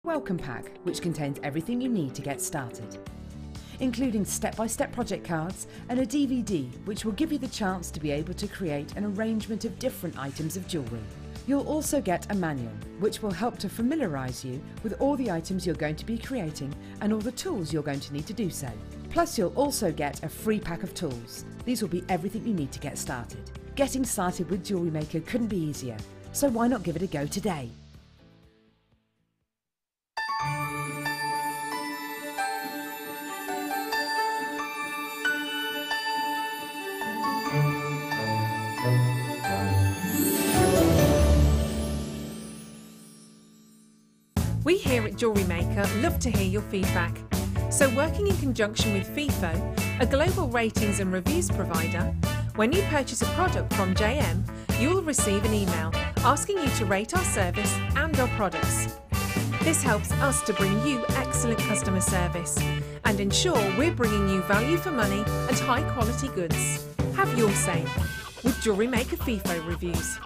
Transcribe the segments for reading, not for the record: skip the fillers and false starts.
welcome pack, which contains everything you need to get started, including step-by-step project cards and a DVD which will give you the chance to be able to create an arrangement of different items of jewellery. You'll also get a manual which will help to familiarise you with all the items you're going to be creating and all the tools you're going to need to do so. Plus you'll also get a free pack of tools. These will be everything you need to get started. Getting started with Jewellery Maker couldn't be easier, so why not give it a go today? We here at Jewellery Maker love to hear your feedback. So working in conjunction with FIFO, a global ratings and reviews provider, when you purchase a product from JM, you will receive an email asking you to rate our service and our products. This helps us to bring you excellent customer service and ensure we're bringing you value for money and high quality goods. Have your say with Jewellery Maker FIFO reviews.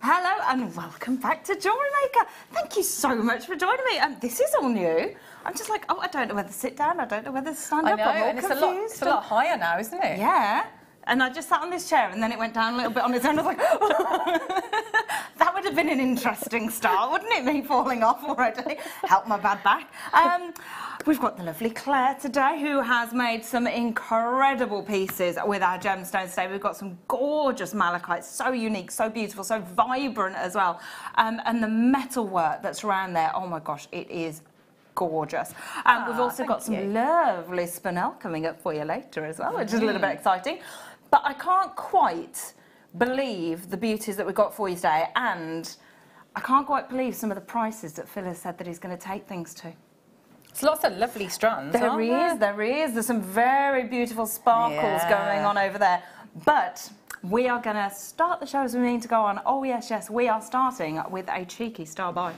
Hello and welcome back to Jewellery Maker. Thank you so much for joining me. This is all new. I'm just like, oh, I don't know whether to sit down, I don't know whether to stand up. I'm all and confused. it's a lot higher now, isn't it? Yeah. And I just sat on this chair and then it went down a little bit on its own. I was like, that would have been an interesting start, wouldn't it? Me falling off already. Help my bad back. We've got the lovely Claire today, who has made some incredible pieces with our gemstones today. We've got some gorgeous malachite, so unique, so beautiful, so vibrant as well. And the metal work that's around there, oh my gosh, it is gorgeous. We've also got some lovely Spinel coming up for you later as well, which is a little bit exciting. But I can't quite believe the beauties that we've got for you today, and I can't quite believe some of the prices that Phil has said that he's going to take things to. There's lots of lovely strands, There is. There's some very beautiful sparkles going on over there. But we are going to start the show as we mean to go on. Oh, yes, yes, we are starting with a cheeky star buy.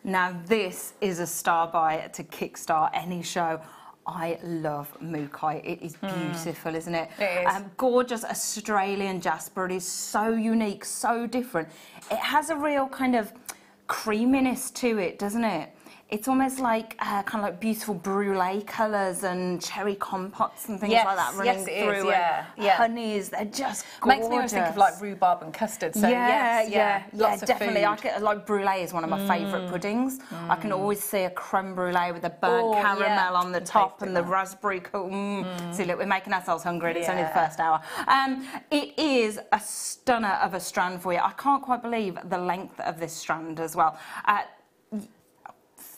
Now this is a star buy to kickstart any show. I love Malachite. It is beautiful, isn't it? It is. Gorgeous Australian jasper. It is so unique, so different. It has a real kind of creaminess to it, doesn't it? It's almost like kind of like beautiful brulee colours and cherry compotes and things like that running through. Honeys, they're just gorgeous. Makes me always think of like rhubarb and custard. So lots of definitely. food. Like brulee is one of my favourite puddings. I can always see a creme brulee with a burnt caramel on the top and the raspberry. See, look, we're making ourselves hungry. And it's only the first hour. It is a stunner of a strand for you. I can't quite believe the length of this strand as well.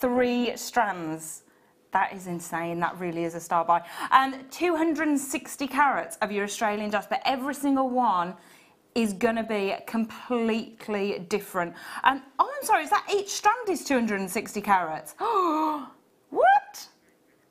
3 strands. That is insane. That really is a star buy. And 260 carats of your Australian jasper. Every single one is going to be completely different. And oh, I'm sorry, is that each strand is 260 carats? Oh, what?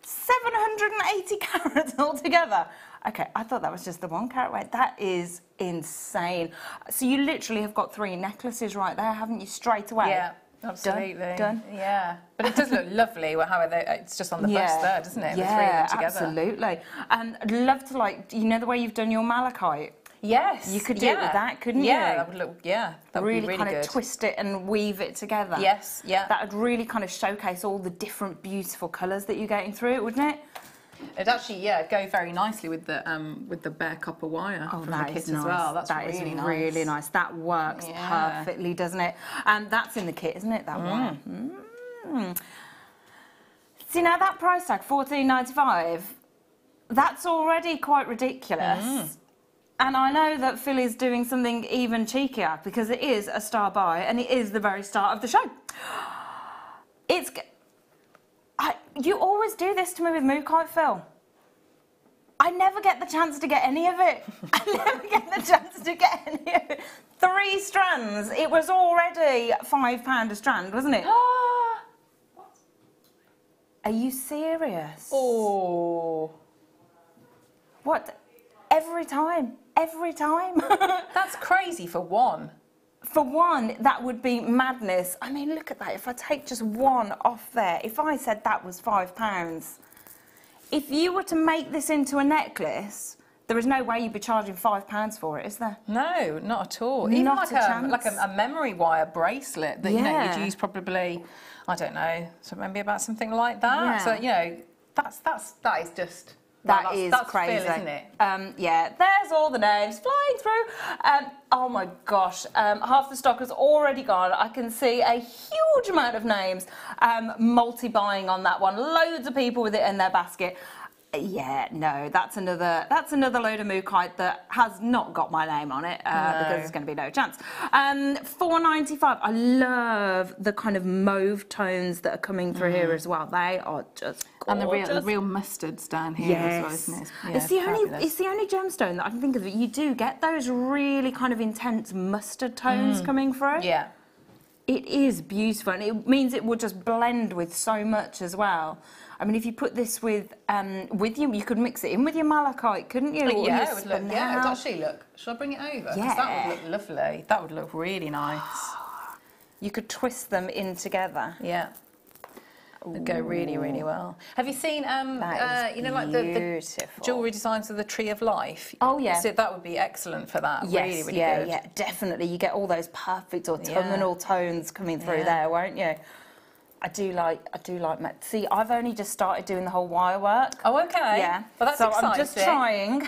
780 carats altogether. Okay, I thought that was just the 1 carat weight. That is insane. So you literally have got 3 necklaces right there, haven't you, straight away? Yeah. Absolutely. Done. Yeah. But it does look lovely how it's just on the bust there, doesn't it? Yeah, the 3 of them together. Absolutely. And I'd love to, like, you know the way you've done your malachite? Yes. You could do it with that, couldn't you? Yeah, that would look, that would be really kind good. of twist it and weave it together. Yes, yeah. That would really kind of showcase all the different beautiful colours that you're getting through it, wouldn't it? It'd actually, go very nicely with the bare copper wire from the kit as well. That's really nice. That works perfectly, doesn't it? And that's in the kit, isn't it? That one. See, now that price tag, $14.95, that's already quite ridiculous. And I know that Phil is doing something even cheekier because it is a star buy and it is the very start of the show. You always do this to me with Mookaite, Phil. I never get the chance to get any of it. I never get the chance to get any of it. 3 strands. It was already £5 a strand, wasn't it? What? Are you serious? Oh. What? Every time. Every time. That's crazy for one. For one, that would be madness. I mean, look at that. If I take just one off there, if I said that was £5, if you were to make this into a necklace, there is no way you'd be charging £5 for it, is there? No, not at all. Even Not like a memory wire bracelet that you know Yeah. you'd use probably, I don't know, so maybe about something like that. Yeah. So you know, that is just. That's Phil, crazy, isn't it? Yeah, there's all the names flying through. Oh my gosh, half the stock has already gone. I can see a huge amount of names multi-buying on that one. Loads of people with it in their basket. Yeah, no, that's another load of Mookaite that has not got my name on it because there's going to be no chance. £4.95. I love the kind of mauve tones that are coming through here as well. They are just gorgeous. And the real mustards down here as well, isn't it? Yeah, It's the only gemstone that I can think of. You do get those really kind of intense mustard tones coming through. Yeah. It is beautiful, and it means it will just blend with so much as well. I mean, if you put this with you could mix it in with your malachite, couldn't you? Or Yeah, your it would look. Yeah, it would actually look. Shall I bring it over? 'Cause that would look lovely. That would look really nice. You could twist them in together. Yeah. It'd go really, really well. Have you seen, That is you know, like the beautiful. jewellery designs of the Tree of Life? Oh, yeah. So that would be excellent for that. Yes, really, really yeah, good. yeah, definitely. You get all those perfect autumnal tones coming through there, won't you? I do like. See, I've only just started doing the whole wire work. Oh, okay. Yeah. Well, that's so exciting. I'm just trying,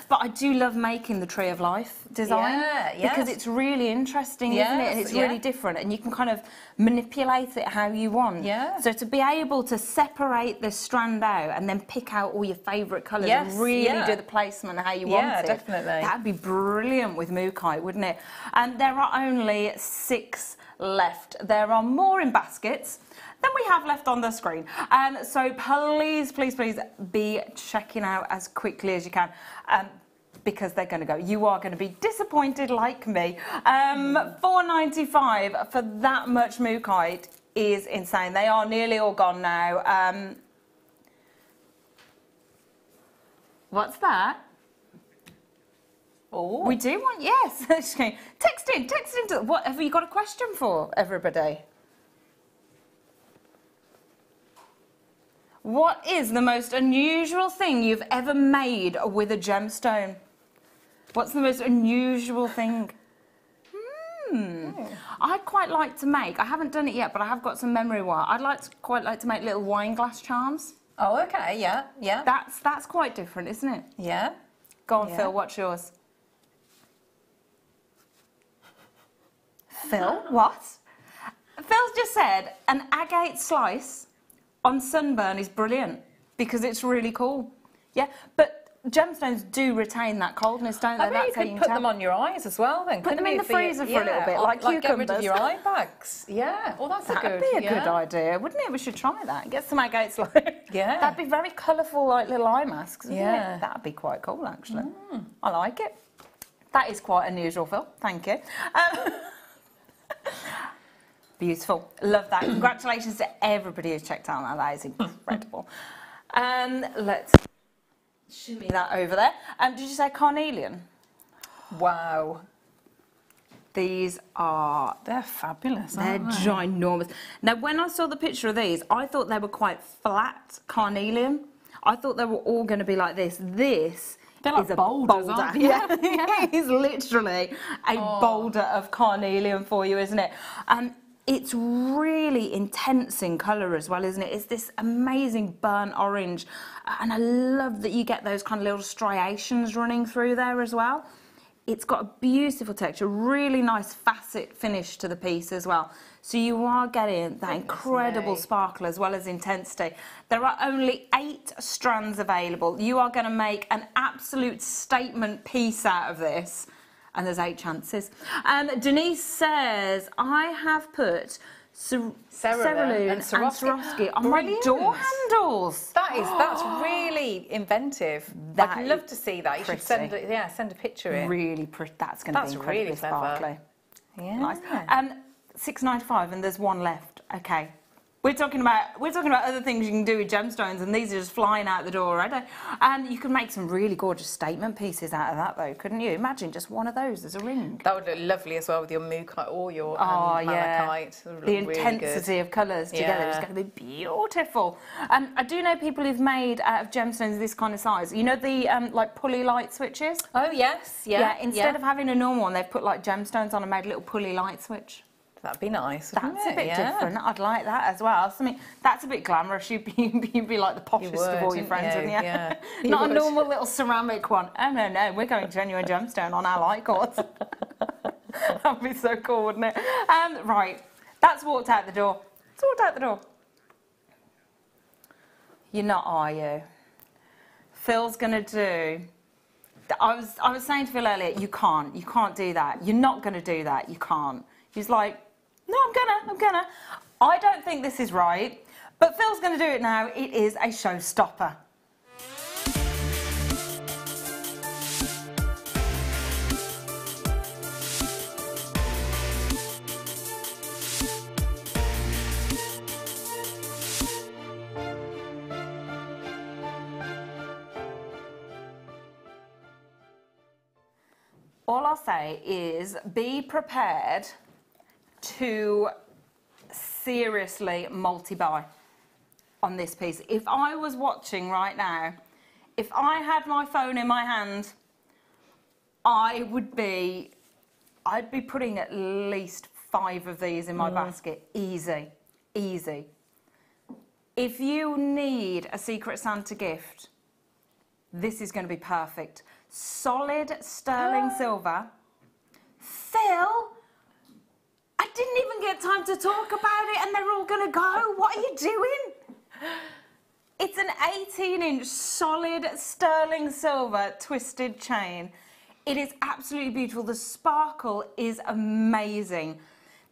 but I do love making the Tree of Life design because it's really interesting, isn't it? And it's really different, and you can kind of manipulate it how you want. Yeah. So to be able to separate the strand out and then pick out all your favourite colours and really do the placement how you want it. Yeah, definitely. That'd be brilliant with Mookaite, wouldn't it? And there are only 6 left. There are more in baskets than we have left on the screen. So please, please, please be checking out as quickly as you can. Because they're going to go. You are going to be disappointed like me. £4.95 for that much Mookaite is insane. They are nearly all gone now. What's that? Oh. We do want, yes. Text in. What have you got a question for everybody? What is the most unusual thing you've ever made with a gemstone? What's the most unusual thing? I'd quite like to make, I haven't done it yet, but I have got some memory wire. Quite like to make little wine glass charms. Oh, okay, yeah, yeah. That's quite different, isn't it? Yeah. Go on, Phil, what's yours? Phil, what? Phil's just said an agate slice on sunburn is brilliant because it's really cool. Yeah, but gemstones do retain that coldness, don't they? I mean, you could put them on your eyes as well then. Put them in the freezer for a little bit, like cucumbers. Get rid of your eye bags. Yeah, well, That'd be a good idea, wouldn't it? We should try that. Get some agate slice. Yeah. That'd be very colourful, like little eye masks, wouldn't Yeah. it? That'd be quite cool, actually. I like it. That is quite unusual, Phil. Thank you. Beautiful. Love that. Congratulations to everybody who's checked out. That is incredible. Let's shimmy that over there. Did you say Carnelian? Wow. They're fabulous, They're aren't they? ginormous. Now, when I saw the picture of these, I thought they were quite flat Carnelian. I thought they were all going to be like this. This They're like is a boulders, boulder. aren't they? Yeah, it is literally a boulder of Carnelian for you, isn't it? It's really intense in colour as well, isn't it? It's this amazing burnt orange. And I love that you get those kind of little striations running through there as well. it's got a beautiful texture, really nice facet finish to the piece as well. So you are getting that incredible sparkle as well as intensity. There are only 8 strands available. You are going to make an absolute statement piece out of this. And there's 8 chances. Denise says, I have put Cerulean and Swarovski on my door handles. That's really inventive. I'd love to see that. You should send a picture in. Really pretty. That's going to be incredibly really sparkly. Yeah. Nice. $6.95 and there's 1 left. Okay. We're talking about other things you can do with gemstones, and these are just flying out the door already. You could make some really gorgeous statement pieces out of that, though, couldn't you? Imagine just one of those as a ring. That would look lovely as well with your mookaite or your malachite. The intensity of colours together is going to be beautiful. I do know people who've made out of gemstones this kind of size. You know the like pulley light switches? Oh yes, yeah. Instead of having a normal one, they've put like gemstones on and made a little pulley light switch. That'd be nice. That's a bit different. I'd like that as well. So, I mean, that's a bit glamorous. You'd be like the poshest of all your friends, wouldn't you? Yeah. Not a normal little ceramic one. Oh no, we're going genuine gemstone on our light cords. That'd be so cool, wouldn't it? Right, that's walked out the door. It's walked out the door. You're not, are you? Phil's gonna do. I was saying to Phil earlier, you can't do that. You're not gonna do that. You can't. He's like, no, I'm gonna. I don't think this is right, but Phil's gonna do it now. It is a showstopper. All I'll say is be prepared to seriously multi-buy on this piece. If I was watching right now, if I had my phone in my hand, I'd be putting at least 5 of these in my basket. Easy. If you need a Secret Santa gift, this is going to be perfect. Solid sterling silver. Phil, I didn't even get time to talk about it and they're all going to go. What are you doing? It's an 18-inch solid sterling silver twisted chain. It is absolutely beautiful. The sparkle is amazing.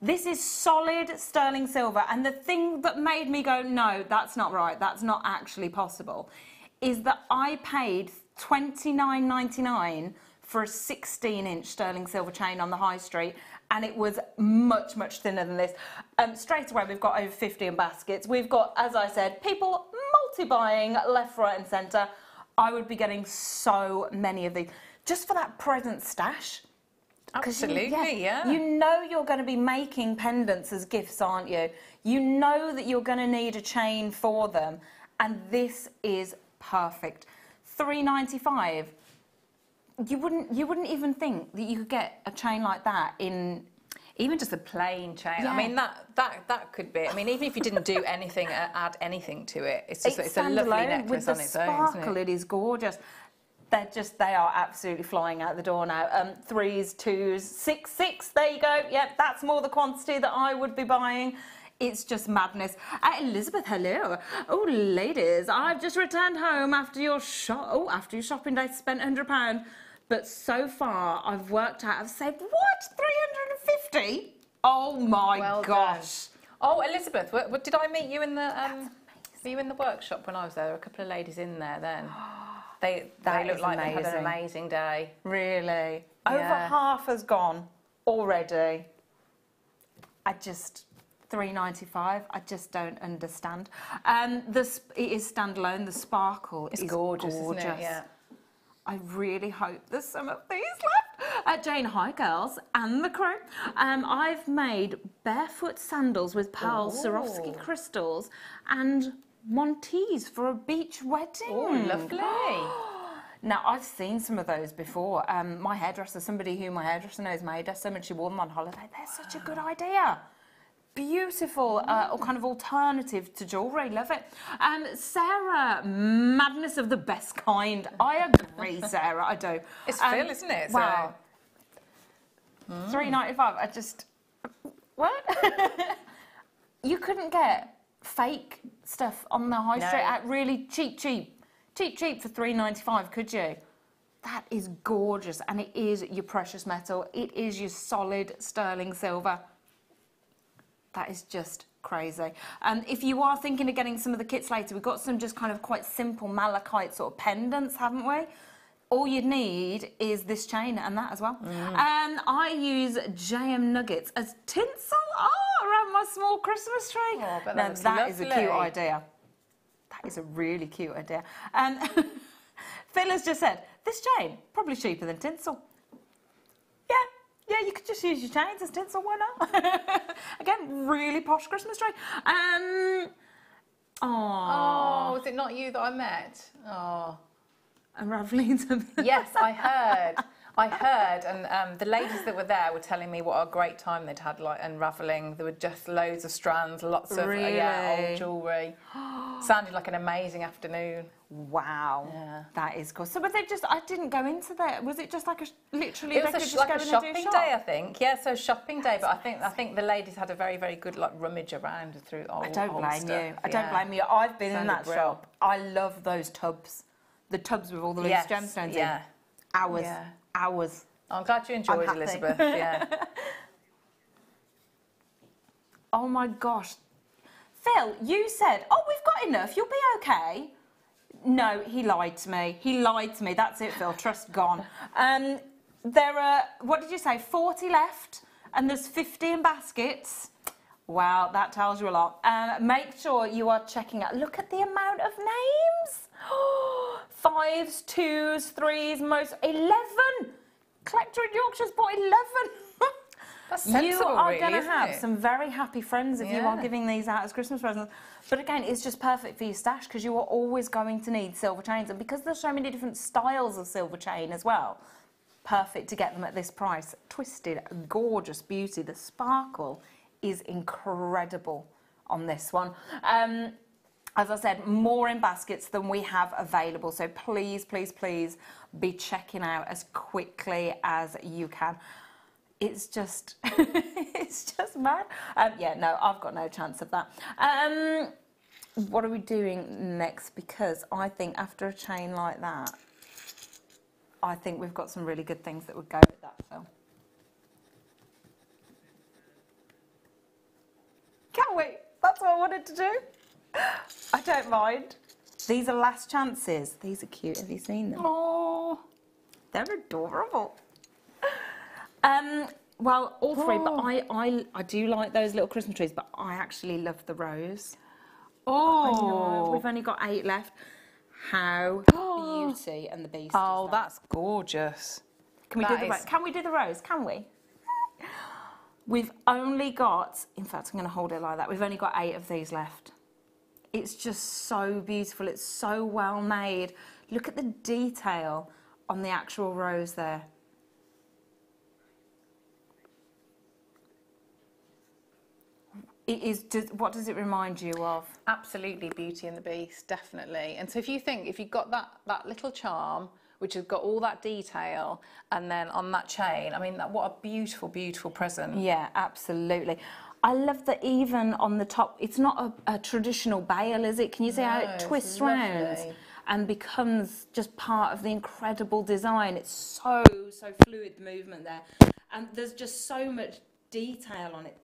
This is solid sterling silver, and the thing that made me go, no, that's not right, that's not actually possible, is that I paid $29.99 for a 16-inch sterling silver chain on the high street, and it was much, much thinner than this. Straight away, we've got over 50 in baskets. We've got, as I said, people multi-buying left, right, and centre. I would be getting so many of these just for that present stash. Absolutely, yeah. You know you're going to be making pendants as gifts, aren't you? You know that you're going to need a chain for them, and this is perfect. $3.95. You wouldn't even think that you could get a chain like that in even just a plain chain. Yeah. I mean that could be. I mean, even if you didn't do anything, add anything to it, it's a lovely necklace on its own. With the sparkle, it is gorgeous. They are absolutely flying out the door now. 3s, 2s, 6. There you go. Yep, that's more the quantity that I would be buying. It's just madness. Elizabeth, hello. Oh, ladies, I've just returned home after your after your shopping day, spent £100. But so far, I've worked out, I've saved, what, $350? Oh my gosh. Done. Oh, Elizabeth, what, did I meet you in the, were you in the workshop when I was there? There were a couple of ladies in there then. They looked like they had an amazing day. Really? Yeah. Over half has gone already. $3.95. I just don't understand. It is standalone. The sparkle is gorgeous. Isn't it? Yeah. I really hope there's some of these left. Jane, hi girls, and the crew. I've made barefoot sandals with pearl Swarovski crystals and Montees for a beach wedding. Oh, lovely. Now, I've seen some of those before. My hairdresser, somebody who my hairdresser knows made us some, and she wore them on holiday. They're such a good idea. Beautiful, kind of alternative to jewellery. Love it. Sarah, madness of the best kind. I agree, Sarah, I do. It's Phil, isn't it? Wow. $3.95. I just, what? You couldn't get fake stuff on the high street at really cheap for $3.95, could you? That is gorgeous, and it is your precious metal. It is your solid sterling silver. That is just crazy. If you are thinking of getting some of the kits later, we've got some just kind of quite simple malachite sort of pendants, haven't we? All you'd need is this chain and that as well. I use JM nuggets as tinsel around my small Christmas tree. Oh, but now, that is a cute idea. That is a really cute idea. Phil has just said, this chain, probably cheaper than tinsel. Yeah, you could just use your chains as tinsel, why not? Again, really posh Christmas tree. Oh, was it not you that I met? Oh. Unravelling something. Yes, I heard. And the ladies that were there were telling me what a great time they'd had, like unravelling. There were just loads of strands, lots of old jewellery. Sounded like an amazing afternoon. Wow, that is cool. So was it just? I didn't go into that. Was it just like literally? It was like a shopping day, I think. Yeah, so shopping day. But I think the ladies had a very, very good like rummage around through old. I don't blame stuff. you. I don't blame you. I've been in that shop. I love those tubs. The tubs with all the loose gemstones in. Hours. I'm glad you enjoyed, Elizabeth. Yeah. Oh my gosh, Phil, you said, "Oh, we've got enough. You'll be okay." No, he lied to me. He lied to me. That's it, Phil. Trust gone. There are, what did you say, 40 left, and there's 50 in baskets. Wow, that tells you a lot. Make sure you are checking out. Look at the amount of names. 5s, 2s, 3s, most 11. Collector in Yorkshire's bought 11. That's sensible, you are really, going to isn't have it? some very happy friends if you are giving these out as Christmas presents. But again, it's just perfect for your stash because you are always going to need silver chains. And because there's so many different styles of silver chain as well, perfect to get them at this price. Twisted, gorgeous beauty. The sparkle is incredible on this one. As I said, more in baskets than we have available. So please, please, please be checking out as quickly as you can. It's just, it's just mad. Yeah, no, I've got no chance of that. What are we doing next? Because I think after a chain like that, I think we've got some really good things that would go with that, Phil. Can't wait. That's what I wanted to do. I don't mind. These are last chances. These are cute. Have you seen them? Oh, they're adorable. Well, all three, but I do like those little Christmas trees, but I actually love the rose. Oh, I know. We've only got 8 left. How beauty and the beast. Oh, that's gorgeous. Can we do the rose? Can we do the rose? Can we? We've only got, in fact, I'm going to hold it like that. We've only got 8 of these left. It's just so beautiful. It's so well made. Look at the detail on the actual rose there. It is just, what does it remind you of? Absolutely Beauty and the Beast, definitely. And so if you think, if you've got that little charm, which has got all that detail, and then on that chain, I mean, what a beautiful, beautiful present. Yeah, absolutely. I love that even on the top, it's not a traditional bail, is it? Can you see how it twists round and becomes just part of the incredible design? It's so fluid, the movement there. And there's just so much detail on it.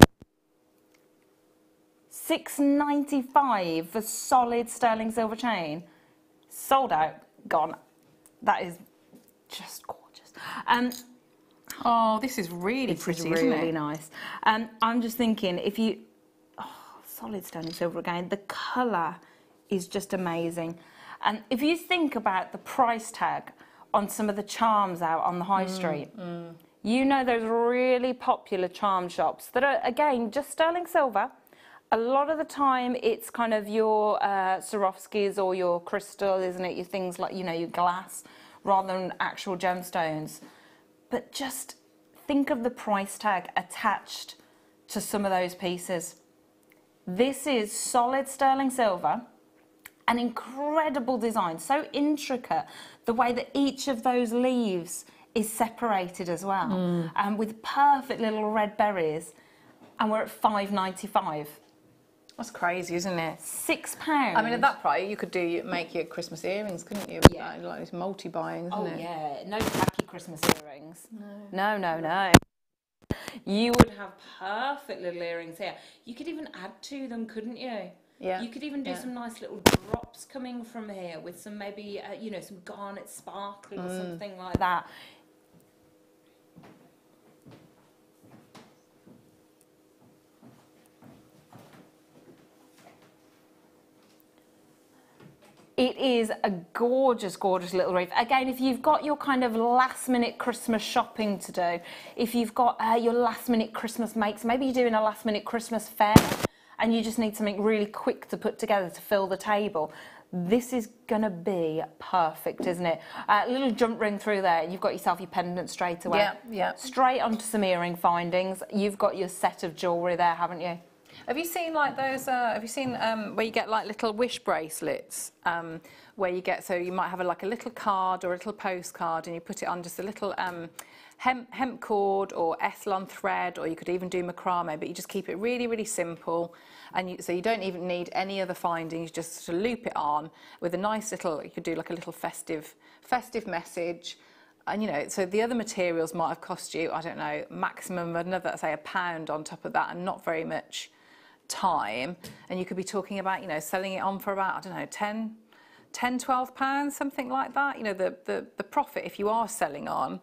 $6.95 for solid sterling silver chain. Sold out, gone. That is just gorgeous. Oh, this is really pretty, isn't it? Really nice. I'm just thinking, if you, solid sterling silver again, the colour is just amazing. And if you think about the price tag on some of the charms out on the high street, you know those really popular charm shops that are, again, just sterling silver. A lot of the time, it's kind of your Swarovskis or your crystal, isn't it? Your things like, you know, your glass, rather than actual gemstones. But just think of the price tag attached to some of those pieces. This is solid sterling silver, an incredible design, so intricate, the way that each of those leaves is separated as well, with perfect little red berries, and we're at £5.95. That's crazy, isn't it? £6. I mean, at that price, you could make your Christmas earrings, couldn't you? Yeah. Like these multi-buying, isn't it? Oh yeah, no tacky Christmas earrings. No, no, no. You would have perfect little earrings here. You could even add to them, couldn't you? Yeah. You could even do some nice little drops coming from here with some maybe, you know, some garnet sparkle or something like that. It is a gorgeous, gorgeous little wreath. Again, if you've got your kind of last-minute Christmas shopping to do, if you've got your last-minute Christmas makes, maybe you're doing a last-minute Christmas fair and you just need something really quick to put together to fill the table, this is going to be perfect, isn't it? A little jump ring through there, and you've got yourself your pendant straight away. Yeah, yeah. Straight onto some earring findings. You've got your set of jewellery there, haven't you? Have you seen like those? Have you seen where you get like little wish bracelets? Where you get, so you might have like a little card or a little postcard, and you put it on just a little hemp cord or Eslon thread, or you could even do macrame, but you just keep it really, really simple, and so you don't even need any other findings. You just sort of loop it on with a nice little. You could do like a little festive message. And you know, so the other materials might have cost you, I don't know, maximum another, say, £1 on top of that, and not very much time. And you could be talking about, you know, selling it on for about, I don't know, £12, something like that. You know, the profit, if you are selling on,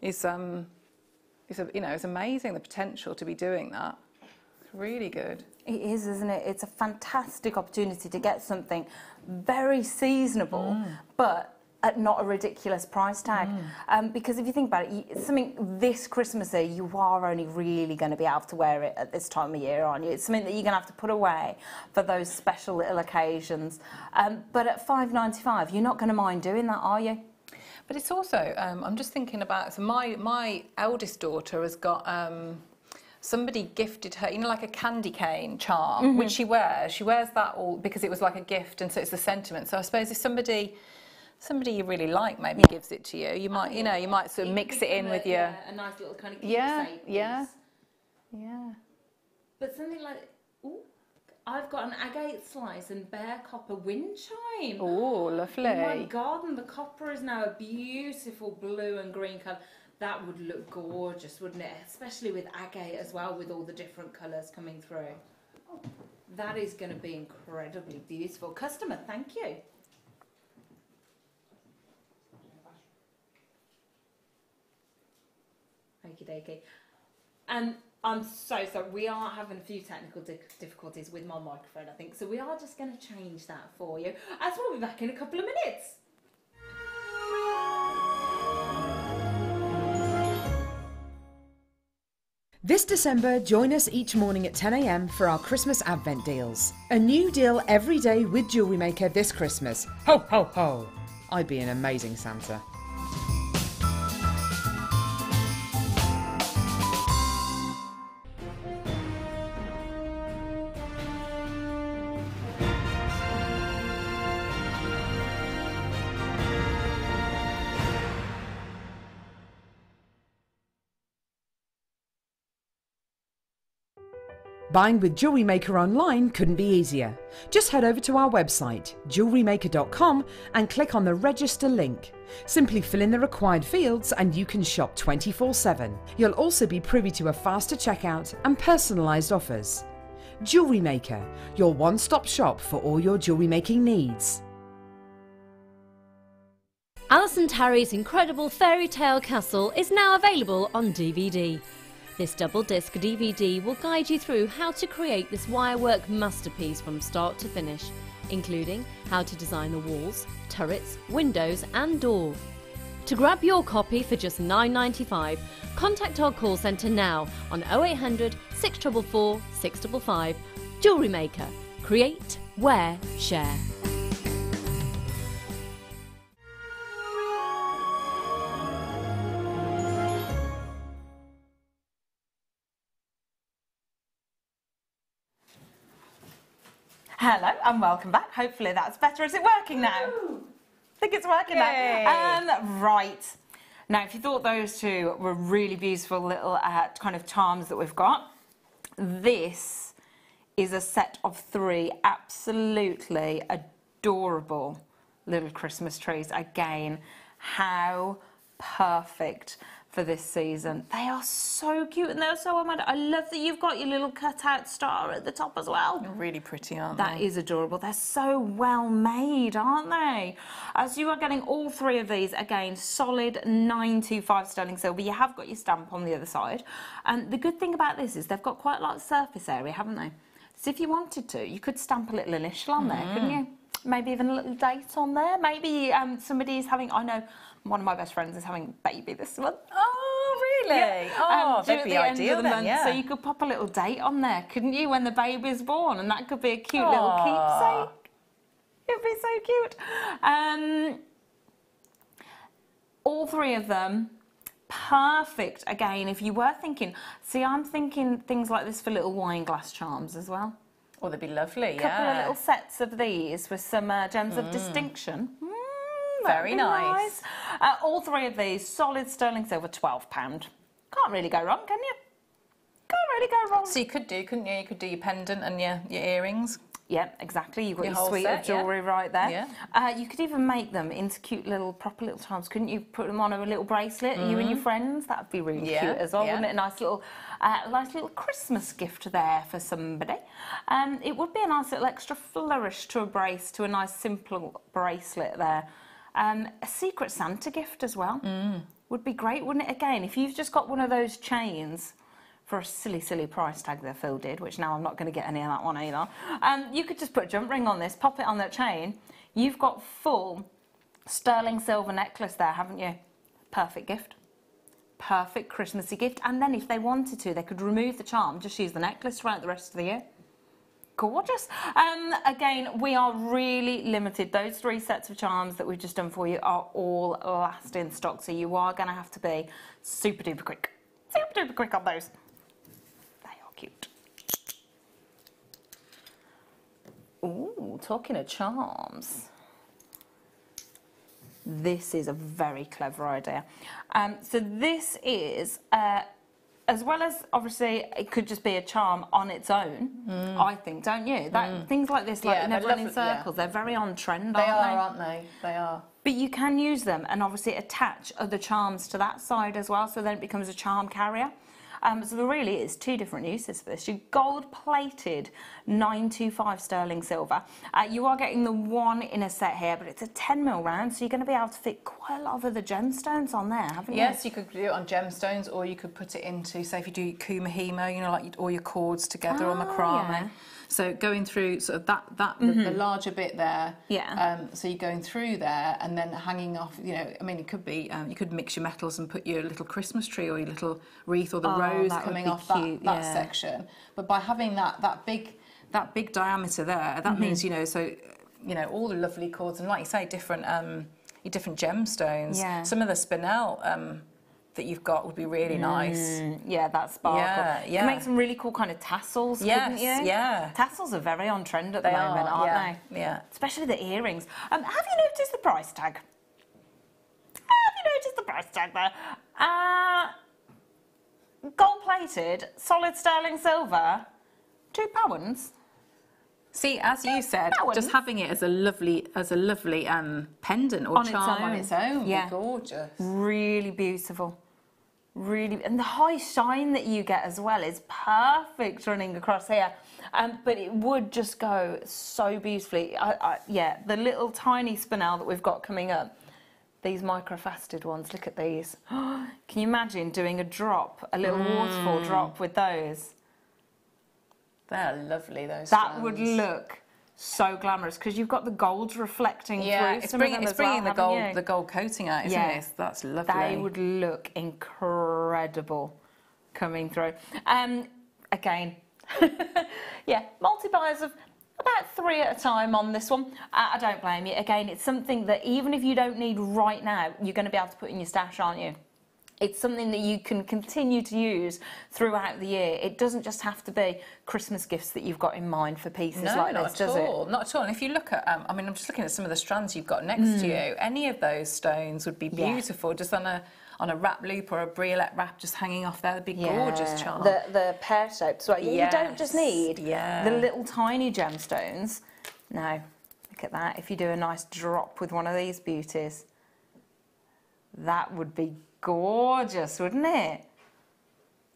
is you know, is amazing. The potential to be doing that, it's really good. It is, isn't it? It's a fantastic opportunity to get something very seasonable, but at not a ridiculous price tag. Because if you think about it, something this Christmassy, you are only really going to be able to wear it at this time of year, aren't you? It's something that you're going to have to put away for those special little occasions. But at £5.95, you're not going to mind doing that, are you? But it's also, I'm just thinking about, so my eldest daughter has got, somebody gifted her, you know, like a candy cane charm, which she wears. She wears that all because it was like a gift, and so it's the sentiment. So I suppose if somebody you really like maybe gives it to you, you might, you know, you might sort of mix it in with your... Yeah, a nice little kind of keepsake piece. Yeah. But something like, ooh, I've got an agate slice and bare copper wind chime. Oh, lovely. In my garden, the copper is now a beautiful blue and green colour. That would look gorgeous, wouldn't it? Especially with agate as well, with all the different colours coming through. That is going to be incredibly beautiful. Customer, thank you. Okie dokie. And I'm so sorry, we are having a few technical difficulties with my microphone, I think, so we are just going to change that for you, as we'll be back in a couple of minutes. This December, join us each morning at 10 a.m. for our Christmas Advent deals. A new deal every day with Jewellery Maker this Christmas. Ho, ho, ho! I'd be an amazing Santa. Buying with Jewellery Maker online couldn't be easier. Just head over to our website, JewelleryMaker.com, and click on the register link. Simply fill in the required fields and you can shop 24/7. You'll also be privy to a faster checkout and personalised offers. Jewellery Maker, your one-stop shop for all your jewellery making needs. Alison Tarry's incredible fairy tale castle is now available on DVD. This double-disc DVD will guide you through how to create this wirework masterpiece from start to finish, including how to design the walls, turrets, windows and door. To grab your copy for just £9.95, contact our call centre now on 0800 644 655. Jewellery Maker. Create, wear, share. Hello and welcome back. Hopefully that's better. Is it working now? I think it's working now. Right. Now, if you thought those two were really beautiful little kind of charms that we've got, this is a set of 3 absolutely adorable little Christmas trees. Again, how perfect for this season. They are so cute and they're so romantic. I love that you've got your little cutout star at the top as well. They're really pretty, aren't they? That is adorable. They're so well made, aren't they? As you are getting all 3 of these, again, solid 925 sterling silver. You have got your stamp on the other side. And the good thing about this is they've got quite a lot of surface area, haven't they? So if you wanted to, you could stamp a little initial on there, couldn't you? Maybe even a little date on there. Maybe somebody's having, I know one of my best friends is having a baby this month. Oh, really? Yeah. Oh, Due that'd at be the end ideal of the then, month, yeah. so you could pop a little date on there, couldn't you, when the baby's born? And that could be a cute little keepsake. It'd be so cute. All 3 of them, perfect. Again, if you were thinking, see, I'm thinking things like this for little wine glass charms as well. Oh, they'd be lovely, A couple of little sets of these with some gems of distinction. Very nice. All 3 of these, solid sterling silver, £12. Can't really go wrong, can you? Can't really go wrong. So you could do, couldn't you? You could do your pendant and your earrings. Yeah, exactly. You've got Your your whole suite set, of jewellery right there. Yeah. You could even make them into cute little, proper little charms, couldn't you? Put them on a little bracelet, you and your friends. That'd be really cute as well, wouldn't it? A nice little Christmas gift there for somebody. It would be a nice little extra flourish to a nice simple bracelet there. A secret Santa gift as well would be great, wouldn't it? Again, if you've just got one of those chains for a silly, silly price tag that Phil did, which now I'm not going to get any of that one either, you could just put a jump ring on this, pop it on that chain. You've got full sterling silver necklace there, haven't you? Perfect gift. Perfect Christmassy gift. And then if they wanted to, they could remove the charm, just use the necklace throughout the rest of the year. Gorgeous. Again, we are really limited. Those 3 sets of charms that we've just done for you are all last in stock, so you are going to have to be super duper quick. Super duper quick on those. They are cute. Ooh, talking of charms. This is a very clever idea. So this is... as well as, obviously, it could just be a charm on its own, I think, don't you? Things like this, like never run in circles, they're very on trend, Aren't they? They are. But you can use them and obviously attach other charms to that side as well, so then it becomes a charm carrier. So there really is 2 different uses for this. Your gold-plated 925 sterling silver. You are getting the 1 in a set here, but it's a 10mm round, so you're going to be able to fit quite a lot of other gemstones on there, haven't you? Yes, you could do it on gemstones, or you could put it into, say, if you do kumahimo, you know, like all your cords together on macrame. Yeah. So going through sort of the larger bit there. Yeah. So you're going through there and then hanging off, you know, I mean, it could be, you could mix your metals and put your little Christmas tree or your little wreath or the rose coming off that section. But by having that big diameter there, that means, you know, so, you know, all the lovely cords and, like you say, different gemstones. Yeah. Some of the spinel that you've got would be really nice. Yeah, that sparkle. Yeah, You can make some really cool kind of tassels, couldn't you? Yeah. Tassels are very on trend at the moment, aren't they? Yeah. Especially the earrings. Have you noticed the price tag? Have you noticed the price tag there? Gold-plated, solid sterling silver, £2. See, as you said, just having it as a lovely pendant or charm on its own would be gorgeous. Really beautiful. Really, and the high shine that you get as well is perfect running across here. But it would just go so beautifully. Yeah, the little tiny spinel that we've got coming up, these microfaceted ones, look at these. Can you imagine doing a drop, a little waterfall drop with those? They're lovely, those That strands. would look so glamorous because you've got the gold reflecting through. It's bringing the gold coating out, isn't it? That's lovely. They would look incredible coming through. Again, yeah, multi-buys of about 3 at a time on this one. I don't blame you. Again, it's something that even if you don't need right now, you're going to be able to put in your stash, aren't you? It's something that you can continue to use throughout the year. It doesn't just have to be Christmas gifts that you've got in mind for pieces like this, does it? Not at all. And if you look at, I mean, I'm just looking at some of the strands you've got next to you. Any of those stones would be beautiful, just on on a wrap loop or a briolette wrap just hanging off there. They'd be gorgeous charm. The pear-shaped, so you don't just need the little tiny gemstones. No, look at that. If you do a nice drop with one of these beauties, that would be gorgeous, wouldn't it?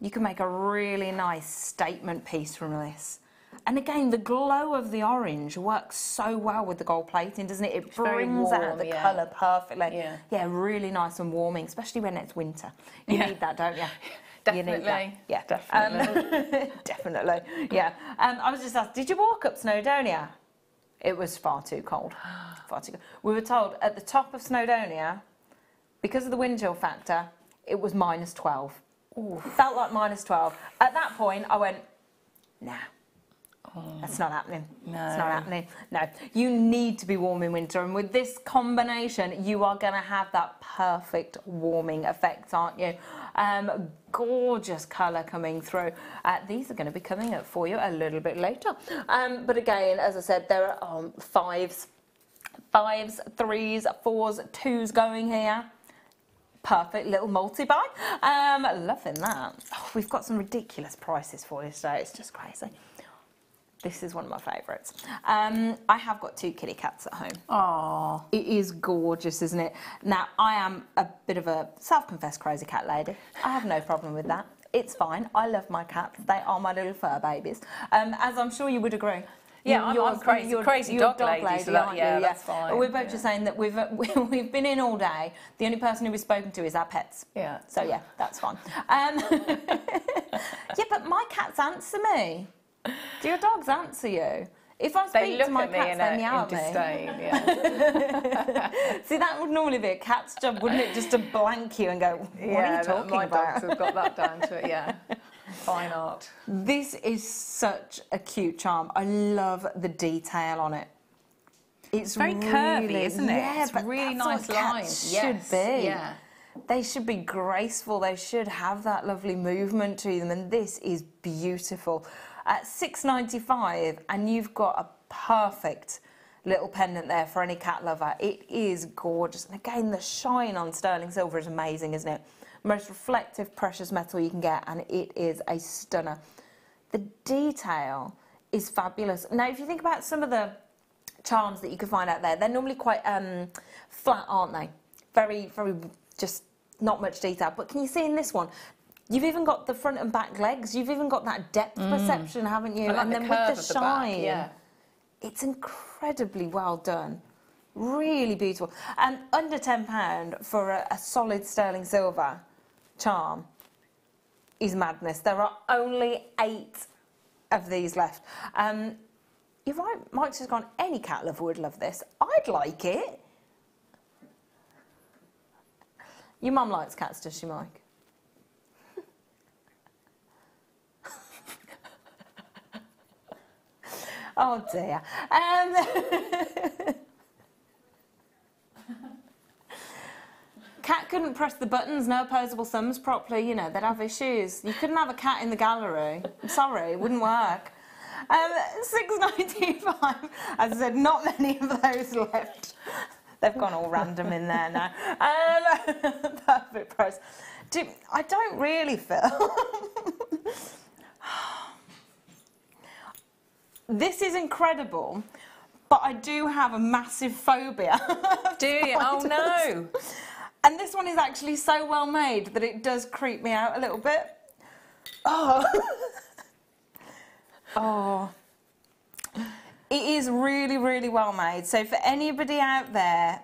You can make a really nice statement piece from this. And again, the glow of the orange works so well with the gold plating, doesn't it? It brings out the colour perfectly. Yeah, really nice and warming, especially when it's winter. You need that, don't you? Definitely. You need that. Yeah, definitely. Definitely. Yeah. I was just asked, did you walk up Snowdonia? It was far too cold. Far too cold. We were told at the top of Snowdonia, because of the wind chill factor, it was -12. Ooh. Felt like -12. At that point, I went, nah. That's not happening. No. It's not happening. No. You need to be warm in winter, and with this combination, you are going to have that perfect warming effect, aren't you? Gorgeous colour coming through. These are going to be coming up for you a little bit later. But again, as I said, there are 5s, 3s, 4s, 2s going here. Perfect little multi-buy. Loving that. Oh, we've got some ridiculous prices for you today. It's just crazy. This is one of my favourites. I have got 2 kitty cats at home. Oh, it is gorgeous, isn't it? Now, I am a bit of a self-confessed crazy cat lady. I have no problem with that. It's fine. I love my cats. They are my little fur babies. As I'm sure you would agree. Yeah, I'm crazy dog lady, so that, yeah, that's fine. We're both just saying that we've been in all day. The only person who we've spoken to is our pets. Yeah. So yeah, that's fine. Yeah, but my cats answer me. Do your dogs answer you? If I speak to my cats, they meow at me. Yeah. See, that would normally be a cat's job, wouldn't it? Just to blank you and go, what are you talking my about? dogs have got that down to it, yeah. Fine art. This is such a cute charm. I love the detail on it. It's very curvy, isn't it? Yeah, it's but really that's nice what lines. Cats should be. Yeah. They should be graceful. They should have that lovely movement to them, and this is beautiful. At $6.95, and you've got a perfect little pendant there for any cat lover. It is gorgeous, and again, the shine on sterling silver is amazing, isn't it? Most reflective precious metal you can get, and it is a stunner. The detail is fabulous. Now, if you think about some of the charms that you can find out there, they're normally quite flat, aren't they? Very, very, just not much detail. But can you see in this one? You've even got the front and back legs. You've even got that depth perception, haven't you? And then with the shine, yeah. It's incredibly well done. Really beautiful. And under £10 for a solid sterling silver charm is madness. There are only 8 of these left. You're right, Mike's just gone, any cat lover would love this. I'd like it. Your mum likes cats, does she, Mike? Oh dear. Cat couldn't press the buttons, no opposable thumbs properly, you know, they'd have issues. You couldn't have a cat in the gallery. I'm sorry, it wouldn't work. $6.95. As I said, not many of those left. They've gone all random in there now. Perfect price. I don't really feel... This is incredible, but I do have a massive phobia. Do you? Oh no! And this one is actually so well made that it does creep me out a little bit. Oh. Oh. It is really, really well made. So for anybody out there,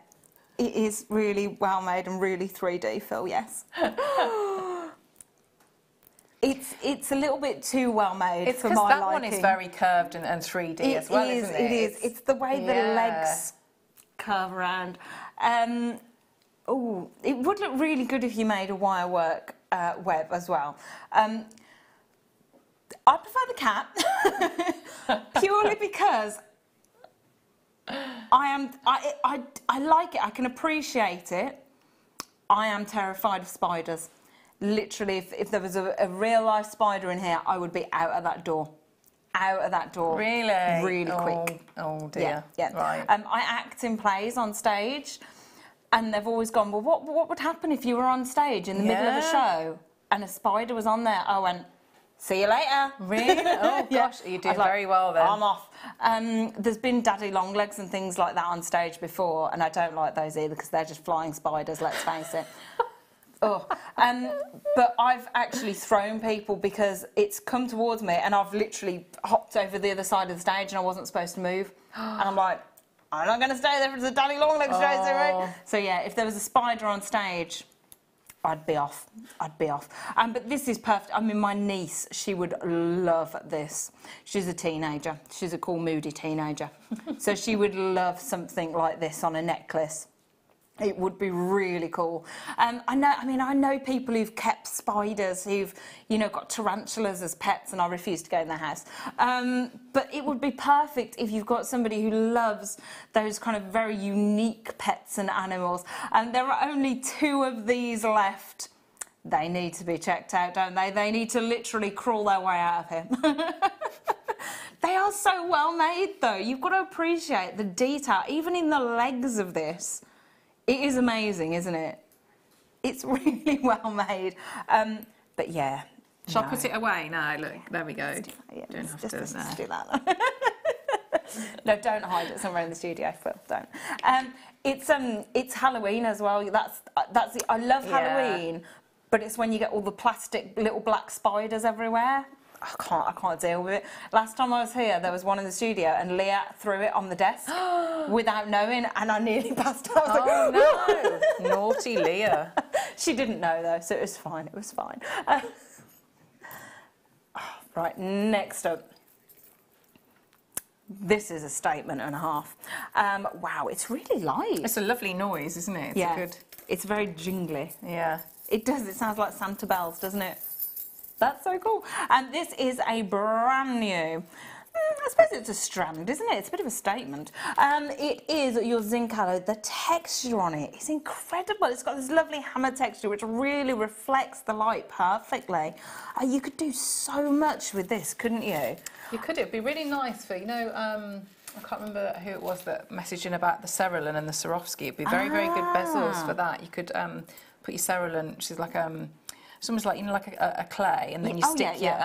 it is really well made and really 3D, Phil, yes. It's a little bit too well made for my liking. It's because that one is very curved and 3D as well, isn't it? It is. It's the way the legs curve around. Oh, it would look really good if you made a wire work web as well. I prefer the cat purely because I like it. I can appreciate it. I am terrified of spiders. Literally, if there was a real-life spider in here, I would be out of that door. Out of that door. Really? Really quick. Oh, dear. Yeah. Right. I act in plays on stage. and they've always gone, well, what would happen if you were on stage in the middle of a show and a spider was on there? I went, see you later. Really? Oh, gosh, you did very well then. I'm off. There's been daddy long legs and things like that on stage before, and I don't like those either because they're just flying spiders, let's face it. Oh, but I've actually thrown people because it's come towards me and I've literally hopped over the other side of the stage and I wasn't supposed to move. And I'm like, I'm not going to stay there for the daddy long legs shows, right? So yeah, if there was a spider on stage, I'd be off. I'd be off. But this is perfect. I mean, my niece, she would love this. She's a teenager. She's a cool, moody teenager. So she would love something like this on a necklace. It would be really cool. I know people who've kept spiders, who've, you know, got tarantulas as pets, and I refuse to go in their house. But it would be perfect if you've got somebody who loves those kind of very unique pets and animals. And there are only 2 of these left. They need to be checked out, don't they? They need to literally crawl their way out of here. They are so well made, though. You've got to appreciate the detail, even in the legs of this. It is amazing, isn't it? It's really well made. But yeah. Shall I put it away now? Look, there we go. Yeah, don't have to just do that. No, don't hide it somewhere in the studio, Phil. Don't. It's Halloween as well. That's it. I love Halloween, but it's when you get all the plastic little black spiders everywhere. I can't deal with it. Last time I was here, there was one in the studio, and Leah threw it on the desk without knowing, and I nearly passed out. I was like, no, naughty Leah. She didn't know though, so it was fine. It was fine. Right, next up. This is a statement and a half. Wow, it's really light. It's a lovely noise, isn't it? It's very jingly. Yeah. It does. It sounds like Santa bells, doesn't it? That's so cool. And this is a brand new, I suppose it's a strand, isn't it? It's a bit of a statement. It is your zinc alloy. The texture on it is incredible. It's got this lovely hammer texture which really reflects the light perfectly. You could do so much with this, couldn't you? You could. It'd be really nice for, you know, I can't remember who it was that messaged in about the cerulean and the Swarovski. It'd be very, very good bezels for that. You could put your cerulean, which is like it's almost like, you know, like a clay, and then you stick your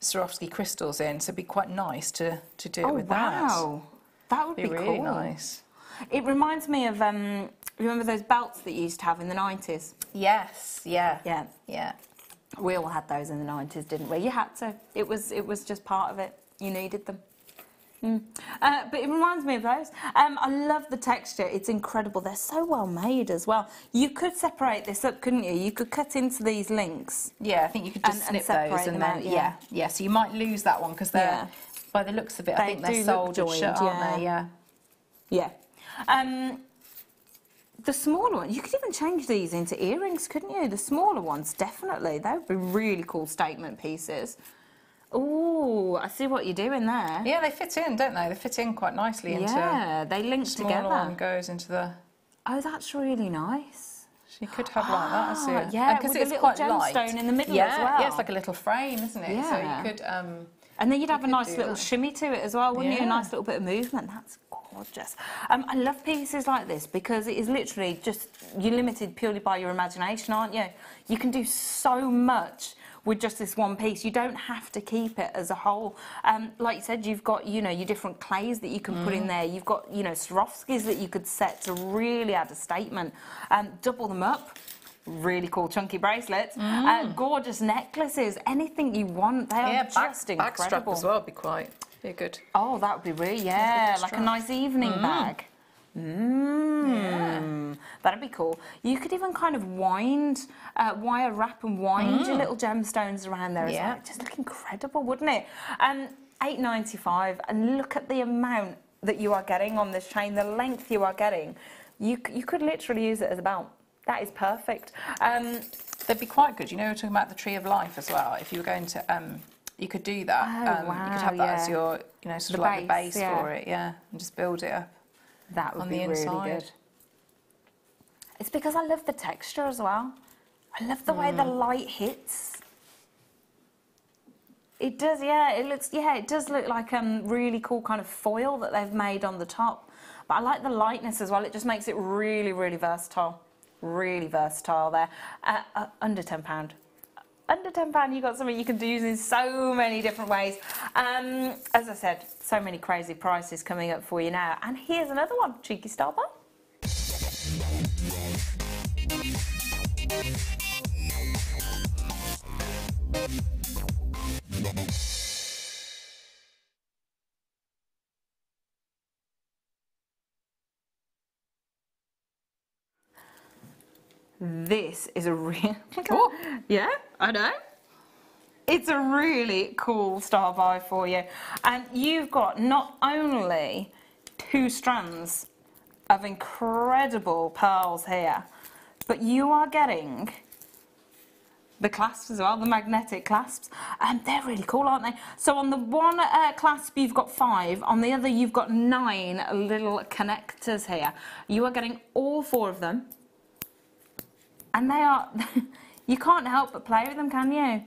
Swarovski crystals in, so it'd be quite nice to do it with that. Wow, that would be really cool. Nice. It reminds me of, remember those belts that you used to have in the 90s? Yes, yeah. We all had those in the 90s, didn't we? You had to. It was just part of it. You needed them. But it reminds me of those. I love the texture. It's incredible. They're so well made as well. You could separate this up, couldn't you? You could cut into these links. Yeah, I think you could just snip those and then yeah. So you might lose that one because they're by the looks of it, I think they're soldered shut, aren't they? Yeah. The smaller one, you could even change these into earrings, couldn't you? The smaller ones, definitely. They would be really cool statement pieces. Oh, I see what you're doing there. Yeah, they fit in, don't they? They fit in quite nicely into... Yeah, they link together. The smaller one goes into the... Oh, that's really nice. So you could have like that, I see. Yeah, because it's it's quite light. gemstone in the middle as well. Yeah, it's like a little frame, isn't it? Yeah. So you could... and then you'd have a nice little shimmy to it as well, wouldn't you? A nice little bit of movement. That's gorgeous. I love pieces like this because it is literally just... You're limited purely by your imagination, aren't you? You can do so much with just this one piece. You don't have to keep it as a whole. Like you said, you've got, you know, your different clays that you can put in there. You've got, you know, Swarovskis that you could set to really add a statement. Double them up. Really cool chunky bracelets. Gorgeous necklaces. Anything you want. They are just incredible. Backstrap as well would be quite good. Oh, that would be really, like a nice evening bag. That'd be cool. You could even kind of wire wrap and wind your little gemstones around there as well. Just look incredible, wouldn't it? $8.95, and look at the amount that you are getting on this chain, the length you are getting. You could literally use it as a belt. That is perfect. They'd be quite good. You know, we were talking about the tree of life as well. If you were going to, you could do that. Oh, wow, you could have that as your, you know, sort of like the base for it, and just build it up. That would be really good. It's because I love the texture as well. I love the way the light hits. It does, it looks, it does look like really cool kind of foil that they've made on the top. But I like the lightness as well. It just makes it really, really versatile. Really versatile there. Under £10. Under £10, you've got something you can use in so many different ways. As I said, so many crazy prices coming up for you now. And here's another one, cheeky star bar. This is a real... Yeah, I know. It's a really cool star buy for you. And you've got not only 2 strands of incredible pearls here, but you are getting the clasps as well, the magnetic clasps. And they're really cool, aren't they? So on the one clasp, you've got 5. On the other, you've got 9 little connectors here. You are getting all 4 of them. And they are, you can't help but play with them, can you?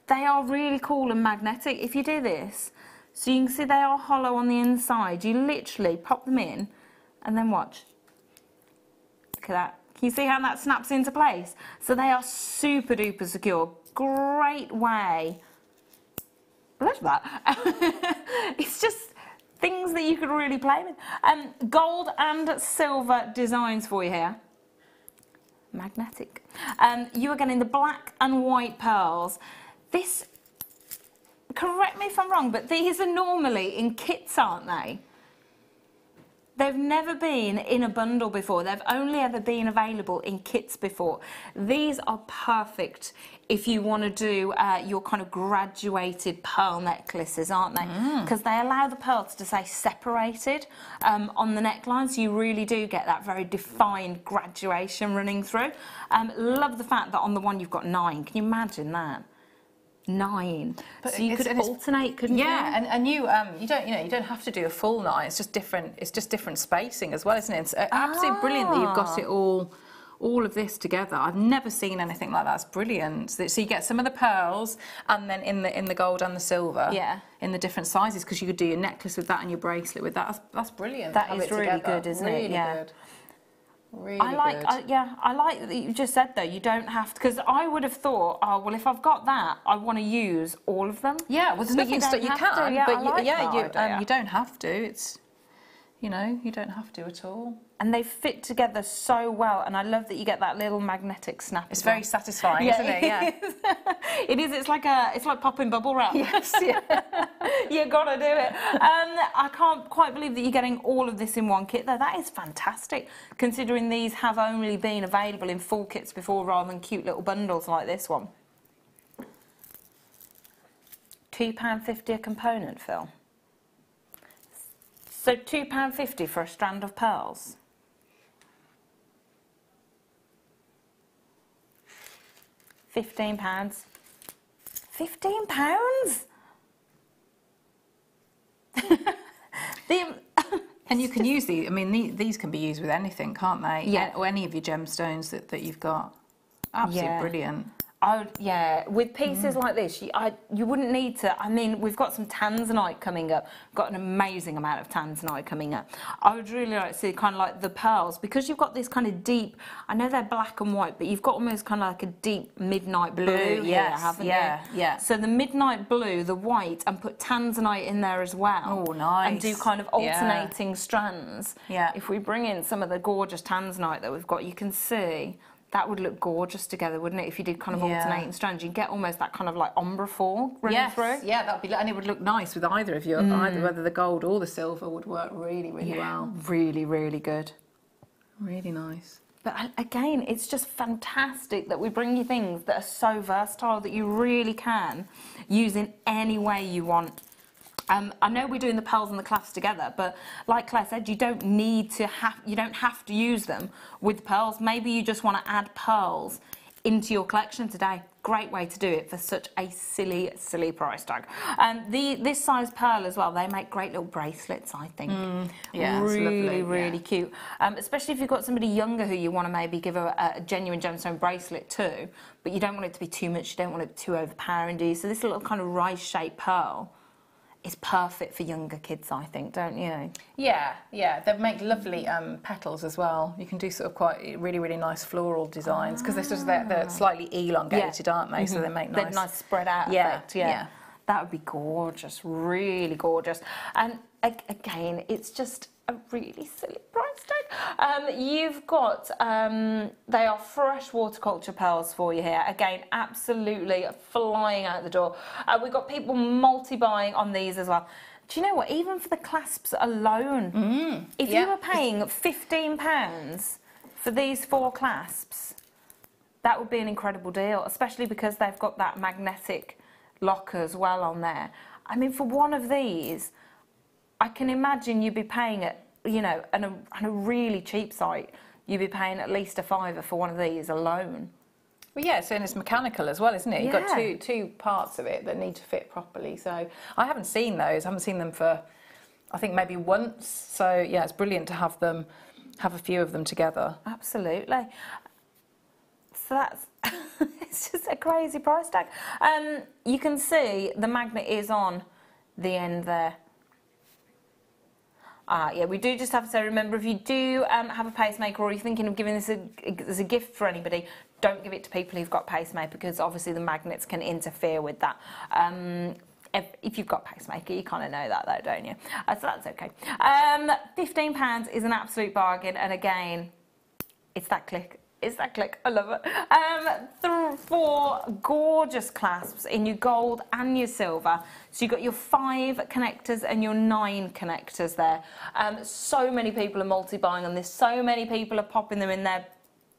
They are really cool and magnetic. If you do this, so you can see they are hollow on the inside. You literally pop them in and then watch. Look at that. Can you see how that snaps into place? So they are super duper secure. Great way. Look at that. It's just things that you could really play with. Gold and silver designs for you here. Magnetic. You are getting the black and white pearls. This, correct me if I'm wrong, but these are normally in kits, aren't they? They've never been in a bundle before. They've only ever been available in kits before. These are perfect if you want to do your kind of graduated pearl necklaces, aren't they? Because they allow the pearls to stay separated on the neckline, so you really do get that very defined graduation running through. Love the fact that on the one you've got 9. Can you imagine that? 9. But so you could alternate, couldn't you? Yeah, and you don't have to do a full 9. It's just different spacing as well, isn't it? It's absolutely brilliant that you've got it all of this together. I've never seen anything like that. It's brilliant. So you get some of the pearls, and then in the gold and the silver, in the different sizes, because you could do your necklace with that and your bracelet with that. That's brilliant. That is really good, isn't it? Yeah. Good. Really I like that you just said though, you don't have to, because I would have thought, oh well, if I've got that, I want to use all of them. Yeah, well, there's nothing that you can, but you don't have to. It's, you don't have to at all. And they fit together so well, and I love that you get that little magnetic snap. It's very satisfying, isn't it? Yeah, it is. It's like popping bubble wrap. Yes, yeah. You gotta do it. I can't quite believe that you're getting all of this in one kit, though. That is fantastic, considering these have only been available in full kits before, rather than cute little bundles like this one. £2.50 a component, Phil. So £2.50 for a strand of pearls. £15. £15? And you can use these. I mean, these can be used with anything, can't they? Yeah. Or any of your gemstones that you've got. Absolutely brilliant. With pieces like this, you wouldn't need to. I mean, we've got some Tanzanite coming up. We've got an amazing amount of Tanzanite coming up. I would really like to see kind of like the pearls, because you've got this kind of deep, I know they're black and white, but you've got almost kind of like a deep midnight blue here, haven't you? Yeah. So the midnight blue, the white, and put Tanzanite in there as well. Oh, nice. And do kind of alternating strands. Yeah. If we bring in some of the gorgeous Tanzanite that we've got, you can see that would look gorgeous together, wouldn't it? If you did kind of alternating strands, you get almost that kind of like ombre fall running through. Yeah, that'd be, and it would look nice with either of you. Either whether the gold or the silver would work really, really well. Really, really good. Really nice. But again, it's just fantastic that we bring you things that are so versatile that you really can use in any way you want. I know we're doing the pearls and the clasps together, but like Claire said, you don't have to use them with pearls. Maybe you just want to add pearls into your collection today. Great way to do it for such a silly, silly price tag. This size pearl as well, they make great little bracelets, I think. Yeah, really, really cute. Especially if you've got somebody younger who you want to maybe give a genuine gemstone bracelet to, but you don't want it to be too much, you don't want it too overpowering, do you? So this little kind of rice-shaped pearl is perfect for younger kids, I think, don't you? Yeah, yeah. They make lovely petals as well. You can do sort of quite really nice floral designs because they're slightly elongated, aren't they? So they make nice. They're nice spread out effect. Yeah. That would be gorgeous, really gorgeous. And again, it's just a really silly price tag. You've got, they are fresh waterculture pearls for you here. Again, absolutely flying out the door. We've got people multi-buying on these as well. Do you know what? Even for the clasps alone, if you were paying £15 for these 4 clasps, that would be an incredible deal, especially because they've got that magnetic lock as well on there. I mean, for one of these, I can imagine you'd be paying it, you know, on a really cheap site, you'd be paying at least a £5 for one of these alone. Well, yeah, so and it's mechanical as well, isn't it? You've got two parts of it that need to fit properly. So I haven't seen those. I haven't seen them for, I think, maybe once. So yeah, it's brilliant to have a few of them together. Absolutely. So that's it's just a crazy price tag. You can see the magnet is on the end there. Yeah, we do just have to say, remember, if you do have a pacemaker or you're thinking of giving this as a gift for anybody, don't give it to people who've got pacemaker because obviously the magnets can interfere with that. If you've got pacemaker, you kind of know that though, don't you? So that's okay. £15 is an absolute bargain, and again, it's that click. It's that click. I love it. 4 gorgeous clasps in your gold and your silver. So you've got your 5 connectors and your 9 connectors there. So many people are multi-buying on this. So many people are popping them in their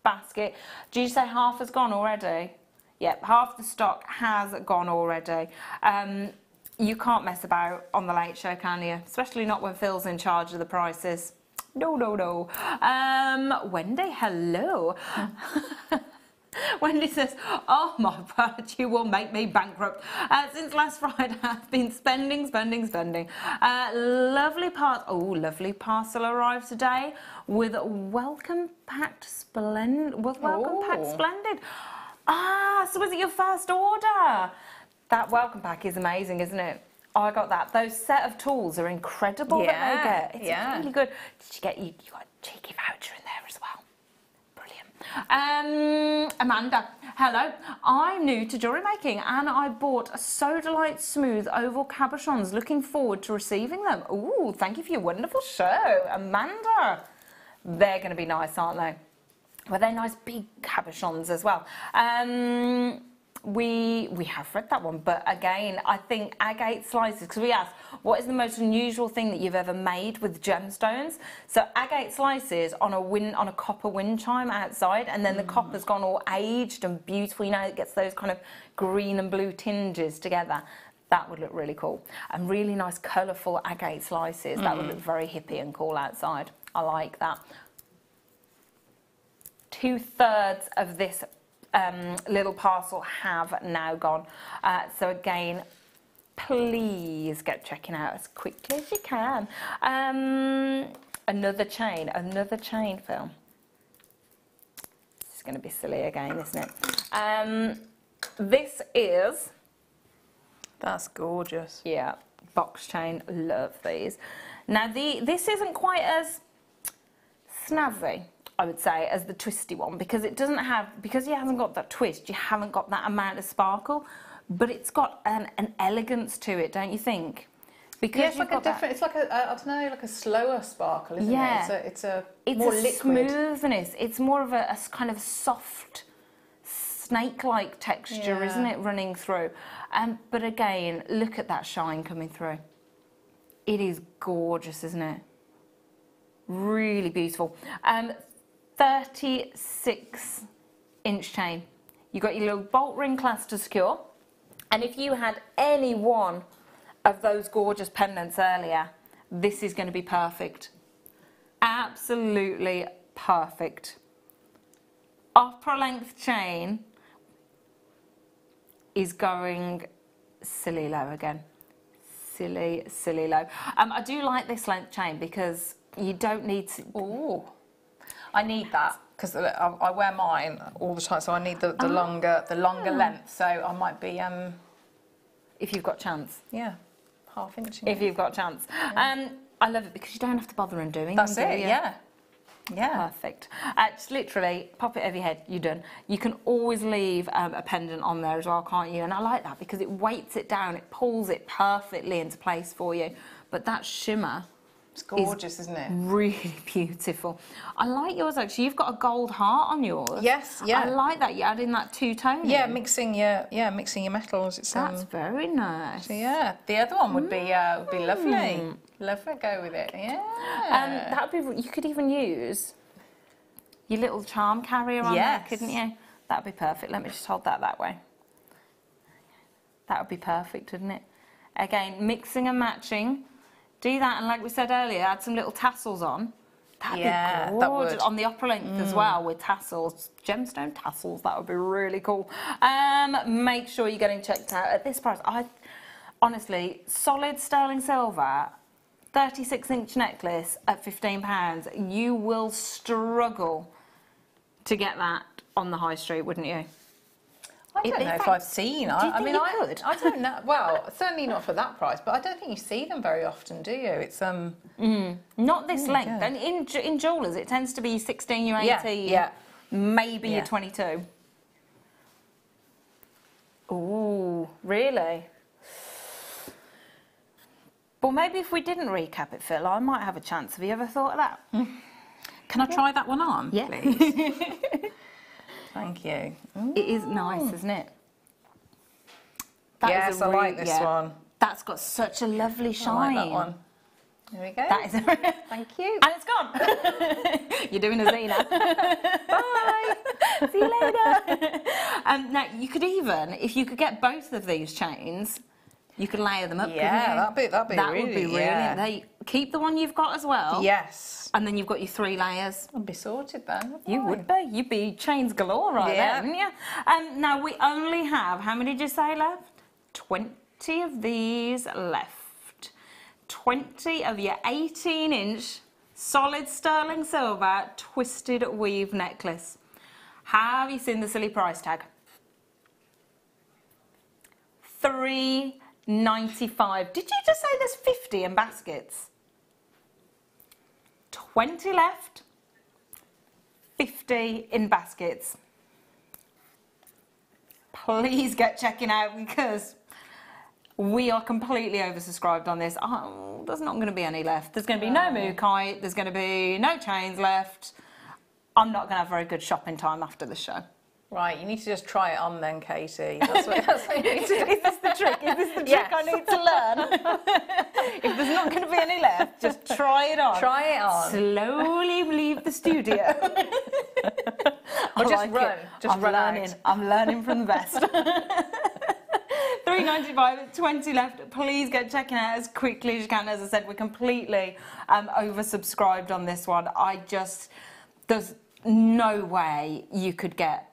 basket. Did you say half has gone already? Yep, half the stock has gone already. You can't mess about on the Late Show, can you? Especially not when Phil's in charge of the prices. No. Wendy, hello. Wendy says, oh my word, you will make me bankrupt. Since last Friday, I've been spending. Lovely parcel arrived today with welcome packed splendid. Ah, so was it your first order? That welcome pack is amazing, isn't it? Oh, I got that. Those set of tools are incredible that they get. It's really good. Did you got a cheeky voucher in there as well. Brilliant. Amanda, hello. I'm new to jewellery making and I bought a Sodalite Smooth Oval Cabochons. Looking forward to receiving them. Ooh, thank you for your wonderful show, Amanda. They're going to be nice, aren't they? Well, they're nice big cabochons as well. We have read that one, but again, I think agate slices, because we asked, what is the most unusual thing that you've ever made with gemstones? So agate slices on a copper wind chime outside, and then the copper's gone all aged and beautiful. You know, it gets those kind of green and blue tinges together. That would look really cool. And really nice, colourful agate slices. That would look very hippie and cool outside. I like that. 2/3 of this little parcel have now gone. So again, please get checking out as quickly as you can. Another chain, Phil. This is going to be silly again, isn't it? This is... That's gorgeous. Yeah, box chain, love these. Now this isn't quite as snazzy, I would say, as the twisty one, because it doesn't have, because you haven't got that twist, you haven't got that amount of sparkle, but it's got an elegance to it, don't you think? Because yeah, it's like a different, it's like a, I don't know, like a slower sparkle, isn't it? It's a more liquid. Smoothness. It's more of a kind of soft, snake-like texture, isn't it, running through? But again, look at that shine coming through. It is gorgeous, isn't it? Really beautiful. 36-inch chain. You've got your little bolt ring clasp to secure. And if you had any one of those gorgeous pendants earlier, this is going to be perfect. Absolutely perfect. Opera length chain is going silly low again. Silly low. I do like this length chain because you don't need to... Ooh. I need that because I wear mine all the time, so I need the longer length. So I might be if you've got chance. Yeah, half-inch. If you've got a chance. Yeah. I love it because you don't have to bother and doing That's them, it, yeah. Yeah. Perfect. Just literally pop it over your head, you're done. You can always leave a pendant on there as well, can't you? And I like that because it weights it down, it pulls it perfectly into place for you. But that shimmer, it's gorgeous, isn't it? Really beautiful. I like yours actually. You've got a gold heart on yours. Yes, yeah. I like that. You're adding that two-tone. Yeah, mixing your metals. It's that's very nice. So yeah, the other one would be lovely. Lovely, go with it. Yeah. That would be. You could even use your little charm carrier on there, couldn't you? That'd be perfect. Let me just hold that way. That would be perfect, wouldn't it? Again, mixing and matching. Do that, and like we said earlier, add some little tassels on. That'd be gorgeous. That would. On the upper length as well with tassels, gemstone tassels. That would be really cool. Make sure you're getting checked out at this price. Honestly, solid sterling silver, 36-inch necklace at £15. You will struggle to get that on the high street, wouldn't you? I don't know if I've seen. I mean, I don't know. Well, certainly not for that price, but I don't think you see them very often, do you? It's not this length. And in jewellers, it tends to be 16, you're 18, maybe you're 22. Oh, really? Well, maybe if we didn't recap it, Phil, I might have a chance. Have you ever thought of that? Can I try that one on, please? Thank you. Ooh. It is nice, isn't it? Yes, I like this one. That's got such a lovely shine. I like that one. There we go. That is thank you. And it's gone. You're doing a Zena. Bye. See you later. Now, you could even, if you could get both of these chains, you could layer them up. Yeah, that'd be really. They keep the one you've got as well. Yes. And then you've got your 3 layers. I'd be sorted then. You would be. You'd be chains galore right there, wouldn't you? Now we only have, how many did you say left? 20 of these left. 20 of your 18-inch solid sterling silver twisted weave necklace. Have you seen the silly price tag? $3.95. Did you just say there's 50 in baskets? 20 left, 50 in baskets. Please get checking out because we are completely oversubscribed on this. There's not going to be any left. There's going to be no mookaite. There's going to be no chains left. I'm not going to have very good shopping time after the show. Right, you need to just try it on then, Katie. That's what you need to do. Is this the trick? Is this the trick I need to learn? If there's not going to be any left, just try it on. Try it on. Slowly leave the studio. Or just run. Just run out. I'm learning from the best. $3.95, 20 left. Please get checking out as quickly as you can. As I said, we're completely oversubscribed on this one. There's no way you could get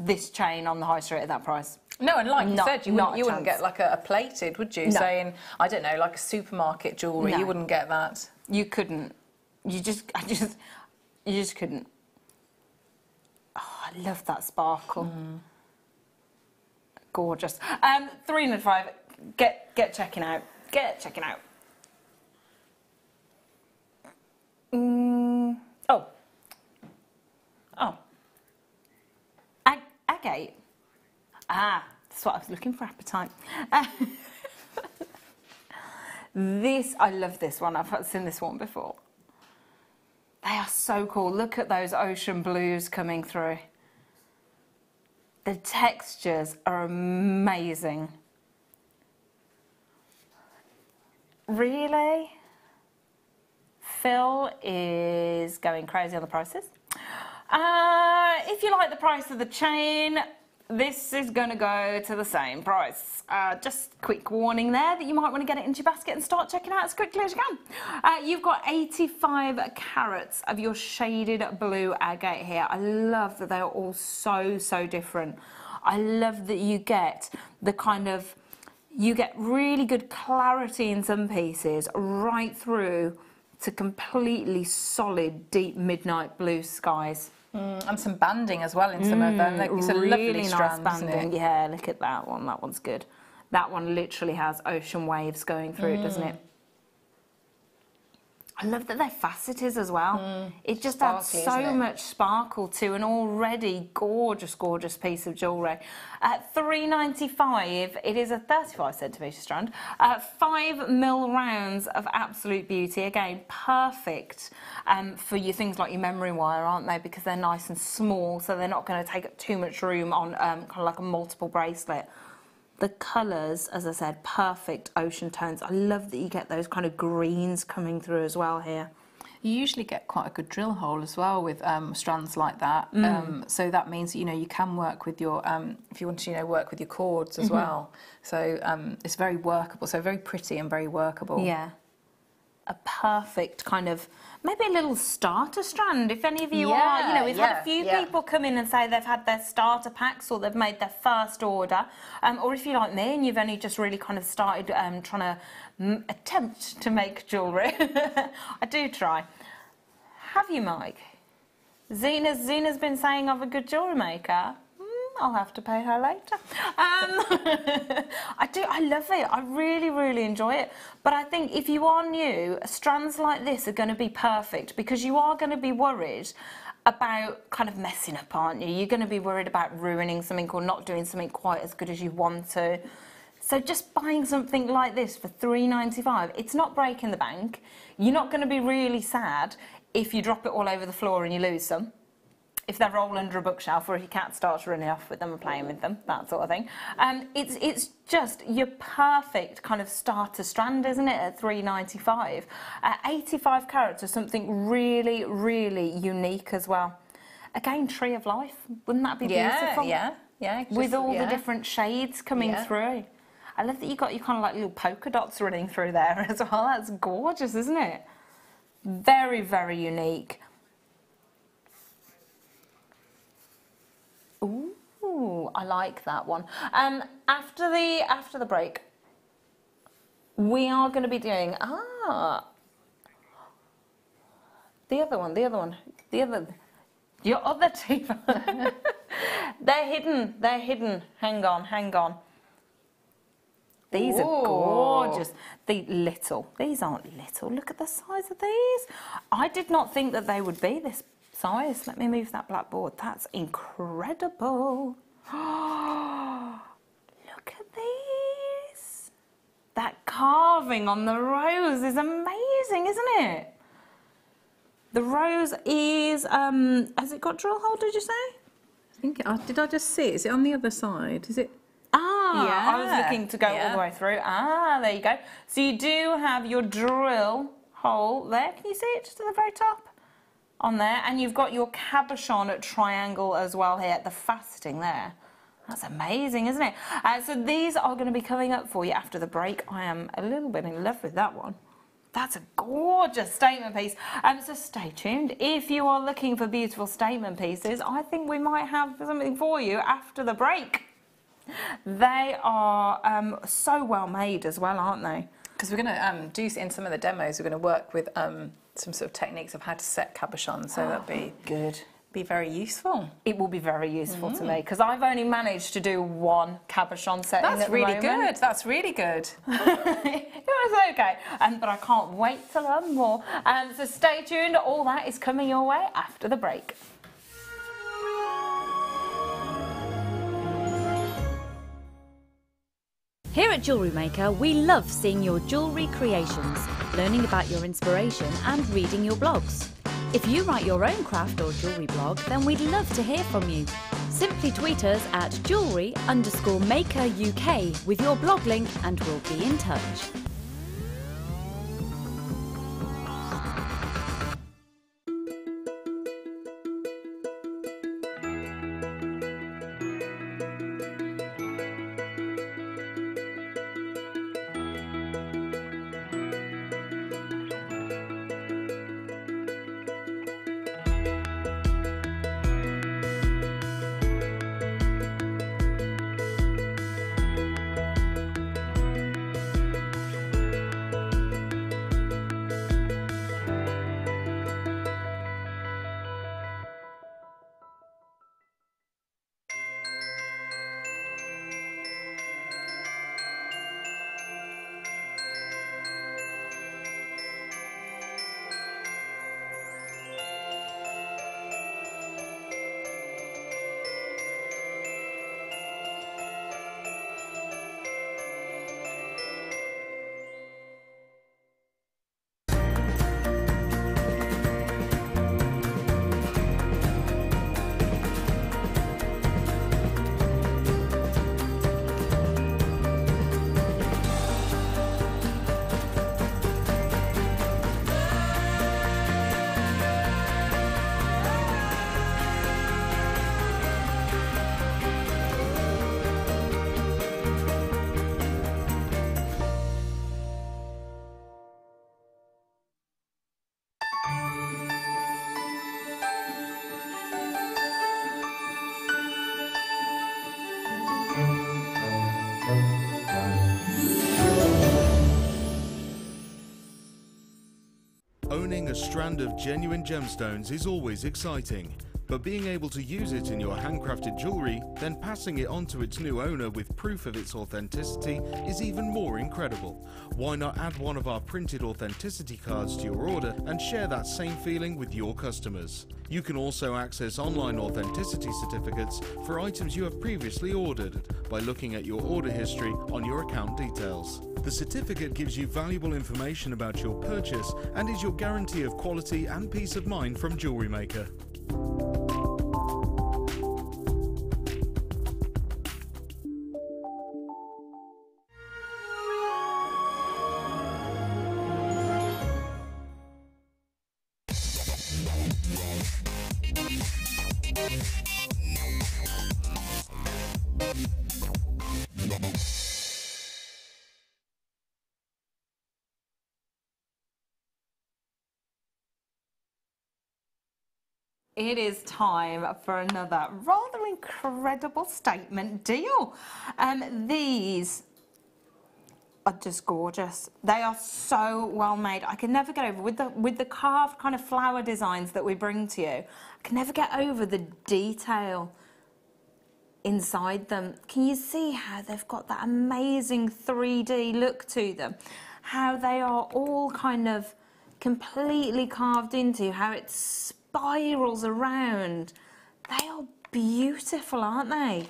this chain on the high street at that price. No, and like you said, you wouldn't get like a plated, would you? No. Saying, I don't know, like a supermarket jewellery, you wouldn't get that. You couldn't. You just couldn't. Oh, I love that sparkle. Gorgeous. $3.95. Get checking out. Get checking out. Agate. That's what I was looking for, appetite. I love this one. I've seen this one before. They are so cool. Look at those ocean blues coming through. The textures are amazing. Really? Phil is going crazy on the prices. If you like the price of the chain, this is going to go to the same price. Just quick warning there that you might want to get it into your basket and start checking out as quickly as you can. You've got 85 carats of your shaded blue agate here. I love that they're all so different. I love that you get the you get really good clarity in some pieces right through to completely solid deep midnight blue skies. And some banding as well in some of them. It's a really lovely nice strands, banding. Yeah, look at that one. That one's good. That one literally has ocean waves going through it, doesn't it? I love that they're faceted as well. It just adds so much sparkle to an already gorgeous, gorgeous piece of jewellery. At $3.95, it is a 35cm strand. 5mm rounds of absolute beauty. Again, perfect for your things like your memory wire, aren't they? Because they're nice and small, so they're not going to take up too much room on kind of like a multiple bracelet. The colours, as I said, perfect ocean tones. I love that you get those kind of greens coming through as well here. You usually get quite a good drill hole as well with strands like that. So that means, you know, you can work with your, if you want to, you know, work with your cords as well. So it's very workable, so very pretty and very workable. Yeah. A perfect kind of, maybe a little starter strand, if any of you are, you know, we've had a few people come in and say they've had their starter packs or they've made their first order, or if you're like me and you've only just really kind of started trying to attempt to make jewellery. I do try. Have you, Mike? Zena's been saying I'm a good jewellery maker. I'll have to pay her later. I love it. I really, really enjoy it. But I think if you are new, strands like this are going to be perfect because you are going to be worried about kind of messing up, aren't you? You're going to be worried about ruining something or not doing something quite as good as you want to. So just buying something like this for $3.95, it's not breaking the bank. You're not going to be really sad if you drop it all over the floor and you lose some. If they roll under a bookshelf or if your cat starts running off with them and playing with them, that sort of thing. It's just your perfect kind of starter strand, isn't it, at $3.95. 85 carats is something really, really unique as well. Again, tree of life, wouldn't that be beautiful? Yeah. With all the different shades coming through. I love that you got your kind of like little polka dots running through there as well. That's gorgeous, isn't it? Very, very unique. Ooh, I like that one. After the break, we are going to be doing your other teeth. They're hidden. Hang on. These are gorgeous. These aren't little. Look at the size of these. I did not think that they would be this size. Let me move that blackboard. That's incredible. Look at these. That carving on the rose is amazing, isn't it? The rose is, has it got drill hole, did you say? I think, did I just see it? Is it on the other side? Is it? I was looking to go all the way through. There you go. So you do have your drill hole there. Can you see it just at the very top? On there, and you've got your cabochon triangle as well here, the faceting there. That's amazing, isn't it? So these are going to be coming up for you after the break. I am a little bit in love with that one. That's a gorgeous statement piece. So stay tuned. If you are looking for beautiful statement pieces, I think we might have something for you after the break. They are so well made as well, aren't they? Because we're going to do in some of the demos, we're going to work with some sort of techniques of how to set cabochon, so that'd be good. Be very useful. It will be very useful to me because I've only managed to do one cabochon setting. That's really good. That's really good. It was okay, but I can't wait to learn more. So stay tuned. All that is coming your way after the break. Here at Jewellery Maker, we love seeing your jewellery creations, learning about your inspiration and reading your blogs. If you write your own craft or jewellery blog, then we'd love to hear from you. Simply tweet us at jewellery_maker UK with your blog link and we'll be in touch. Owning a strand of genuine gemstones is always exciting, but being able to use it in your handcrafted jewellery, then passing it on to its new owner with proof of its authenticity is even more incredible. Why not add one of our printed authenticity cards to your order and share that same feeling with your customers? You can also access online authenticity certificates for items you have previously ordered by looking at your order history on your account details. The certificate gives you valuable information about your purchase and is your guarantee of quality and peace of mind from Jewellery Maker. It is time for another rather incredible statement deal. These are just gorgeous. They are so well made. I can never get over with the carved kind of flower designs that we bring to you. I can never get over the detail inside them. Can you see how they've got that amazing 3D look to them? How they are all kind of completely carved into, how it spirals around. They are beautiful, aren't they?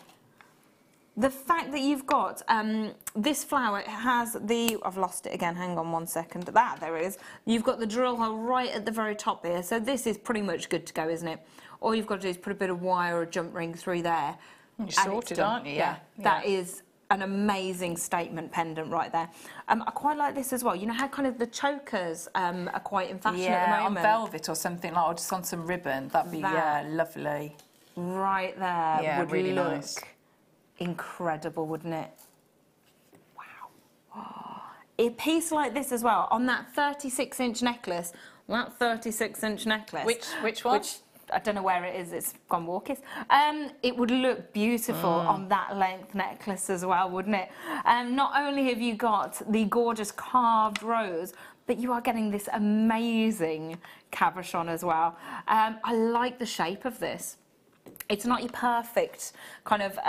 The fact that you've got this flower, it has the, I've lost it again, hang on one second, there it is. You've got the drill hole right at the very top there, so this is pretty much good to go, isn't it? All you've got to do is put a bit of wire or a jump ring through there. You're sorted, aren't you? Yeah. That is an amazing statement pendant right there. I quite like this as well. You know how kind of the chokers are quite in fashion at the moment? On velvet or something like, or just on some ribbon. That'd be lovely. Right there would really look nice. Incredible, wouldn't it? Wow. A piece like this as well on that 36-inch necklace. That 36-inch necklace. Which one? I don't know where it is, it's gone walkies. It would look beautiful on that length necklace as well, wouldn't it? Not only have you got the gorgeous carved rose, but you are getting this amazing cabochon as well. I like the shape of this. It's not your perfect kind of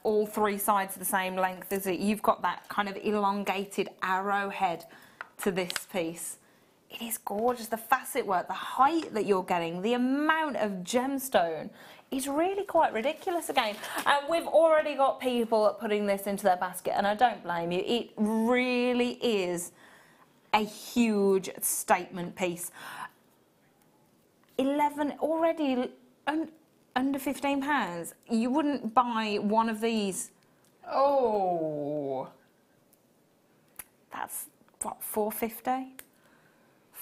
all three sides the same length, is it? You've got that kind of elongated arrowhead to this piece. It is gorgeous. The facet work, the height that you're getting, the amount of gemstone is really quite ridiculous again. And we've already got people putting this into their basket, and I don't blame you. It really is a huge statement piece. 11 already under £15. You wouldn't buy one of these. Oh, that's what, £4.50?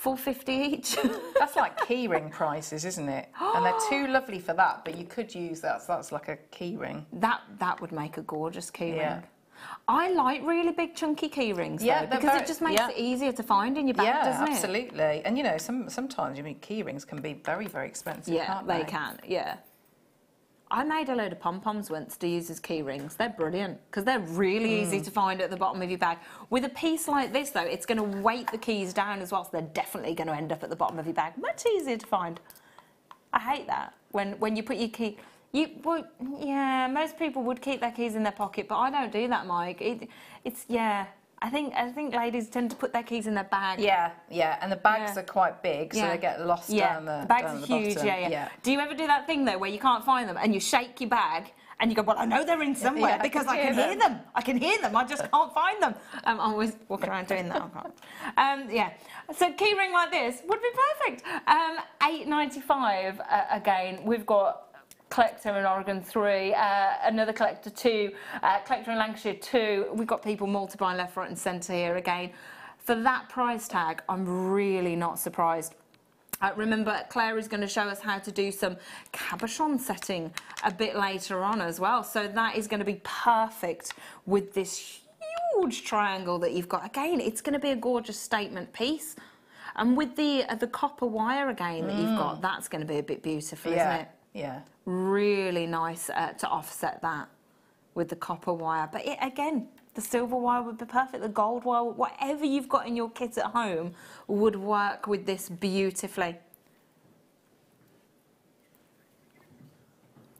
$4.50 each. That's like keyring prices, isn't it? And they're too lovely for that, but you could use that. So that's like a keyring. That would make a gorgeous keyring. Yeah. I like really big chunky key-rings, though, because it just makes it easier to find in your bag, doesn't it? Yeah, absolutely. And, you know, sometimes, you mean, key rings can be very, very expensive, can't they? Yeah, they can, yeah. I made a load of pom-poms once to use as key rings. They're brilliant, because they're really easy to find at the bottom of your bag. With a piece like this, though, it's going to weight the keys down as well, so they're definitely going to end up at the bottom of your bag. Much easier to find. I hate that, when you put your key... yeah, most people would keep their keys in their pocket, but I don't do that, Mike. I think ladies tend to put their keys in their bag. Yeah, and the bags are quite big, so they get lost down the bags down are the huge. bottom. Yeah. Do you ever do that thing though, where you can't find them and you shake your bag and you go, well, I know they're in somewhere because I can hear them. I can hear them. I just can't find them. I'm always walking around doing that. I can't. Yeah. So key ring like this would be perfect. $8.95 again. We've got collector in Oregon 3, another collector 2, collector in Lancashire 2. We've got people multiplying left, right and centre here again. For that price tag, I'm really not surprised. Remember, Claire is going to show us how to do some cabochon setting a bit later on as well. So that is going to be perfect with this huge triangle that you've got. Again, it's going to be a gorgeous statement piece. And with the copper wire again that you've got, that's going to be a bit beautiful, isn't it? Yeah. Really nice to offset that with the copper wire. But again, The silver wire would be perfect, the gold wire, whatever you've got in your kit at home would work with this beautifully.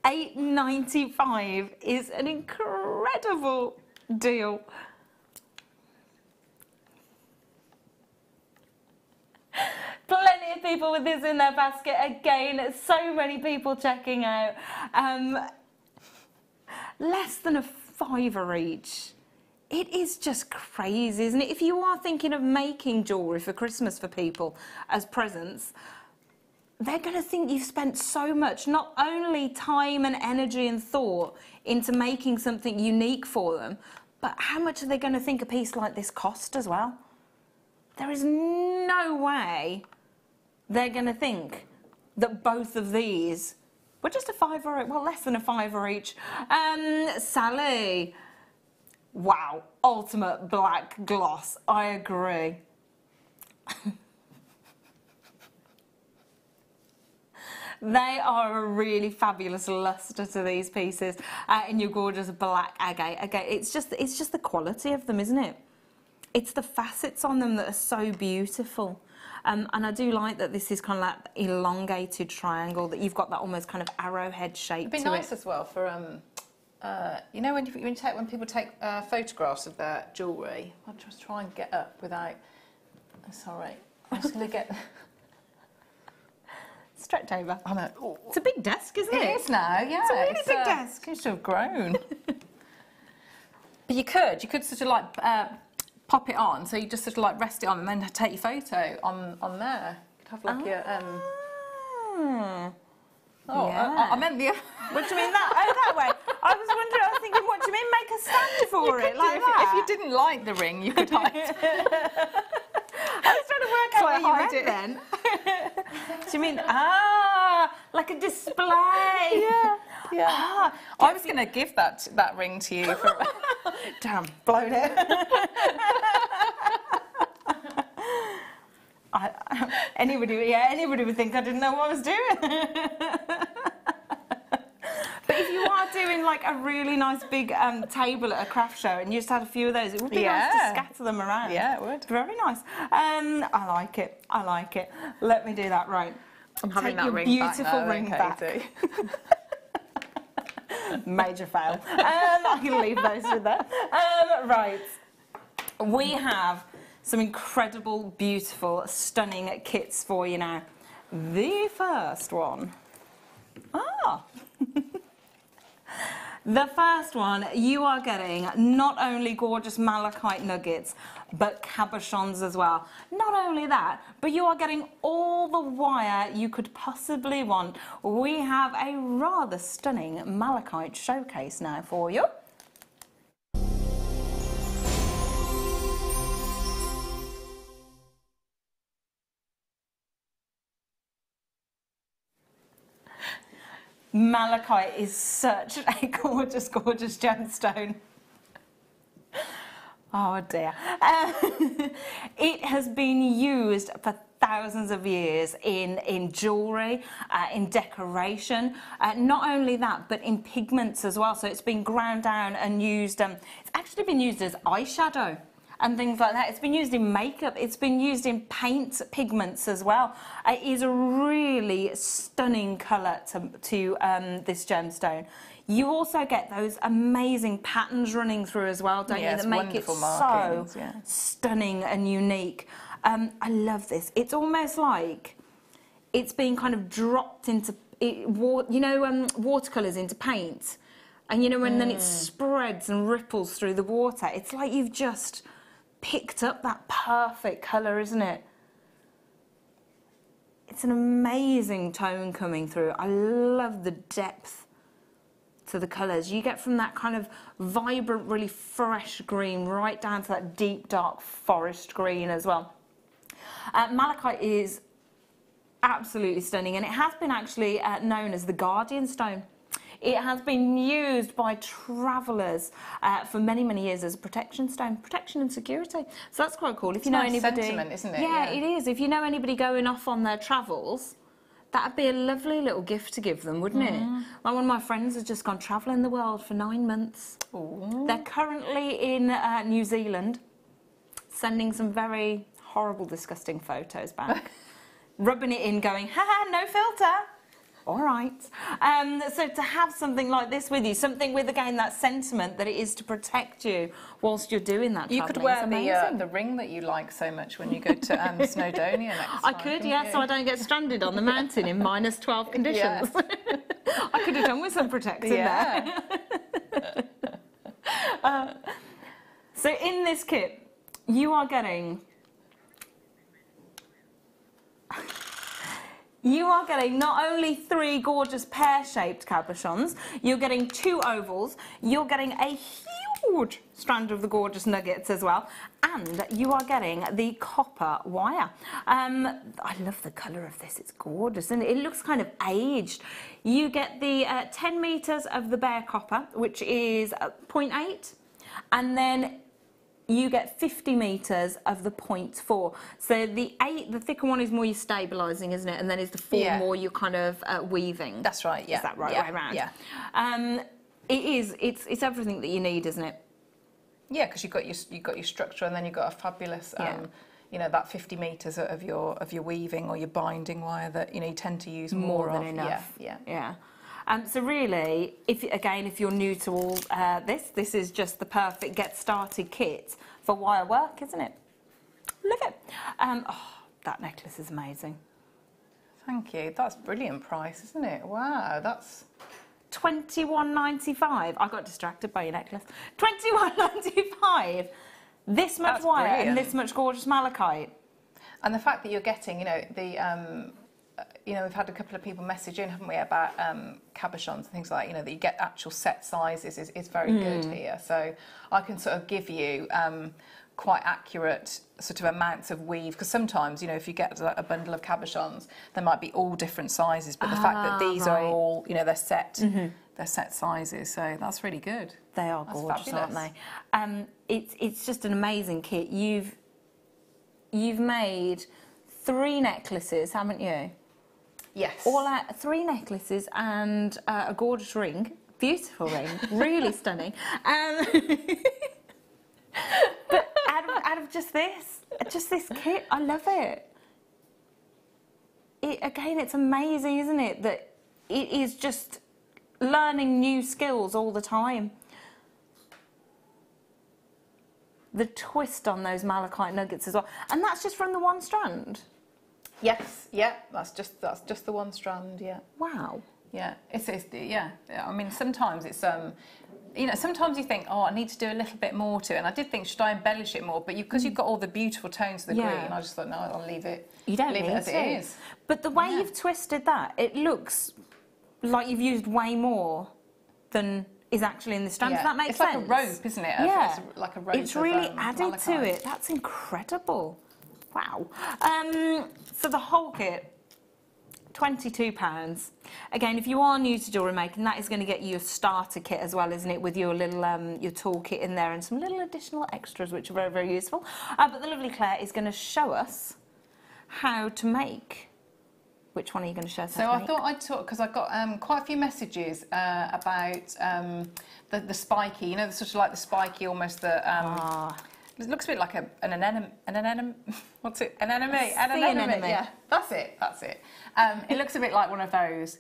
$8.95 is an incredible deal. Plenty of people with this in their basket. Again, so many people checking out. Less than a £5 each. It is just crazy, isn't it? If you are thinking of making jewellery for Christmas for people as presents, they're going to think you've spent so much, not only time and energy and thought into making something unique for them, but how much are they going to think a piece like this cost as well? There is no way they're going to think that both of these were just a £5, well, less than a £5 each. Sally, wow, ultimate black gloss, I agree. They are a really fabulous luster to these pieces in your gorgeous black agate. Again, it's just the quality of them, isn't it? It's the facets on them that are so beautiful. And I do like that this is kind of like elongated triangle, that you've got that almost kind of arrowhead shape to it. It'd be nice as well for, you know, when people take photographs of their jewellery. I'll just try and get up without, sorry, I'm just going to get... Stretch over. I know. It's a big desk, isn't it? It is now, yeah. It's a really big desk. It seems to have grown. But you could sort of like pop it on, so you just sort of like rest it on and then take your photo on there. You could have like your yeah. I meant the... What do you mean that? Oh, that way. I was wondering, I was thinking, what do you mean make a stand for it like that? If you didn't like the ring, you could hide it. I was trying to work out where you meant then. Do you mean, like a display? Yeah, yeah. I was going to give that ring to you for... Damn, blown it. Anybody would think I didn't know what I was doing. But if you are doing like a really nice big table at a craft show and you just had a few of those, it would be nice to scatter them around. Yeah, it would. Very nice. I like it. I like it. Let me do that. Right. I'm having that ring beautiful back now, ring back. Major fail. I can leave those with that. Right. We have some incredible, beautiful, stunning kits for you now. The first one. The first one, you are getting not only gorgeous malachite nuggets, but cabochons as well. Not only that, but you are getting all the wire you could possibly want. We have a rather stunning malachite showcase now for you. Malachite is such a gorgeous, gorgeous gemstone. Oh dear. It has been used for thousands of years in jewellery, in decoration. Not only that, but in pigments as well. So it's been ground down and used, it's actually been used as eyeshadow and things like that. It's been used in makeup. It's been used in paint pigments as well. It is a really stunning colour to this gemstone. You also get those amazing patterns running through as well, don't you? That make it so stunning and unique. I love this. It's almost like it's been kind of dropped into, watercolours into paint. And and then it spreads and ripples through the water. It's like you've just picked up that perfect colour, isn't it? It's an amazing tone coming through. I love the depth to the colours. You get from that kind of vibrant, really fresh green right down to that deep, dark forest green as well. Malachite is absolutely stunning, and it has been actually known as the guardian stone. It has been used by travellers for many, many years as a protection stone, protection and security. So that's quite cool. If you know anybody, sentiment, isn't it? Yeah, it is. If you know anybody going off on their travels, That'd be a lovely little gift to give them, wouldn't it? Like one of my friends has just gone travelling the world for 9 months. Ooh. They're currently in New Zealand, sending some very horrible, disgusting photos back, rubbing it in, going, haha, no filter. All right. So to have something like this with you, something with, again, that sentiment that it is to protect you whilst you're doing that You could wear the ring that you like so much when you go to Snowdonia next time. I could, yeah, so I don't get stranded on the mountain in -12 conditions. I could have done with some protection there. So in this kit, you are getting... You are getting not only 3 gorgeous pear-shaped cabochons, you're getting 2 ovals, you're getting a huge strand of the gorgeous nuggets as well, and you are getting the copper wire. I love the colour of this, it's gorgeous, and it looks kind of aged. You get the 10 metres of the bare copper, which is 0.8, and then you get 50 metres of the 0.4. So the 8, the thicker one is more you're stabilising, isn't it? And then is the 4 more you're kind of weaving. That's right, yeah. Is that right way around? Yeah. It's everything that you need, isn't it? Yeah, because you've got your structure, and then you've got a fabulous, you know, that 50 metres of your weaving or your binding wire that you tend to use more than of. enough. Yeah. So really, if you're new to all this is just the perfect get started kit for wire work, isn't it? Love it. That necklace is amazing. Thank you. That's a brilliant price, isn't it? Wow, that's $21.95. I got distracted by your necklace. $21.95. This much wire and this much gorgeous malachite. And the fact that you're getting, we've had a couple of people message in, haven't we, about cabochons and things like, that you get actual set sizes is very good here. So I can sort of give you quite accurate sort of amounts of weave, because sometimes, if you get a bundle of cabochons, there might be all different sizes, but the fact that these are all, they're set, they're set sizes, so that's really good. They are gorgeous, aren't they? It's just an amazing kit. You've made 3 necklaces, haven't you? Yes. All out 3 necklaces and a gorgeous ring. Beautiful ring. Really stunning. But out of just this kit, I love it. Again, it's amazing, isn't it? That it is just learning new skills all the time. The twist on those malachite nuggets as well. And that's just from the 1 strand? Yes, yeah, that's just the 1 strand, yeah. Wow. Yeah, yeah. I mean, sometimes it's sometimes you think, I need to do a little bit more to it, and I did think, should I embellish it more? But because you've got all the beautiful tones of the green, I just thought, no, I'll leave it. You don't leave need it as to. it is. But the way you've twisted that, it looks like you've used way more than is actually in the strand. Does that make sense? It's like a rope, isn't it? Yeah. It's like a rope. It's really of, added malachite. to it. That's incredible. Wow. So the whole kit, £22. Again, if you are new to jewellery making, that is going to get you a starter kit as well, isn't it? With your little your toolkit in there and some little additional extras, which are very, very useful. But the lovely Claire is going to show us how to make. Which one are you going to show us? So I thought I'd talk, because I got quite a few messages about the spiky. The sort of like the spiky, almost the. It looks a bit like an anemone. What's it? An anemone. An anemone. Yeah, that's it. It looks a bit like one of those.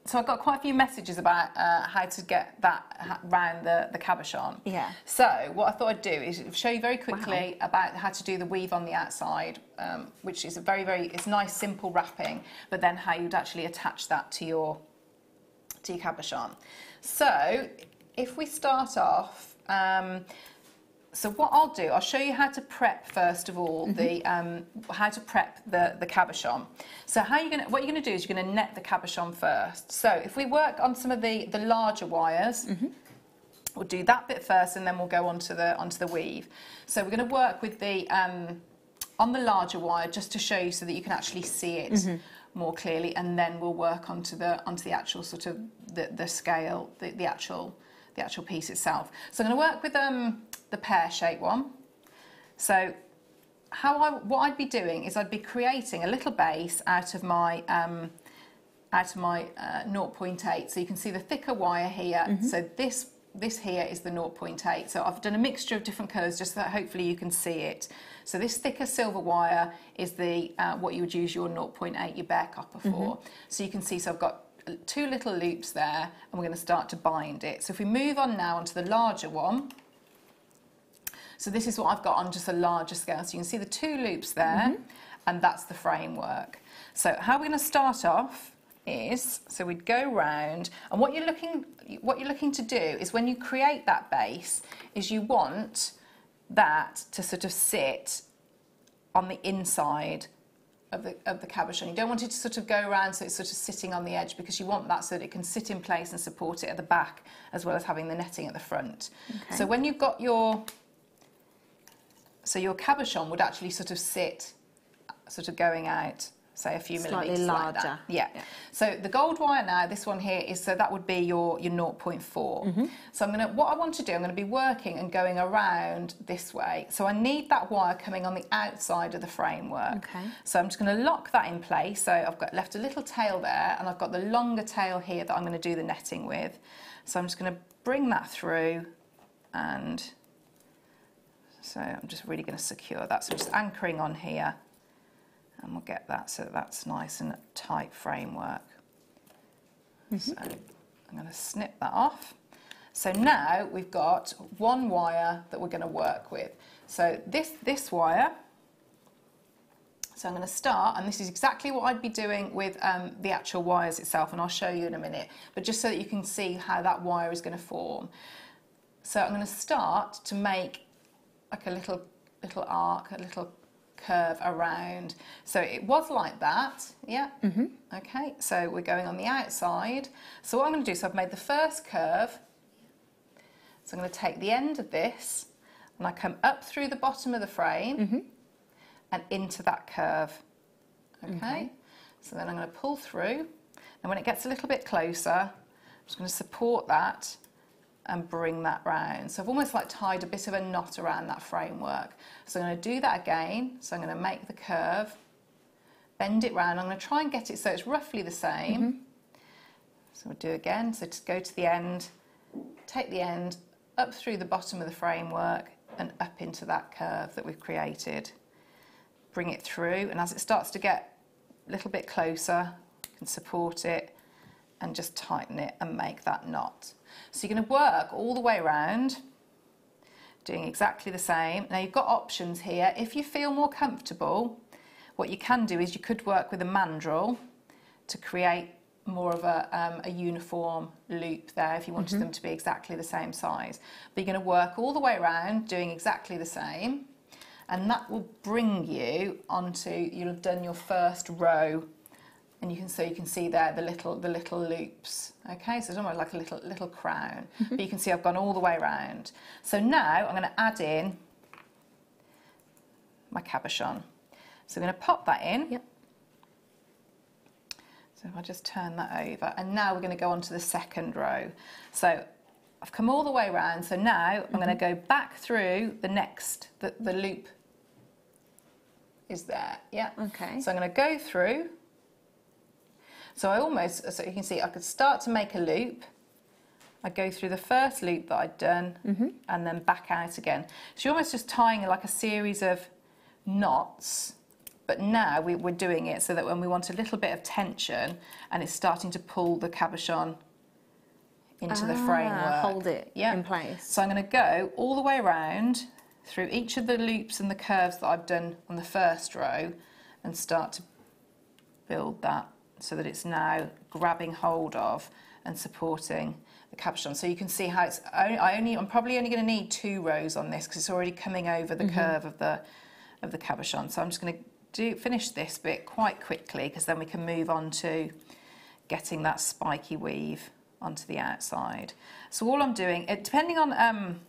So I got quite a few messages about how to get that round the cabochon. Yeah. So what I thought I'd do is show you very quickly about how to do the weave on the outside, which is it's nice, simple wrapping, but then how you'd actually attach that to your cabochon. So if we start off. So what I'll do, I'll show you how to prep first of all how to prep the cabochon. So what you're gonna do is you're gonna net the cabochon first. So if we work on some of the larger wires, we'll do that bit first, and then we'll go onto the weave. So we're gonna work with the on the larger wire just to show you so that you can actually see it more clearly, and then we'll work onto the actual sort of the scale, the actual piece itself. So I'm going to work with the pear-shaped one. So what I'd be doing is I'd be creating a little base out of my out of my 0.8. So you can see the thicker wire here. So this here is the 0.8. So I've done a mixture of different colours just so that hopefully you can see it. So this thicker silver wire is the what you would use your 0.8, your bare copper for. So you can see, so I've got 2 little loops there, and we're going to start to bind it. So if we move on now onto the larger one, so this is what I've got on just a larger scale. So you can see the 2 loops there, and that's the framework. So how we're going to start off is, so we'd go round, and what you're looking to do is when you create that base, is you want that to sort of sit on the inside of the cabochon. You don't want it to sort of go around so it's sort of sitting on the edge, because you want that so that it can sit in place and support it at the back as well as having the netting at the front. Okay. So when you've got your cabochon would actually sort of sit sort of going out, say a few millimetres larger. like that. Yeah. So the gold wire now, this one here is, so that would be your 0.4. So what I want to do, I'm going to be working and going around this way. So I need that wire coming on the outside of the framework. Okay. So I'm just going to lock that in place. So I've got left a little tail there, and I've got the longer tail here that I'm going to do the netting with. So I'm just going to bring that through, and so I'm just really going to secure that. So I'm just anchoring on here, and we'll get that so that's nice and tight framework. So I'm going to snip that off. So now we've got one wire that we're going to work with. So this wire, so I'm going to start, and this is exactly what I'd be doing with the actual wires itself, and I'll show you in a minute, but just so that you can see how that wire is going to form. So I'm going to start to make like a little arc, a little curve around. So it was like that, yeah. Okay, so we're going on the outside. So what I'm going to do, so I've made the first curve. So I'm going to take the end of this, and I come up through the bottom of the frame and into that curve. Okay. So then I'm going to pull through, and when it gets a little bit closer, I'm just going to support that and bring that round. So I've almost like tied a bit of a knot around that framework. So I'm going to do that again. So I'm going to make the curve, bend it round. I'm going to try and get it so it's roughly the same. So we'll do again. So just go to the end, take the end up through the bottom of the framework and up into that curve that we've created. Bring it through, and as it starts to get a little bit closer, you can support it and just tighten it and make that knot. So you're going to work all the way around, doing exactly the same. Now you've got options here. If you feel more comfortable, what you can do is you could work with a mandrel to create more of a uniform loop there if you wanted them to be exactly the same size. But you're going to work all the way around, doing exactly the same, and that will bring you onto, you'll have done your first row. And you can see there the little loops. Okay, so it's almost like a little crown. But you can see I've gone all the way around. So now I'm going to add in my cabochon. So I'm going to pop that in. So if I just turn that over, and now we're going to go on to the second row. So I've come all the way around. So now I'm going to go back through the next, the loop is there. Yeah. Okay. So I'm going to go through. So so you can see I could start to make a loop. I go through the first loop that I'd done and then back out again. So you're almost just tying like a series of knots, but now we're doing it so that when we want a little bit of tension and it's starting to pull the cabochon into the framework. Hold it in place. So I'm going to go all the way around through each of the loops and the curves that I've done on the first row and start to build that, so that it's now grabbing hold of and supporting the cabochon. So you can see how it's I'm probably only going to need 2 rows on this because it's already coming over the curve of the cabochon. So I'm just going to finish this bit quite quickly, because then we can move on to getting that spiky weave onto the outside. So all I'm doing, depending on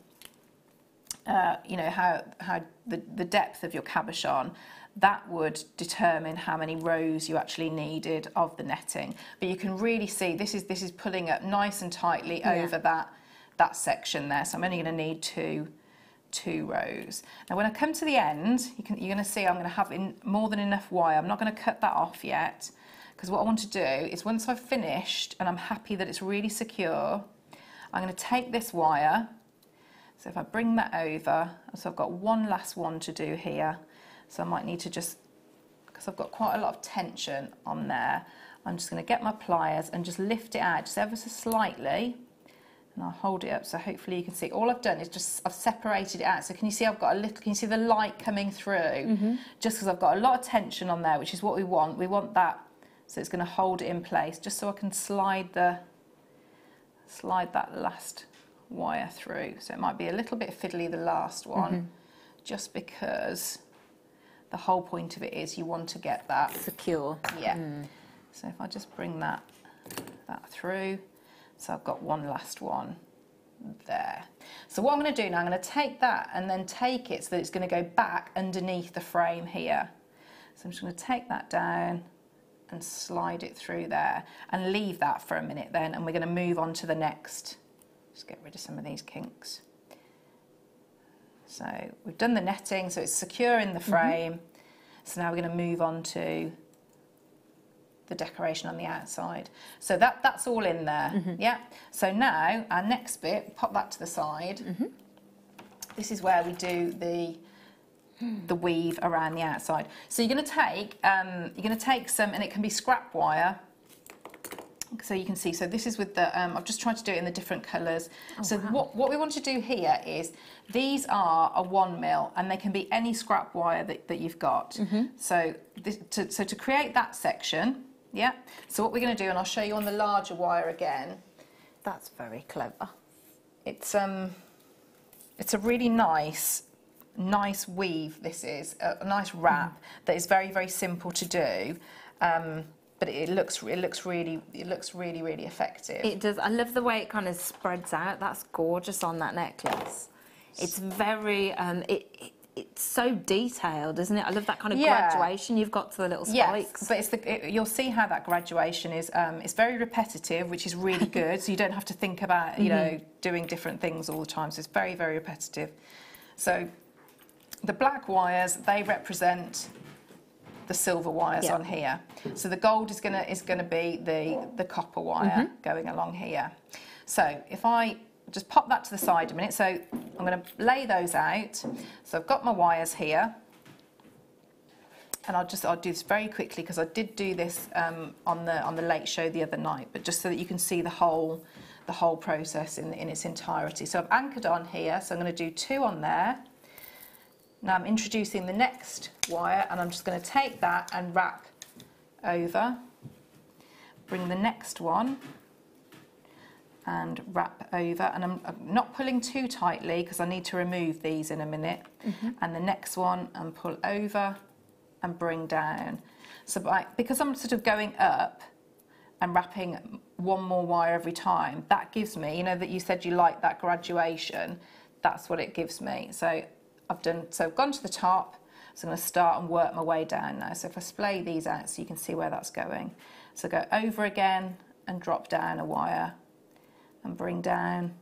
you know, how the depth of your cabochon, that would determine how many rows you actually needed of the netting. But you can really see this is pulling up nice and tightly over that section there. So I'm only going to need two rows. Now when I come to the end, you're going to see I'm going to have more than enough wire. I'm not going to cut that off yet, because what I want to do is once I've finished and I'm happy that it's really secure, I'm going to take this wire. So if I bring that over, so I've got one last one to do here. So I might need to just, because I've got quite a lot of tension on there, I'm just going to get my pliers and just lift it out just ever so slightly. And I'll hold it up so hopefully you can see. All I've done is just, I've separated it out. So can you see I've got a little, can you see the light coming through? Just because I've got a lot of tension on there, which is what we want. We want that, so it's going to hold it in place, just so I can slide that last wire through. So it might be a little bit fiddly, the last one, just because the whole point of it is you want to get that secure. Yeah. So if I just bring that through. So I've got one last one there. So what I'm going to do now, I'm going to take that and then take it so that it's going to go back underneath the frame here. So I'm just going to take that down and slide it through there and leave that for a minute then, and we're going to move on to the next. Just get rid of some of these kinks. So we've done the netting, so it's secure in the frame. So now we're going to move on to the decoration on the outside. So that's all in there. Yeah. So now our next bit, pop that to the side. This is where we do the weave around the outside. So you're going to take some, and it can be scrap wire. So you can see, so this is with the, I've just tried to do it in the different colours. So what we want to do here is, these are a 1 mil, and they can be any scrap wire that you've got. So to create that section, yeah, so what we're going to do, and I'll show you on the larger wire again. That's very clever. It's a really nice weave. This is a nice wrap that is very, very simple to do. But it looks really effective. It does. I love the way it kind of spreads out. That's gorgeous on that necklace. It's very it's so detailed, isn't it? I love that kind of graduation you've got to the little spikes. Yes, but you'll see how that graduation is. It's very repetitive, which is really good. So you don't have to think about you know, doing different things all the time. So it's very, very repetitive. So the black wires, they represent the silver wires on here. So the gold is gonna be the copper wire going along here. So if I just pop that to the side a minute, so I'm going to lay those out. So I've got my wires here, and I'll do this very quickly because I did do this on the late show the other night, but just so that you can see the whole process in its entirety. So I've anchored on here, so I'm going to do 2 on there. Now I'm introducing the next wire, and I'm just going to take that and wrap over, bring the next one and wrap over, and I'm not pulling too tightly because I need to remove these in a minute. And the next one, and pull over and bring down. So because I'm sort of going up and wrapping one more wire every time, that gives me, you know, that you said you like that graduation, that's what it gives me. So I've gone to the top, so I'm going to start and work my way down now. So if I splay these out so you can see where that's going. So go over again and drop down a wire and bring down,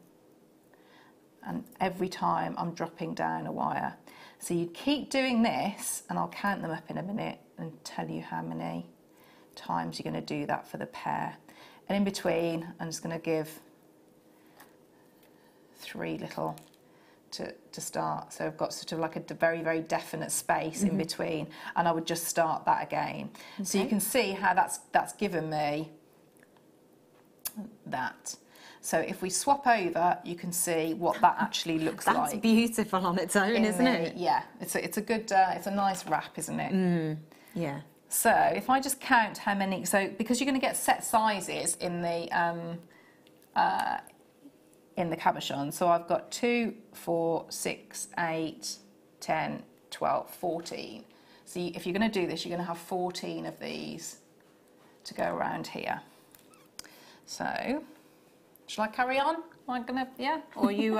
and every time I'm dropping down a wire. So you keep doing this, and I'll count them up in a minute and tell you how many times you're going to do that for the pair. And in between, I'm just going to give 3 little to start. So I've got sort of like a very, very definite space in between, and I would just start that again. So you can see how that's given me that. So if we swap over, you can see what that actually looks like. That's beautiful on its own, isn't it? Yeah, it's a good, it's a nice wrap, isn't it? Yeah. So if I just count how many, so because you're going to get set sizes in the cabochon, so I've got 2, 4, 6, 8, 10, 12, 14. So if you're going to do this, you're going to have 14 of these to go around here. So shall I carry on? Am I gonna, yeah? Or you,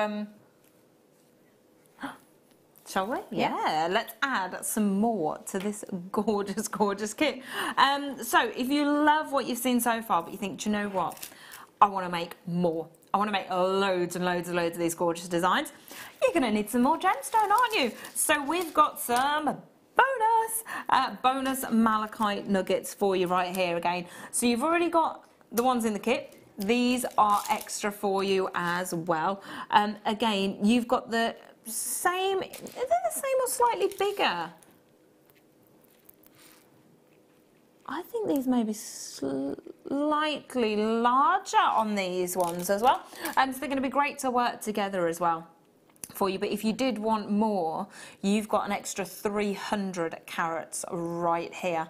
Shall we? Yeah, let's add some more to this gorgeous, gorgeous kit. So if you love what you've seen so far, but you think, do you know what? I want to make more. I want to make loads and loads and loads of these gorgeous designs. You're going to need some more gemstone, aren't you? So we've got some bonus malachite nuggets for you right here again. So you've already got the ones in the kit. These are extra for you as well. Again, you've got the same, are they the same or slightly bigger? I think these may be slightly larger on these ones as well. So they're going to be great to work together as well for you. But if you did want more, you've got an extra 300 carats right here.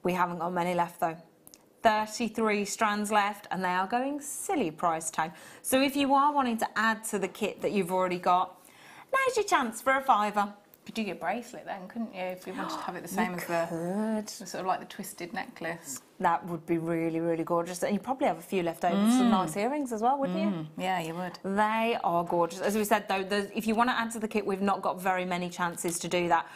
We haven't got many left though. 33 strands left, and they are going silly price tag. So if you are wanting to add to the kit that you've already got, now's your chance for a £5. You could do your bracelet then, couldn't you? If you wanted to have it the same as the sort of like the twisted necklace. That would be really, really gorgeous. And you probably have a few left over for some nice earrings as well, wouldn't you? Yeah, you would. They are gorgeous. As we said though, if you want to add to the kit, we've not got very many chances to do that.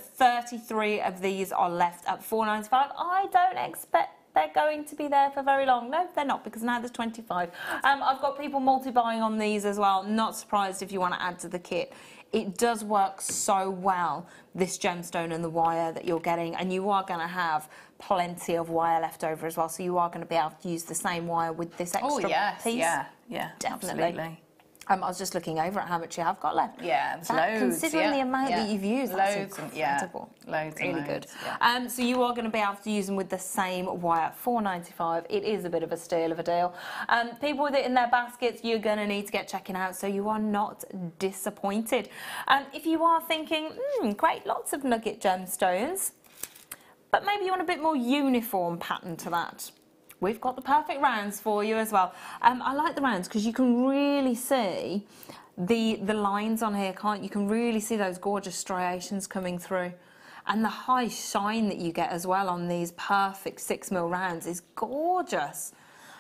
33 of these are left at £4.95. I don't expect they're going to be there for very long. No, they're not, because now there's 25. I've got people multi-buying on these as well. Not surprised if you want to add to the kit. It does work so well, this gemstone and the wire that you're getting, and you are going to have plenty of wire left over as well, so you are going to be able to use the same wire with this extra piece. Yeah, definitely. Absolutely. I was just looking over at how much you have got left. Yeah, it's loads. Considering the amount that you've used, that's incredible. Loads, really loads, good. Yeah. So you are going to be able to use them with the same wire, £4.95. It is a bit of a steal of a deal. People with it in their baskets, you're going to need to get checking out, so you are not disappointed. If you are thinking, great, lots of nugget gemstones, but maybe you want a bit more uniform pattern to that, we've got the perfect rounds for you as well. I like the rounds because you can really see the lines on here, can't you? You can really see those gorgeous striations coming through. And the high shine that you get as well on these perfect 6mm rounds is gorgeous.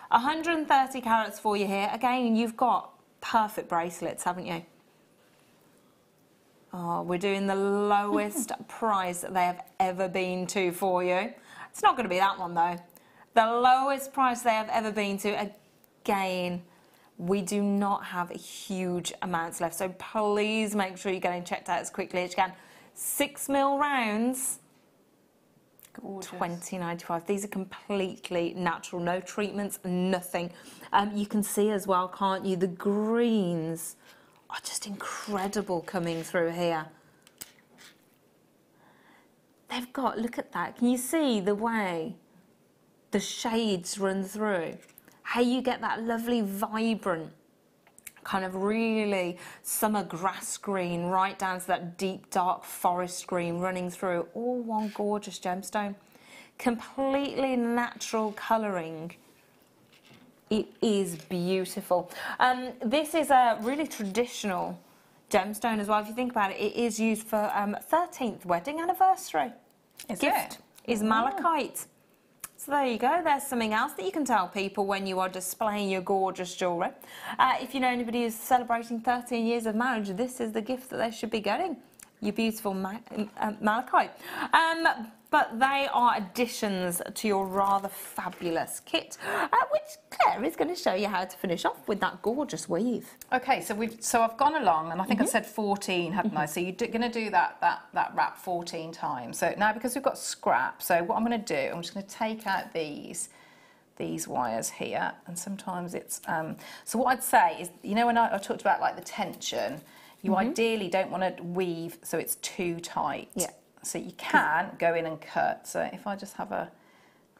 130 carats for you here. Again, you've got perfect bracelets, haven't you? Oh, we're doing the lowest price that they have ever been to for you. It's not going to be that one though. The lowest price they have ever been to. Again, we do not have huge amounts left, so please make sure you're getting checked out as quickly as you can. 6mm rounds, $20.95. These are completely natural, no treatments, nothing. You can see as well, can't you? The greens are just incredible coming through here. They've got, look at that. Can you see the way the shades run through? How you get that lovely, vibrant, kind of really summer grass green right down to that deep, dark forest green running through. All one gorgeous gemstone. Completely natural colouring. It is beautiful. This is a really traditional gemstone as well. If you think about it, it is used for 13th wedding anniversary. Gift is malachite. So there you go, there's something else that you can tell people when you are displaying your gorgeous jewellery. If you know anybody who's celebrating 13 years of marriage, this is the gift that they should be getting, your beautiful malachite. But they are additions to your rather fabulous kit, which Claire is going to show you how to finish off with that gorgeous weave. Okay, so I've gone along, and I think I said 14, hadn't I? So you're going to do that wrap 14 times. So now, because we've got scrap, so what I'm going to do, I'm just going to take out these wires here, and sometimes it's so what I'd say is, you know, when I talked about like the tension, you ideally don't want to weave so it's too tight. Yeah. So you can go in and cut. So if I just have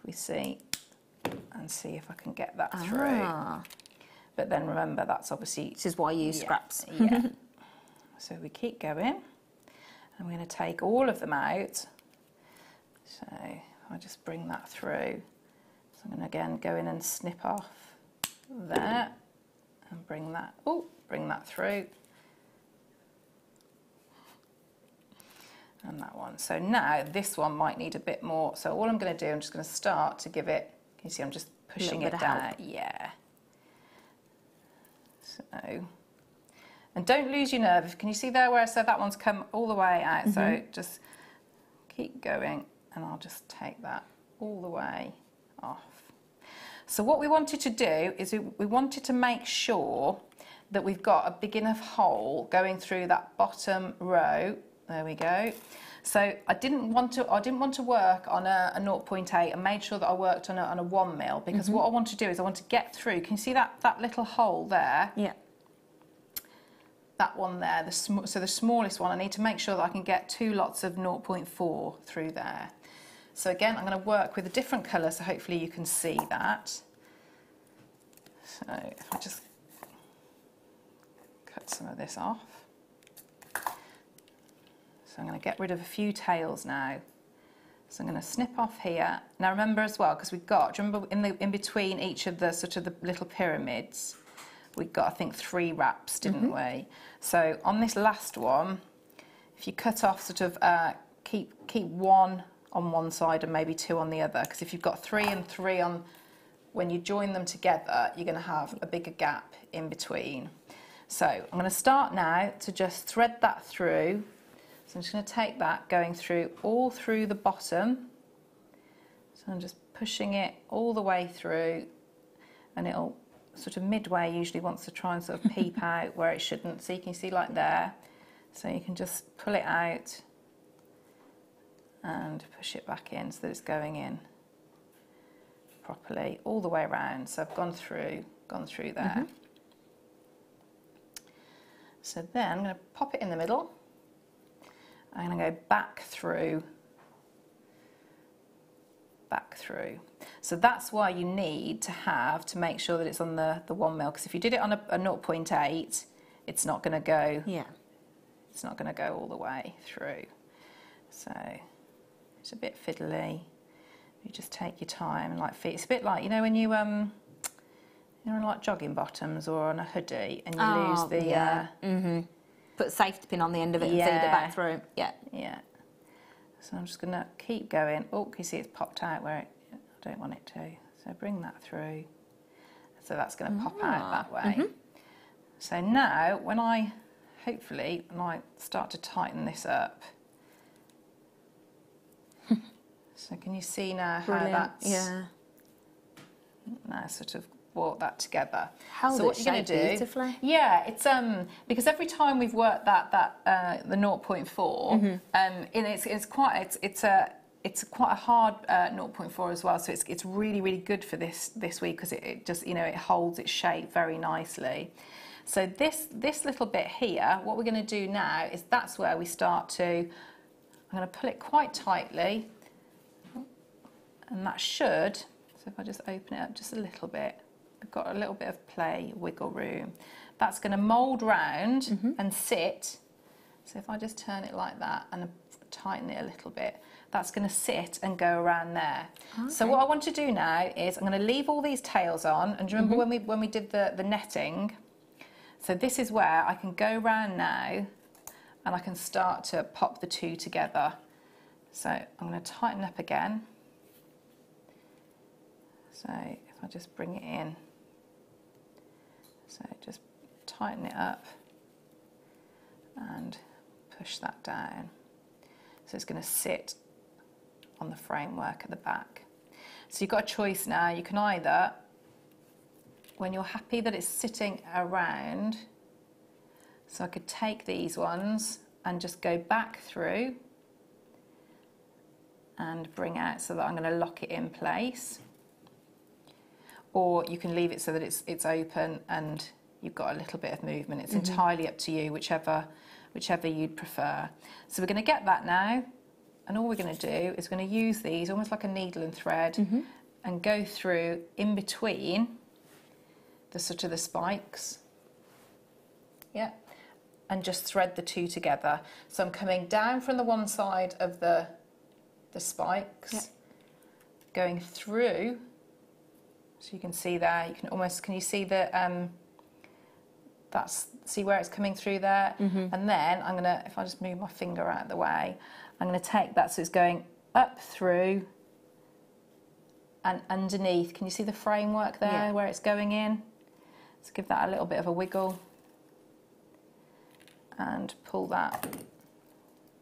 we see, and see if I can get that through. But then remember, that's obviously... This is why you use scraps. Yeah. So we keep going. I'm going to take all of them out. So I just bring that through. So I'm going to again go in and snip off there and bring that through. And that one. So now this one might need a bit more. So all I'm going to do, I'm just going to start to give it, can you see I'm just pushing it down. Yeah. So, and don't lose your nerve. Can you see there where I said that one's come all the way out? So just keep going, and I'll just take that all the way off. So what we wanted to do is we wanted to make sure that we've got a big enough hole going through that bottom row There we go. So I didn't want to work on a 0.8. I made sure that I worked on a 1 mil, because what I want to do is I want to get through. Can you see that little hole there? Yeah. That one there, so the smallest one, I need to make sure that I can get 2 lots of 0.4 through there. So again, I'm going to work with a different colour, so hopefully you can see that. So if I just cut some of this off. So I'm going to get rid of a few tails now. So I'm going to snip off here. Now remember as well, because we've got, do you remember in between each of the sort of the little pyramids, we've got, I think, 3 wraps, didn't we? So on this last one, if you cut off sort of, keep 1 on one side and maybe 2 on the other, because if you've got 3 and 3 on, when you join them together, you're going to have a bigger gap in between. So I'm going to start now to just thread that through. So I'm just going to take that, going through all through the bottom. So I'm just pushing it all the way through, and it'll sort of midway usually wants to try and sort of peep out where it shouldn't. So you can see like there. So you can just pull it out and push it back in so that it's going in properly all the way around. So I've gone through there. So then I'm going to pop it in the middle. I'm going to go back through. So that's why you need to make sure that it's on the 1 mil, because if you did it on a 0.8, it's not going to go. Yeah. It's not going to go all the way through. So it's a bit fiddly. You just take your time and like feet. It's a bit like, you know, when you're in like jogging bottoms or on a hoodie and you lose the put a safety pin on the end of it and feed it back through. Yeah. Yeah. So I'm just going to keep going. Oh, can you see it's popped out where I don't want it to. So bring that through. So that's going to pop out that way. So now when I start to tighten this up. So can you see now how that's now sort of brought that together? So what you're going to do? Beautifully. Yeah, it's because every time we've worked the 0.4, it's quite a hard 0.4 as well. So it's really good for this week, because it just, you know, it holds its shape very nicely. So this little bit here, what we're going to do now is that's where we start to. I'm going to pull it quite tightly. And that should, so if I just open it up just a little bit, we've got a little bit of play, wiggle room. That's going to mould round and sit. So if I just turn it like that and tighten it a little bit, that's going to sit and go around there. Okay. So what I want to do now is I'm going to leave all these tails on. And do you remember when we did the netting? So this is where I can go round now and I can start to pop the 2 together. So I'm going to tighten up again. So if I just bring it in, so just tighten it up and push that down. So it's going to sit on the framework at the back. So you've got a choice now. You can either, when you're happy that it's sitting around, so I could take these ones and just go back through and bring out so that I'm going to lock it in place. Or you can leave it so that it's open and you've got a little bit of movement. It's entirely up to you, whichever you'd prefer. So we're going to get that now, and all we're going to do is we're going to use these almost like a needle and thread and go through in between the sort of the spikes. Yeah, and just thread the 2 together. So I'm coming down from the one side of the spikes, going through. So you can see there, can you see the, see where it's coming through there? And then I'm gonna, if I just move my finger out of the way, I'm gonna take that so it's going up through and underneath. Can you see the framework there where it's going in? Let's give that a little bit of a wiggle and pull that.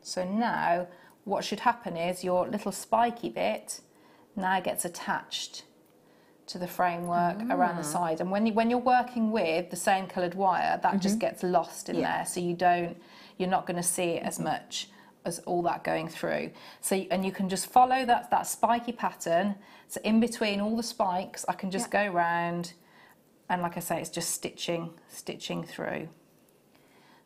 So now what should happen is your little spiky bit now gets attached to the framework around the side, and when you're working with the same coloured wire, that just gets lost in there, so you're not going to see it as much. as all that going through. So, and you can just follow that spiky pattern. So in between all the spikes, I can just go round, and like I say, it's just stitching through.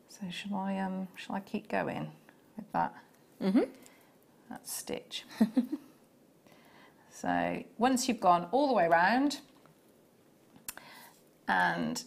So shall I keep going with that? That stitch. So once you've gone all the way around, and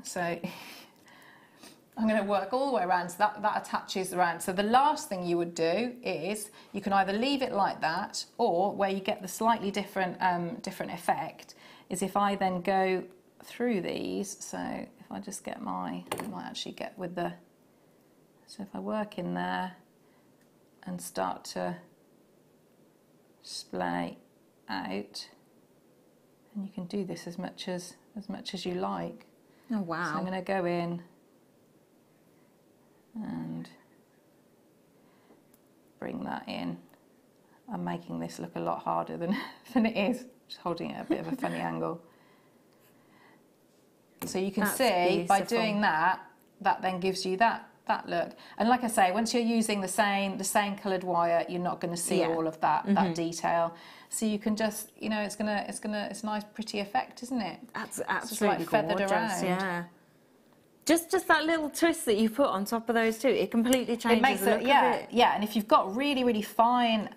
so I'm going to work all the way around, so that attaches around. So the last thing you would do is you can either leave it like that, or where you get the slightly different effect is if I then go through these. So if I just get I might actually get with the, so if I work in there and start to splay out, and you can do this as much as you like. Oh wow. So I'm going to go in and bring that in. I'm making this look a lot harder than it is, just holding it at a bit of a funny angle. So you can see by doing that then gives you that look. And like I say, once you're using the same coloured wire, you're not going to see all of that detail. So you can just, you know, it's a nice pretty effect, isn't it? That's absolutely just like feathered gorgeous, around. yeah. Just that little twist that you put on top of those two, it completely changes the look of it. Yeah, and if you've got really, really fine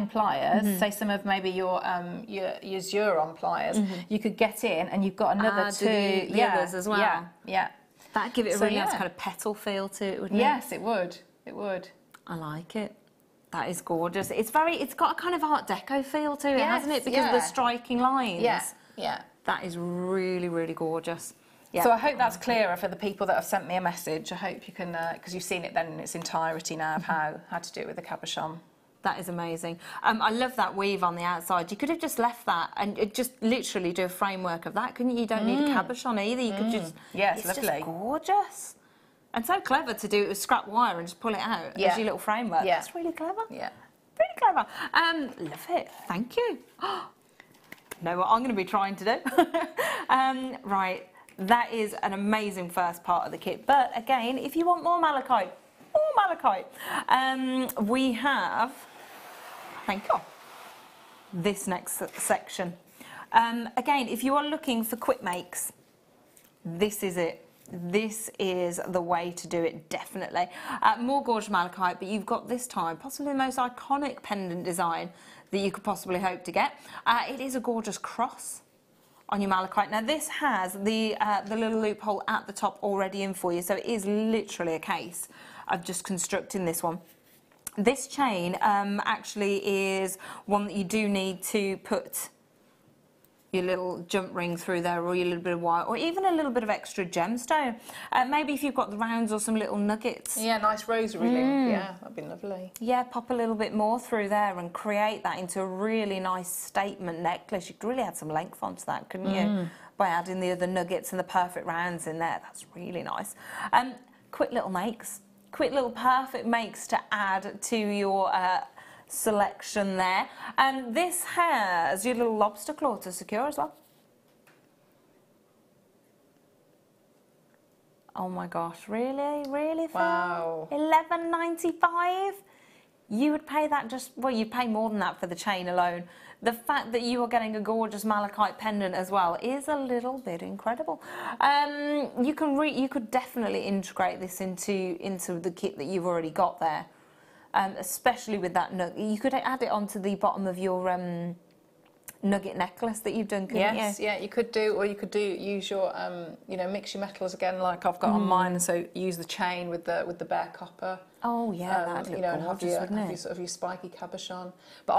pliers, say some of maybe your Zuron pliers, you could get in and you've got another two. The others as well. Yeah. That'd give it a really nice kind of petal feel to it, wouldn't it? Yes, it would. It would. I like it. That is gorgeous. It's got a kind of Art Deco feel to it, hasn't it? Because of the striking lines. Yeah. That is really, really gorgeous. Yeah. So I hope that's clearer for the people that have sent me a message. I hope you can, because you've seen it then in its entirety now of how to do it with the cabochon. That is amazing. I love that weave on the outside. You could have just left that and just literally do a framework of that, couldn't you? You don't need a cabochon either. You could just... Yeah, it's lovely. Just gorgeous. And so clever to do it with scrap wire and just pull it out as your little framework. Yeah. That's really clever. Yeah. Really clever. Love it. Thank you. Know what I'm going to be trying to do. Right. That is an amazing first part of the kit. But again, if you want more malachite, we have, thank you, this next section. Again, if you are looking for quick makes, this is it. This is the way to do it, definitely. More gorgeous malachite, but you've got this time possibly the most iconic pendant design that you could possibly hope to get. It is a gorgeous cross on your malachite. Now this has the little loophole at the top already in for you, so it is literally a case of just constructing this one. This chain actually is one that you do need to put your little jump ring through there, or your little bit of wire, or even a little bit of extra gemstone. Maybe if you've got the rounds or some little nuggets. Yeah, nice rosary link. Yeah, that'd be lovely. Yeah, pop a little bit more through there and create that into a really nice statement necklace. You could really add some length onto that, couldn't you? By adding the other nuggets and the perfect rounds in there. That's really nice. Quick little makes. Quick little perfect makes to add to your selection there. And this has your little lobster claw to secure as well. Oh my gosh, really? Really? Wow. $11.95? You would pay that you'd pay more than that for the chain alone. The fact that you are getting a gorgeous malachite pendant as well is a little bit incredible. You could definitely integrate this into the kit that you've already got there. Especially with that nugget. You could add it onto the bottom of your nugget necklace that you've done, couldn't you? Yes, yeah, you could do, or you could use your, mix your metals again, like I've got on mine. So use the chain with the bare copper. Oh yeah, that'd look gorgeous, wouldn't it? Have sort of your spiky cabochon. But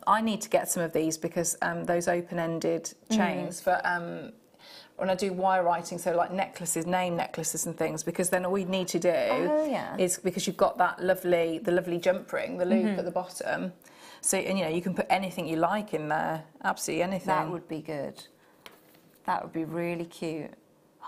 I need to get some of these because those open-ended chains for. When I do wire writing, so like necklaces, name necklaces and things, because then all we need to do is, because you've got the lovely jump ring, the loop at the bottom, so, and you can put anything you like in there, absolutely anything. That would be good. That would be really cute.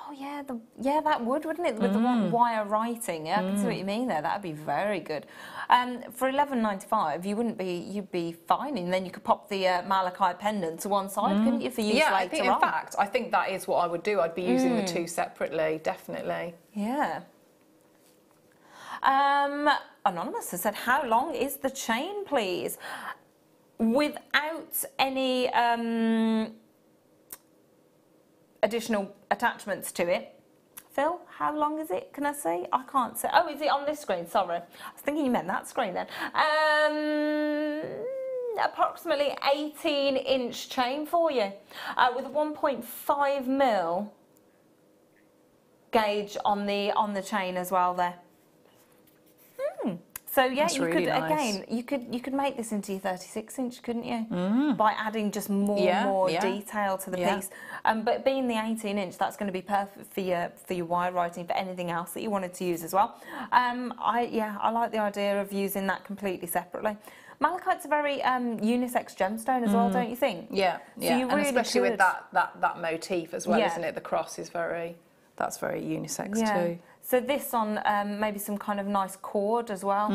Oh yeah, that would, wouldn't it? With the wire writing, yeah, I can see what you mean there. That'd be very good. For $11.95, you'd be fine, and then you could pop the malachite pendant to one side, couldn't you, for use later on? In fact, I think that is what I would do. I'd be using the two separately, definitely. Yeah. Anonymous has said, how long is the chain, please? Without any additional attachments to it. Phil, how long is it? Can I see? I can't see. Oh, is it on this screen? Sorry. I was thinking you meant that screen then. Approximately 18-inch chain for you with a 1.5mm gauge on the chain as well there. So yeah, That's you really could nice. again you could make this into your 36-inch, couldn't you? By adding just more detail to the piece. But being the 18-inch, that's going to be perfect for your wire writing, for anything else that you wanted to use as well. I like the idea of using that completely separately. Malachite's a very unisex gemstone as well, don't you think? Yeah, So you and really especially with could- that motif as well, Yeah. isn't it? The cross is that's very unisex Yeah. too. So this on maybe some kind of nice cord as well.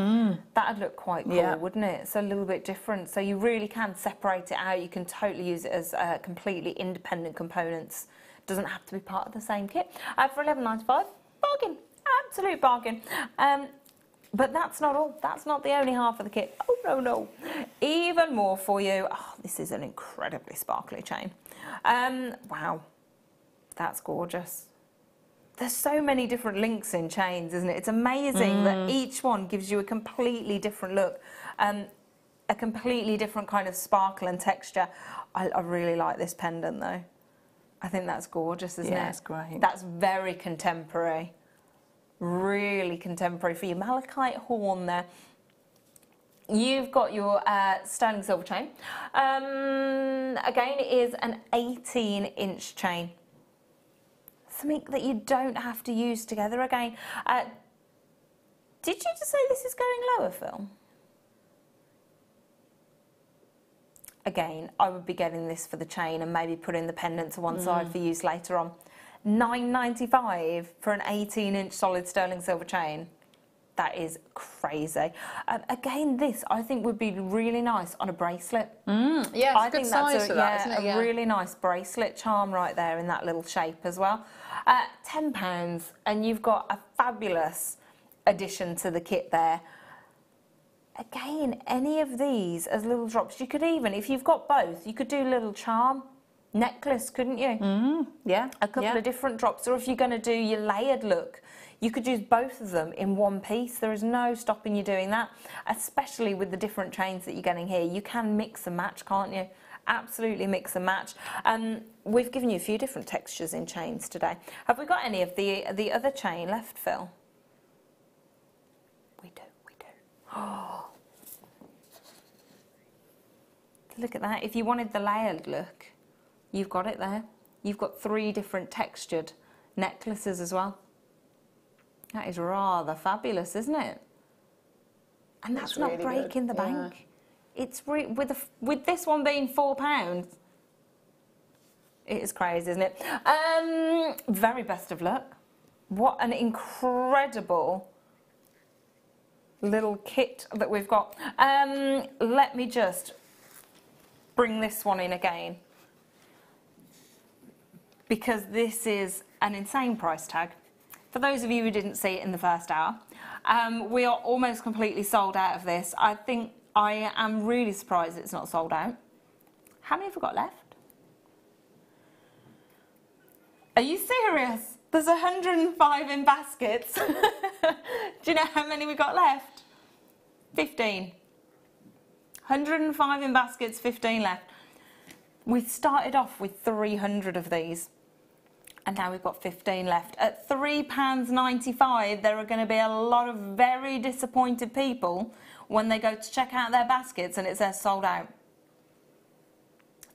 That'd look quite cool, Yeah. wouldn't it? It's a little bit different. So you really can separate it out. You can totally use it as completely independent components. Doesn't have to be part of the same kit. For $11.95, bargain, absolute bargain. But that's not all. That's not the only half of the kit. Oh, no, no. Even more for you. Oh, this is an incredibly sparkly chain. Wow, that's gorgeous. There's so many different links in chains, isn't it? It's amazing that each one gives you a completely different look, a completely different kind of sparkle and texture. I really like this pendant, though. I think that's gorgeous, isn't it? Yeah, it's great. That's very contemporary. Really contemporary for your malachite horn there. You've got your sterling silver chain. Again, it is an 18-inch chain. Something that you don't have to use together again. Did you just say this is going lower, Phil? Again, I would be getting this for the chain and maybe putting the pendant to one side for use later on. $9.95 for an 18-inch solid sterling silver chain. That is crazy. Again, this I think would be really nice on a bracelet. Yeah, it's I a good think size that's for that, isn't it? a really nice bracelet charm right there in that little shape as well. £10, and you've got a fabulous addition to the kit there. Again, any of these as little drops. You could even, if you've got both, you could do a little charm necklace, couldn't you? Yeah. A couple of different drops, or if you're going to do your layered look, you could use both of them in one piece. There is no stopping you doing that, especially with the different chains that you're getting here. You can mix and match, can't you? Absolutely mix and match. We've given you a few different textures in chains today. Have we got any of the other chain left, Phil? We do. Oh. Look at that. If you wanted the layered look, you've got it there. You've got 3 different textured necklaces as well. That is rather fabulous, isn't it? And that's not really breaking good. the bank. It's with this one being £4. It is crazy, isn't it? Very best of luck. What an incredible little kit that we've got. Let me just bring this one in again, because this is an insane price tag. For those of you who didn't see it in the first hour, we are almost completely sold out of this. I am really surprised it's not sold out. How many have we got left? Are you serious? There's 105 in baskets. Do you know how many we got left? 15. 105 in baskets, 15 left. We started off with 300 of these, and now we've got 15 left. At £3.95, there are going to be a lot of very disappointed people when they go to check out their baskets and it says sold out.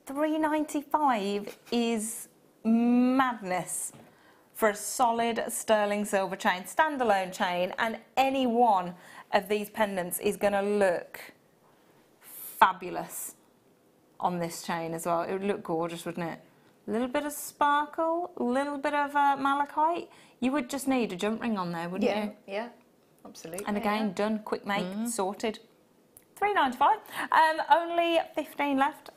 £3.95 is madness for a solid sterling silver chain, standalone chain, and any one of these pendants is going to look fabulous on this chain as well. It would look gorgeous, wouldn't it? A little bit of sparkle, a little bit of malachite. You would just need a jump ring on there, wouldn't you? Yeah, absolutely. And again, done, quick make, sorted. £3.95. Only 15 left.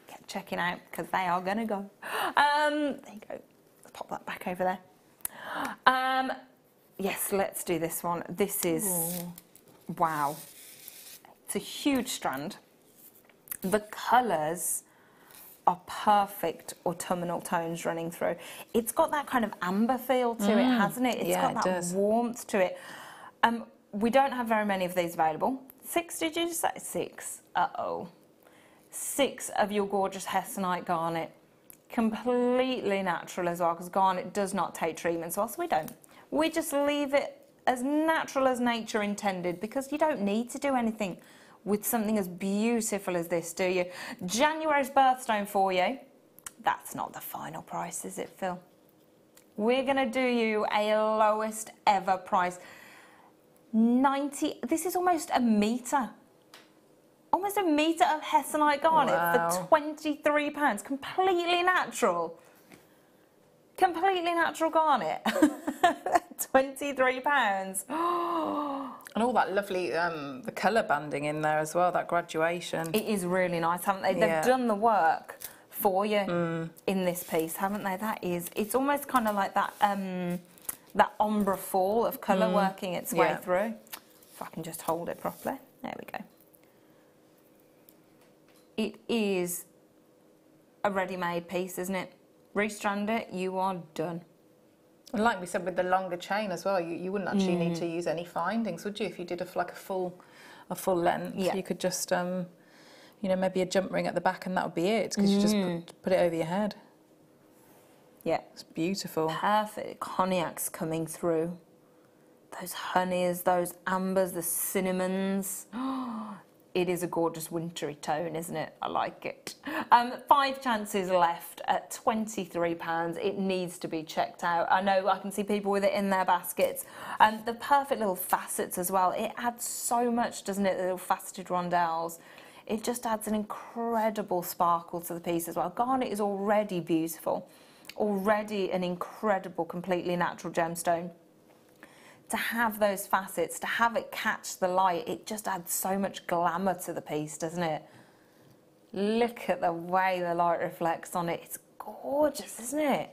Get checking out because they are going to go. There you go. Let's pop that back over there. Yes, let's do this one. This is, wow. It's a huge strand. The colours are perfect autumnal tones running through. It's got that kind of amber feel to it, hasn't it? It's got that warmth to it. We don't have very many of these available. 6, did you say? 6. Uh-oh. 6 of your gorgeous hessonite garnet. Completely natural as well, because garnet does not take treatments, whilst we don't. We just leave it as natural as nature intended, because you don't need to do anything with something as beautiful as this, do you? January's birthstone for you. That's not the final price, is it, Phil? We're going to do you a lowest ever price. 90, this is almost a metre. Almost a metre of hessonite garnet for £23. Completely natural. Completely natural garnet. £23. And all that lovely, the colour banding in there as well, that graduation. It is really nice, haven't they? They've done the work for you in this piece, haven't they? That is, it's almost kind of like that, that ombre fall of colour working its way through. If I can just hold it properly. There we go. It is a ready-made piece, isn't it? Restrand it, you are done. And like we said with the longer chain as well, you wouldn't actually need to use any findings, would you? If you did a full length, you could just, you know, maybe a jump ring at the back, and that would be it, because you just put it over your head. Yeah, it's beautiful. Perfect. Cognacs coming through. Those honeys, those ambers, the cinnamons. It is a gorgeous wintry tone, isn't it? I like it. 5 chances left at £23. It needs to be checked out. I know I can see people with it in their baskets. The perfect little facets as well. It adds so much, doesn't it? The little faceted rondelles. It just adds an incredible sparkle to the piece as well. Garnet is already beautiful. Already an incredible, completely natural gemstone. To have those facets, to have it catch the light, it just adds so much glamour to the piece, doesn't it? Look at the way the light reflects on it. It's gorgeous, isn't it?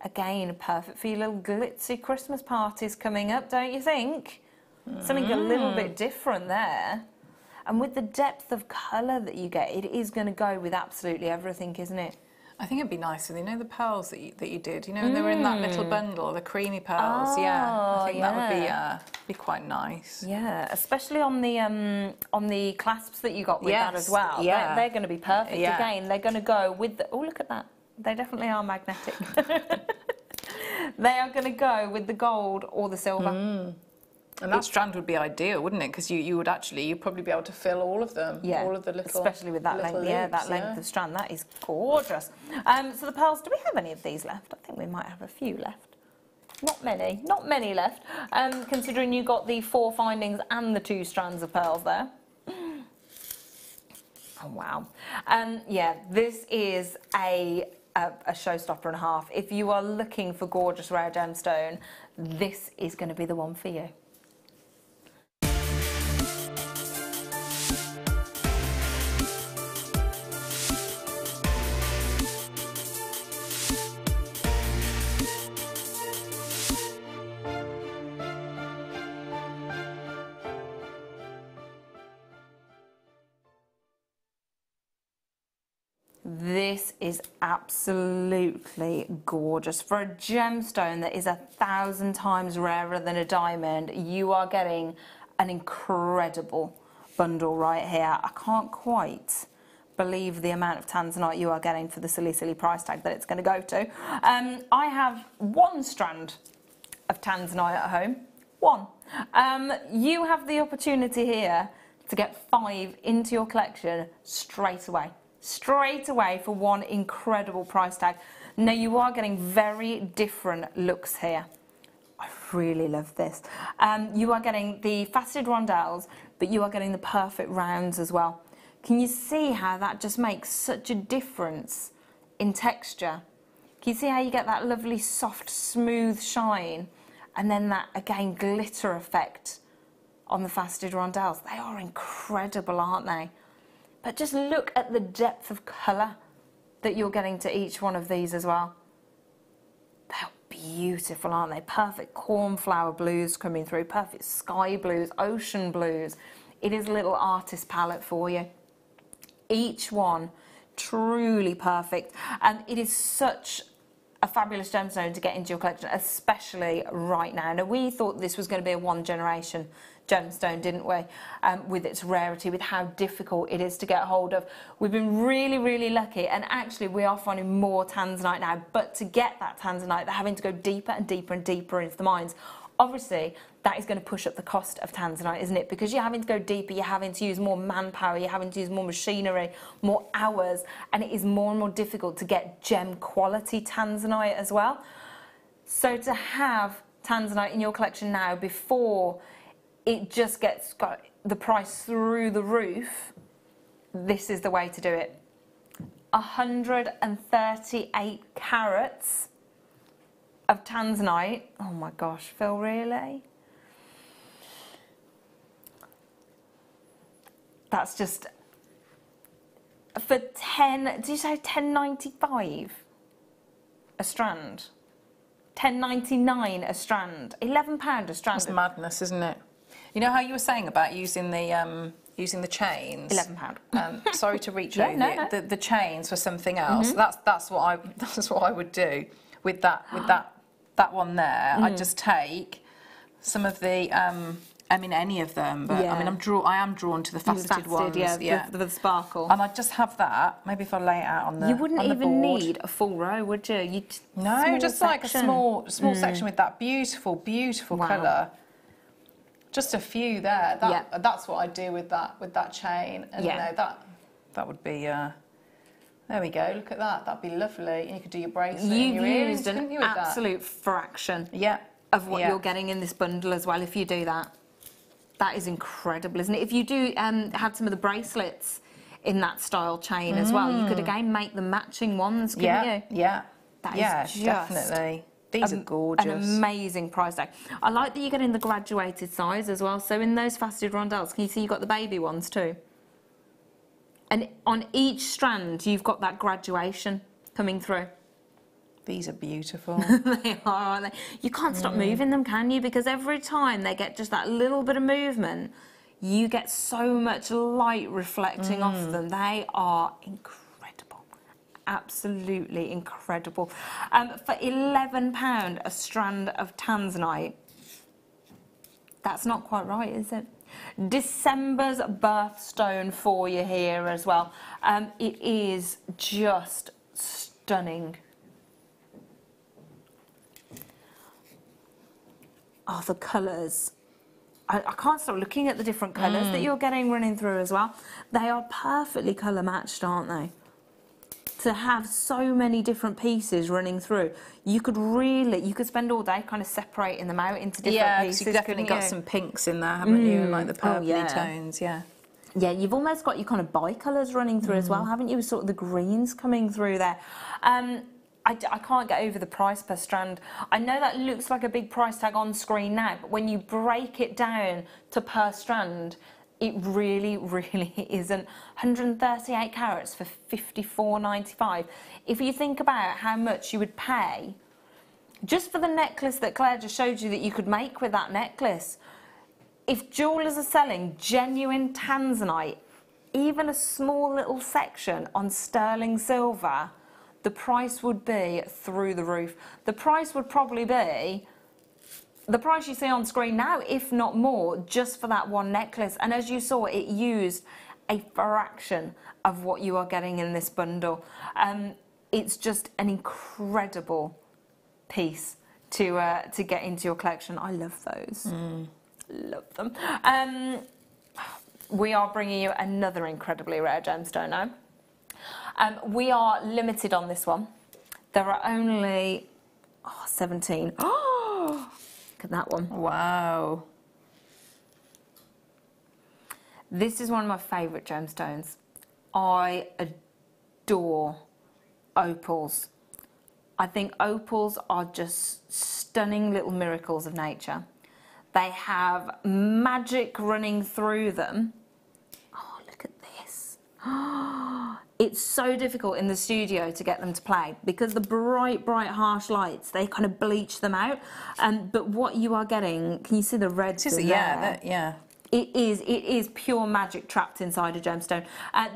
Again, perfect for your little glitzy Christmas parties coming up, don't you think? Something a little bit different there. And with the depth of colour that you get, it is going to go with absolutely everything, isn't it? I think it'd be nicer, you know, the pearls that you did, you know, and they were in that little bundle, the creamy pearls. I think that would be quite nice. Yeah, especially on the clasps that you got with that as well. Yeah, they're going to be perfect. Again, they're going to go with the. Oh, look at that! They definitely are magnetic. They are going to go with the gold or the silver. And that strand would be ideal, wouldn't it? Because you'd probably be able to fill all of them. Yeah, all of the little, especially with that length. loops, that length of strand. That is gorgeous. So the pearls. Do we have any of these left? I think we might have a few left. Not many left. Considering you got the 4 findings and the 2 strands of pearls there. Oh wow. Yeah, this is a showstopper and a half. If you are looking for gorgeous rare gemstone, this is going to be the one for you. This is absolutely gorgeous. For a gemstone that is 1,000 times rarer than a diamond, you are getting an incredible bundle right here. I can't quite believe the amount of Tanzanite you are getting for the silly price tag that it's going to go to. I have 1 strand of Tanzanite at home. 1. You have the opportunity here to get 5 into your collection straight away for 1 incredible price tag. Now you are getting very different looks here. I really love this. You are getting the faceted rondelles, but you are getting the perfect rounds as well. Can you see how that just makes such a difference in texture? Can you see how you get that lovely soft smooth shine, and then that again glitter effect on the faceted rondelles? They are incredible, aren't they? But just look at the depth of colour that you're getting to each one of these as well. They're beautiful, aren't they? Perfect cornflower blues coming through, perfect sky blues, ocean blues. It is a little artist palette for you. Each one truly perfect, and it is such a fabulous gemstone to get into your collection, especially right now. Now, we thought this was going to be a one generation gemstone, didn't we? With its rarity, with how difficult it is to get hold of. We've been really, really lucky, and actually we are finding more Tanzanite now, but to get that Tanzanite, they're having to go deeper and deeper and deeper into the mines. Obviously, that is going to push up the cost of Tanzanite, isn't it? Because you're having to go deeper, you're having to use more manpower, you're having to use more machinery, more hours, and it is more and more difficult to get gem quality Tanzanite as well. So to have Tanzanite in your collection now before it just got the price through the roof, this is the way to do it. 138 carats of Tanzanite. Oh my gosh, Phil, really? That's just for 10, did you say 10.95 a strand? 10.99 a strand, £11 a strand. That's madness, isn't it? You know how you were saying about using the chains? £11. Sorry to reach over the chains for something else. That's what I would do with that one there. I'd just take some of the I mean any of them, but I mean I am drawn to the faceted ones. The sparkle. And I'd just have that. Maybe if I lay it out on the You wouldn't even board. need a full row, would you? No, just like a small section with that beautiful colour. Just a few there. That's what I'd do with that chain. And you know, that would be there we go, look at that. That'd be lovely. And you could do your bracelet. You've used an absolute fraction of what you're getting in this bundle as well if you do that. That is incredible, isn't it? If you do have some of the bracelets in that style chain as well, you could again make the matching ones, couldn't you? Yeah. That is just definitely. These are gorgeous. An amazing price tag. I like that you're getting the graduated size as well. So in those faceted rondelles, can you see you've got the baby ones too? And on each strand, you've got that graduation coming through. These are beautiful. They are, aren't they? You can't stop moving them, can you? Because every time they get just that little bit of movement, you get so much light reflecting off them. They are incredible. Absolutely incredible. For £11 a strand of Tanzanite, that's not quite right, is it? December's birthstone for you here as well. It is just stunning. Oh, the colours. I can't stop looking at the different colours that you're getting running through as well. They are perfectly colour matched, aren't they? To have so many different pieces running through, you could spend all day kind of separating them out into different pieces. You've definitely got some pinks in there, haven't you? And like the purpley tones, Yeah, you've almost got your kind of bi-colours running through as well, haven't you? With sort of the greens coming through there. I can't get over the price per strand. I know that looks like a big price tag on screen now, but when you break it down to per strand, it really, really isn't. 138 carats for £54.95. If you think about how much you would pay just for the necklace that Claire just showed you that you could make with that necklace, if jewellers are selling genuine Tanzanite, even a small little section on sterling silver, the price would be through the roof. The price would probably be the price you see on screen now, if not more, just for that one necklace. And as you saw, it used a fraction of what you are getting in this bundle. It's just an incredible piece to get into your collection. I love those. Love them. We are bringing you another incredibly rare gemstone now. We are limited on this one. There are only 17. Oh, look at that one. Wow. This is one of my favourite gemstones. I adore opals. I think opals are just stunning little miracles of nature. They have magic running through them. Oh, look at this. It's so difficult in the studio to get them to play because the bright, harsh lights, they kind of bleach them out. But what you are getting, can you see the reds in there? Yeah. It is pure magic trapped inside a gemstone.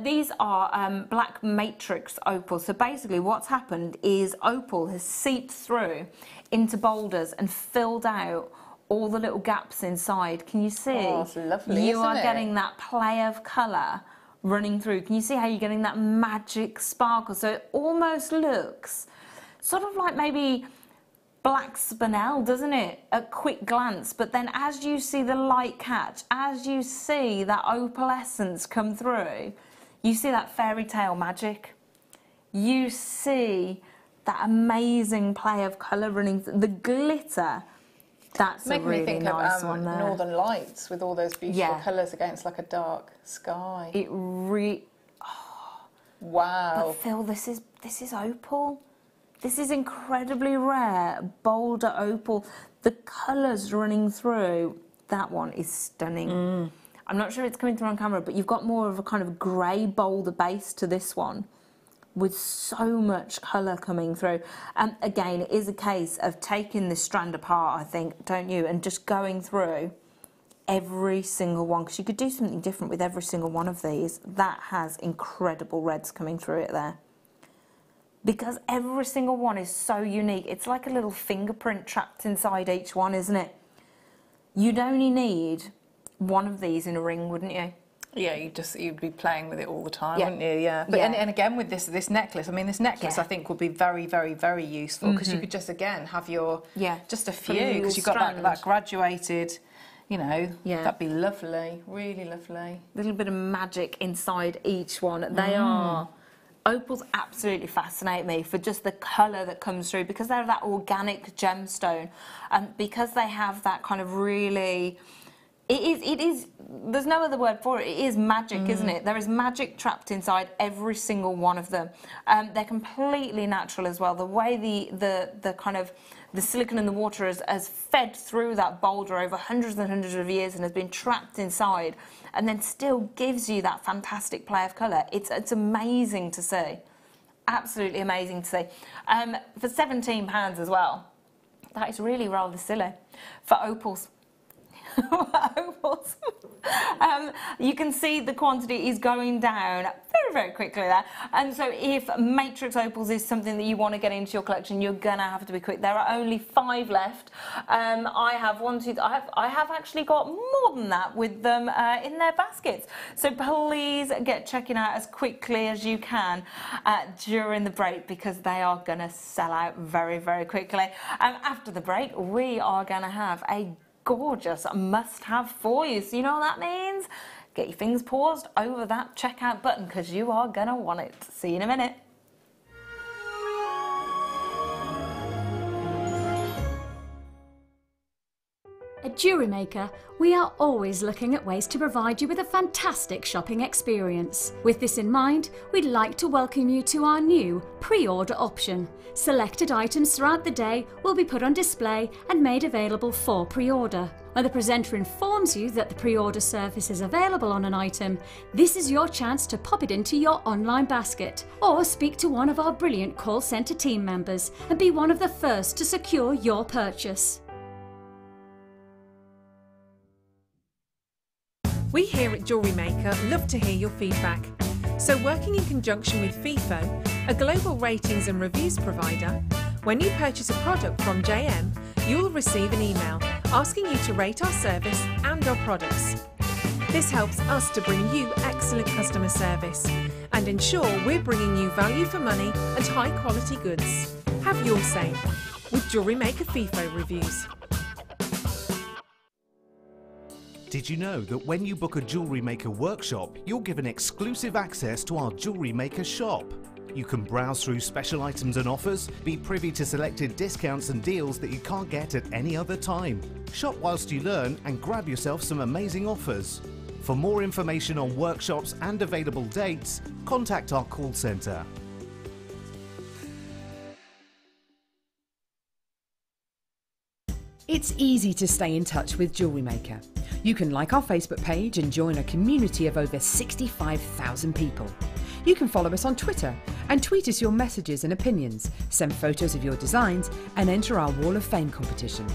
These are black matrix opal. So basically what's happened is opal has seeped through into boulders and filled out all the little gaps inside. Can you see? Oh, it's lovely, you are isn't it? getting that play of colour running through. Can you see how you're getting that magic sparkle? So it almost looks sort of like maybe black spinel, doesn't it, at quick glance? But then as you see the light catch, as you see that opalescence come through, you see that fairy tale magic. You see that amazing play of colour running through. The glitter, that's a really nice one there. Northern Lights with all those beautiful colours against like a dark sky. It wow. But Phil, this is opal. This is incredibly rare, boulder opal. The colours running through, that one is stunning. I'm not sure it's coming through on camera, but you've got more of a kind of grey boulder base to this one, with so much colour coming through. Again, it is a case of taking this strand apart, I think, don't you, and just going through every single one, because you could do something different with every single one of these. That has incredible reds coming through it there. Because every single one is so unique. It's like a little fingerprint trapped inside each one, isn't it? You'd only need one of these in a ring, wouldn't you? Yeah, you'd be playing with it all the time, wouldn't you? Yeah. But and again with this necklace, I mean, this necklace I think would be very, very useful because you could just again have your just a few because you've got that graduated, you know. That'd be lovely, really lovely. A little bit of magic inside each one. They are. Opals absolutely fascinate me for just the colour that comes through because they're that organic gemstone, and because they have that kind of really. It is, there's no other word for it, it is magic, isn't it? There is magic trapped inside every single one of them. They're completely natural as well. The way the kind of, the silicon and the water has fed through that boulder over hundreds and hundreds of years and has been trapped inside and then still gives you that fantastic play of colour. It's amazing to see. Absolutely amazing to see. For £17 as well, that is really rather silly for opals. Opals. You can see the quantity is going down very quickly there, and so if matrix opals is something that you want to get into your collection, you're gonna have to be quick. There are only 5 left. I have actually got more than that with them in their baskets, so please get checking out as quickly as you can during the break because they are gonna sell out very quickly. After the break we are gonna have a gorgeous must-have for you. So you know what that means? Get your fingers paused over that checkout button because you are going to want it. See you in a minute. At Jewellery Maker, we are always looking at ways to provide you with a fantastic shopping experience. With this in mind, we'd like to welcome you to our new pre-order option. Selected items throughout the day will be put on display and made available for pre-order. When the presenter informs you that the pre-order service is available on an item, this is your chance to pop it into your online basket or speak to one of our brilliant call centre team members and be one of the first to secure your purchase. We here at Jewellery Maker love to hear your feedback. So working in conjunction with FIFO, a global ratings and reviews provider, when you purchase a product from JM, you'll receive an email asking you to rate our service and our products. This helps us to bring you excellent customer service and ensure we're bringing you value for money and high quality goods. Have your say with Jewellery Maker FIFO reviews. Did you know that when you book a Jewellery Maker workshop, you're given exclusive access to our Jewellery Maker shop? You can browse through special items and offers, be privy to selected discounts and deals that you can't get at any other time. Shop whilst you learn and grab yourself some amazing offers. For more information on workshops and available dates, contact our call centre. It's easy to stay in touch with Jewellery Maker. You can like our Facebook page and join a community of over 65,000 people. You can follow us on Twitter and tweet us your messages and opinions, send photos of your designs and enter our Wall of Fame competition.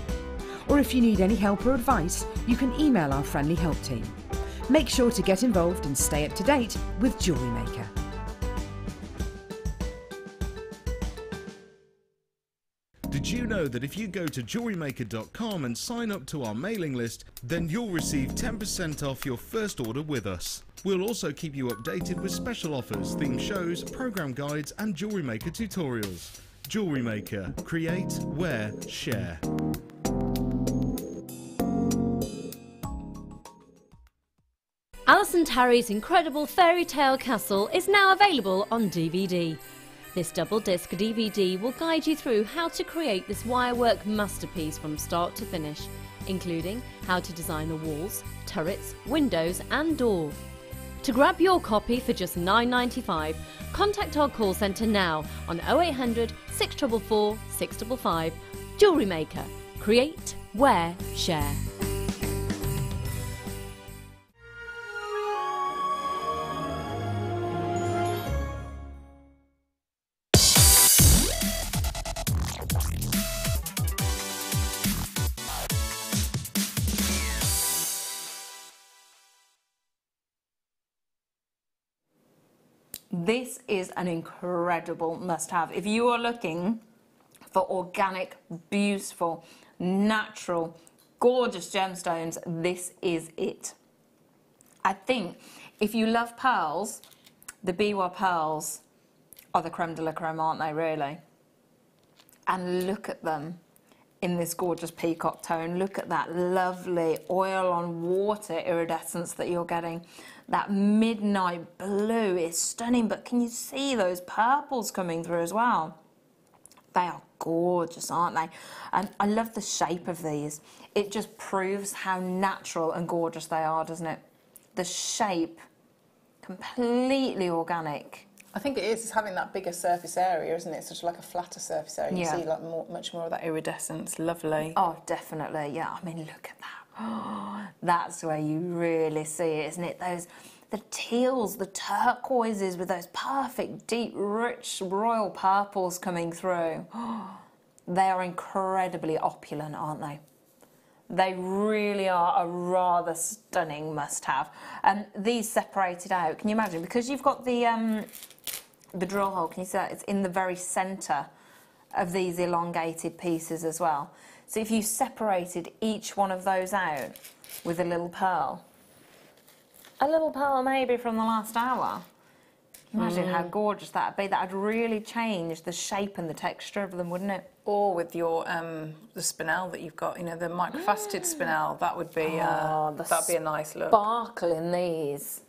Or if you need any help or advice, you can email our friendly help team. Make sure to get involved and stay up to date with Jewellery Maker. Did you know that if you go to JewelleryMaker.com and sign up to our mailing list, then you'll receive 10% off your first order with us. We'll also keep you updated with special offers, themed shows, program guides and Jewellery Maker tutorials. Jewellery Maker. Create, wear, share. Alison Tarry's incredible fairy tale castle is now available on DVD. This double-disc DVD will guide you through how to create this wirework masterpiece from start to finish, including how to design the walls, turrets, windows and door. To grab your copy for just £9.95, contact our call centre now on 0800 644 655. Jewellery Maker. Create, wear, share. This is an incredible must-have. If you are looking for organic, beautiful, natural, gorgeous gemstones, this is it. I think if you love pearls, the Biwa pearls are the creme de la creme, aren't they, really? And look at them in this gorgeous peacock tone. Look at that lovely oil on water iridescence that you're getting. That midnight blue is stunning, but can you see those purples coming through as well? They are gorgeous, aren't they? And I love the shape of these. It just proves how natural and gorgeous they are, doesn't it? The shape, completely organic. I think it is. It's having that bigger surface area, isn't it? Such like a flatter surface area. You see like much more of that iridescence. Lovely. Oh, definitely. Yeah. I mean, look at that. Oh, that's where you really see it, isn't it? The teals, the turquoises with those perfect, deep, rich, royal purples coming through. Oh, they are incredibly opulent, aren't they? They really are a rather stunning must-have. And these separated out, can you imagine? Because you've got the drill hole, can you see that? It's in the very centre of these elongated pieces as well. So if you separated each one of those out with a little pearl maybe from the last hour, imagine how gorgeous that would be. That would really change the shape and the texture of them, wouldn't it? Or with your the spinel that you've got, you know, the microfaceted spinel, that would be that'd be a nice look. Sparkle in these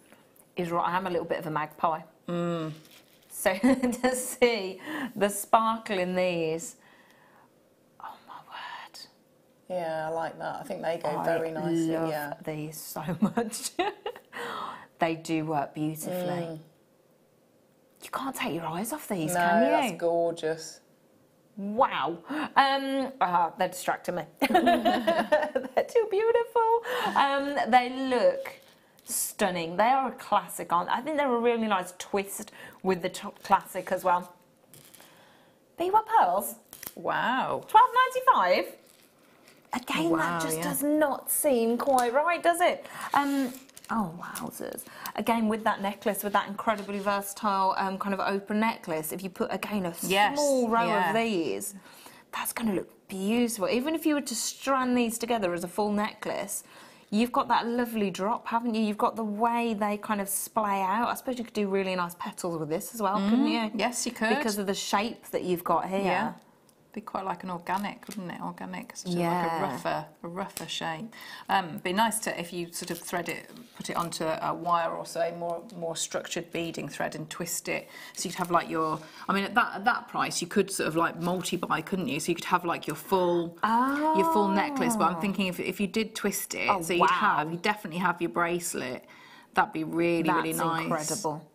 is right. I am a little bit of a magpie. So to see the sparkle in these, oh my word. Yeah, I like that. I think they go very nicely. I love these so much. They do work beautifully. You can't take your eyes off these, can you? No, that's gorgeous. Wow. They're distracting me. They're too beautiful. They look stunning. They are a classic, aren't they? I think they're a really nice twist with the top classic as well. Biwa pearls. Wow. £12.95. Again, that just does not seem quite right, does it? Oh, wowzers. Again, with that necklace, with that incredibly versatile kind of open necklace, if you put, again, a small row of these, that's going to look beautiful. Even if you were to strand these together as a full necklace, you've got that lovely drop, haven't you? You've got the way they kind of splay out. I suppose you could do really nice petals with this as well, couldn't you? Yes, you could. Because of the shape that you've got here. Yeah. Be quite like an organic, wouldn't it? Organic, sort of like a rougher shape. Be nice to, if you sort of thread it, put it onto a wire or say more structured beading thread and twist it. So you'd have like your, I mean, at that price, you could sort of like multi-buy, couldn't you? So you could have like your full necklace. But I'm thinking if you did twist it, so you'd definitely have your bracelet. That'd be really nice. That's incredible.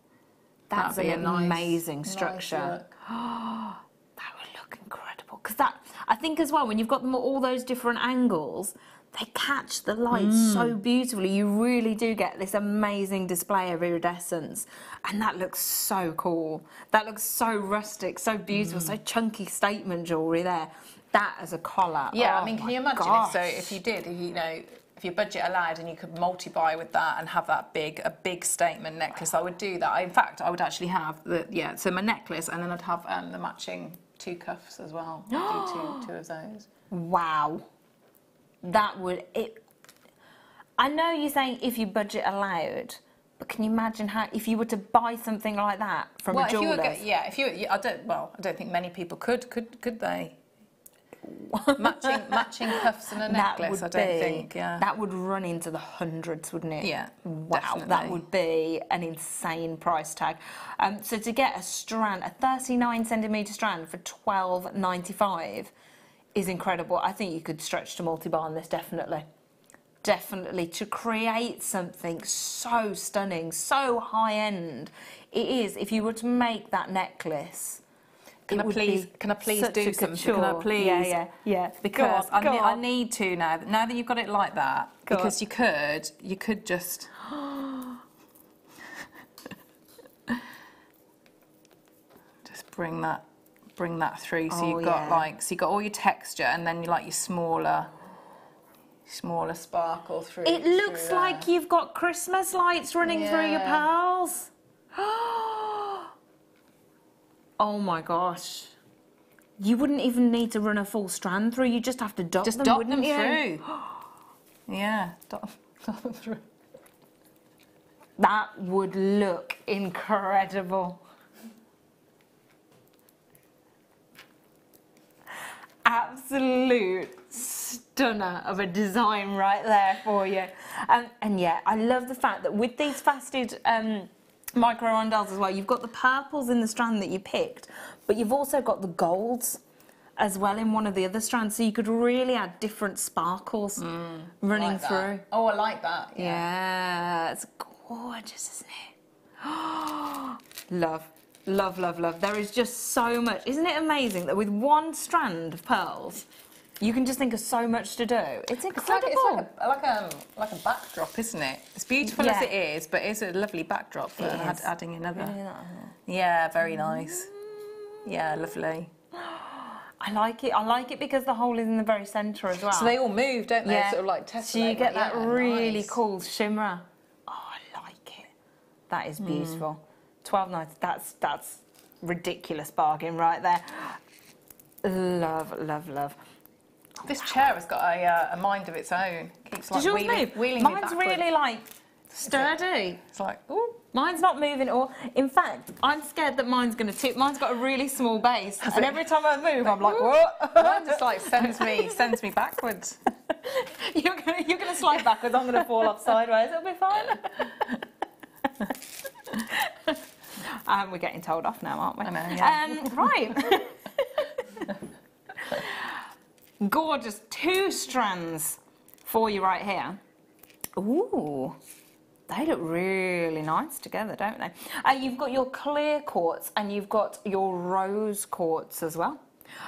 That's an amazing structure. That would look incredible. Because that, I think as well, when you've got them at all those different angles, they catch the light so beautifully. You really do get this amazing display of iridescence, and that looks so cool. That looks so rustic, so beautiful, so chunky statement jewellery there. That as a collar. Yeah, oh I mean, can you imagine if you did, you know, if your budget allowed and you could multi-buy with that and have that a big statement necklace, I would do that. In fact, I would actually have so my necklace, and then I'd have the matching 2 cuffs as well. Do two of those. Wow. That would I know you're saying if your budget allowed, but can you imagine how if you were to buy something like that from a jeweller? I don't think many people could they? matching cuffs and a necklace, I don't think. Yeah. That would run into the hundreds, wouldn't it? Yeah. Wow, definitely. that would be an insane price tag. So to get a strand, a 39cm strand for $12.95 is incredible. I think you could stretch to multi-buy on this, definitely. Definitely, to create something so stunning, so high-end. It is, if you were to make that necklace... Can I please do something? Can I please? Yeah. Because I need to now that you've got it like that. Because you could just just bring that through. So you've got you've got all your texture, and then you like your smaller sparkle through. It looks like you've got Christmas lights running through your pearls. Oh my gosh. You wouldn't even need to run a full strand through, you just have to dot them, wouldn't you? Through. Yeah, dot them through. That would look incredible. Absolute stunner of a design right there for you. And yeah, I love the fact that with these faceted micro rondelles as well, you've got the purples in the strand that you picked, but you've also got the golds as well in one of the other strands, so you could really add different sparkles running through. Oh, I like that. Yeah, it's gorgeous, isn't it? Love, love, love, love. There is just so much. Isn't it amazing that with one strand of pearls, you can just think of so much to do? It's incredible. It's like a backdrop, isn't it? It's beautiful as it is, but it's a lovely backdrop for adding another. Yeah, very nice. Yeah, lovely. I like it. I like it because the hole is in the very centre as well. So they all move, don't they? Yeah. Sort of like tessellate. So you get that really nice. cool shimmer. Oh, I like it. That is beautiful. $12.90. That's ridiculous bargain right there. Love, love, love. This chair has got a mind of its own. Keeps like wheeling Mine's really like sturdy. It's like, ooh. Mine's not moving at all. In fact, I'm scared that mine's going to tip. Mine's got a really small base, and every time I move, I'm like, what? Mine just like sends me backwards. You're gonna slide backwards. I'm gonna fall off sideways. It'll be fine. We're getting told off now, aren't we? I know. Yeah. Right. Gorgeous 2 strands for you right here. Ooh. They look really nice together, don't they? You've got your clear quartz and you've got your rose quartz as well.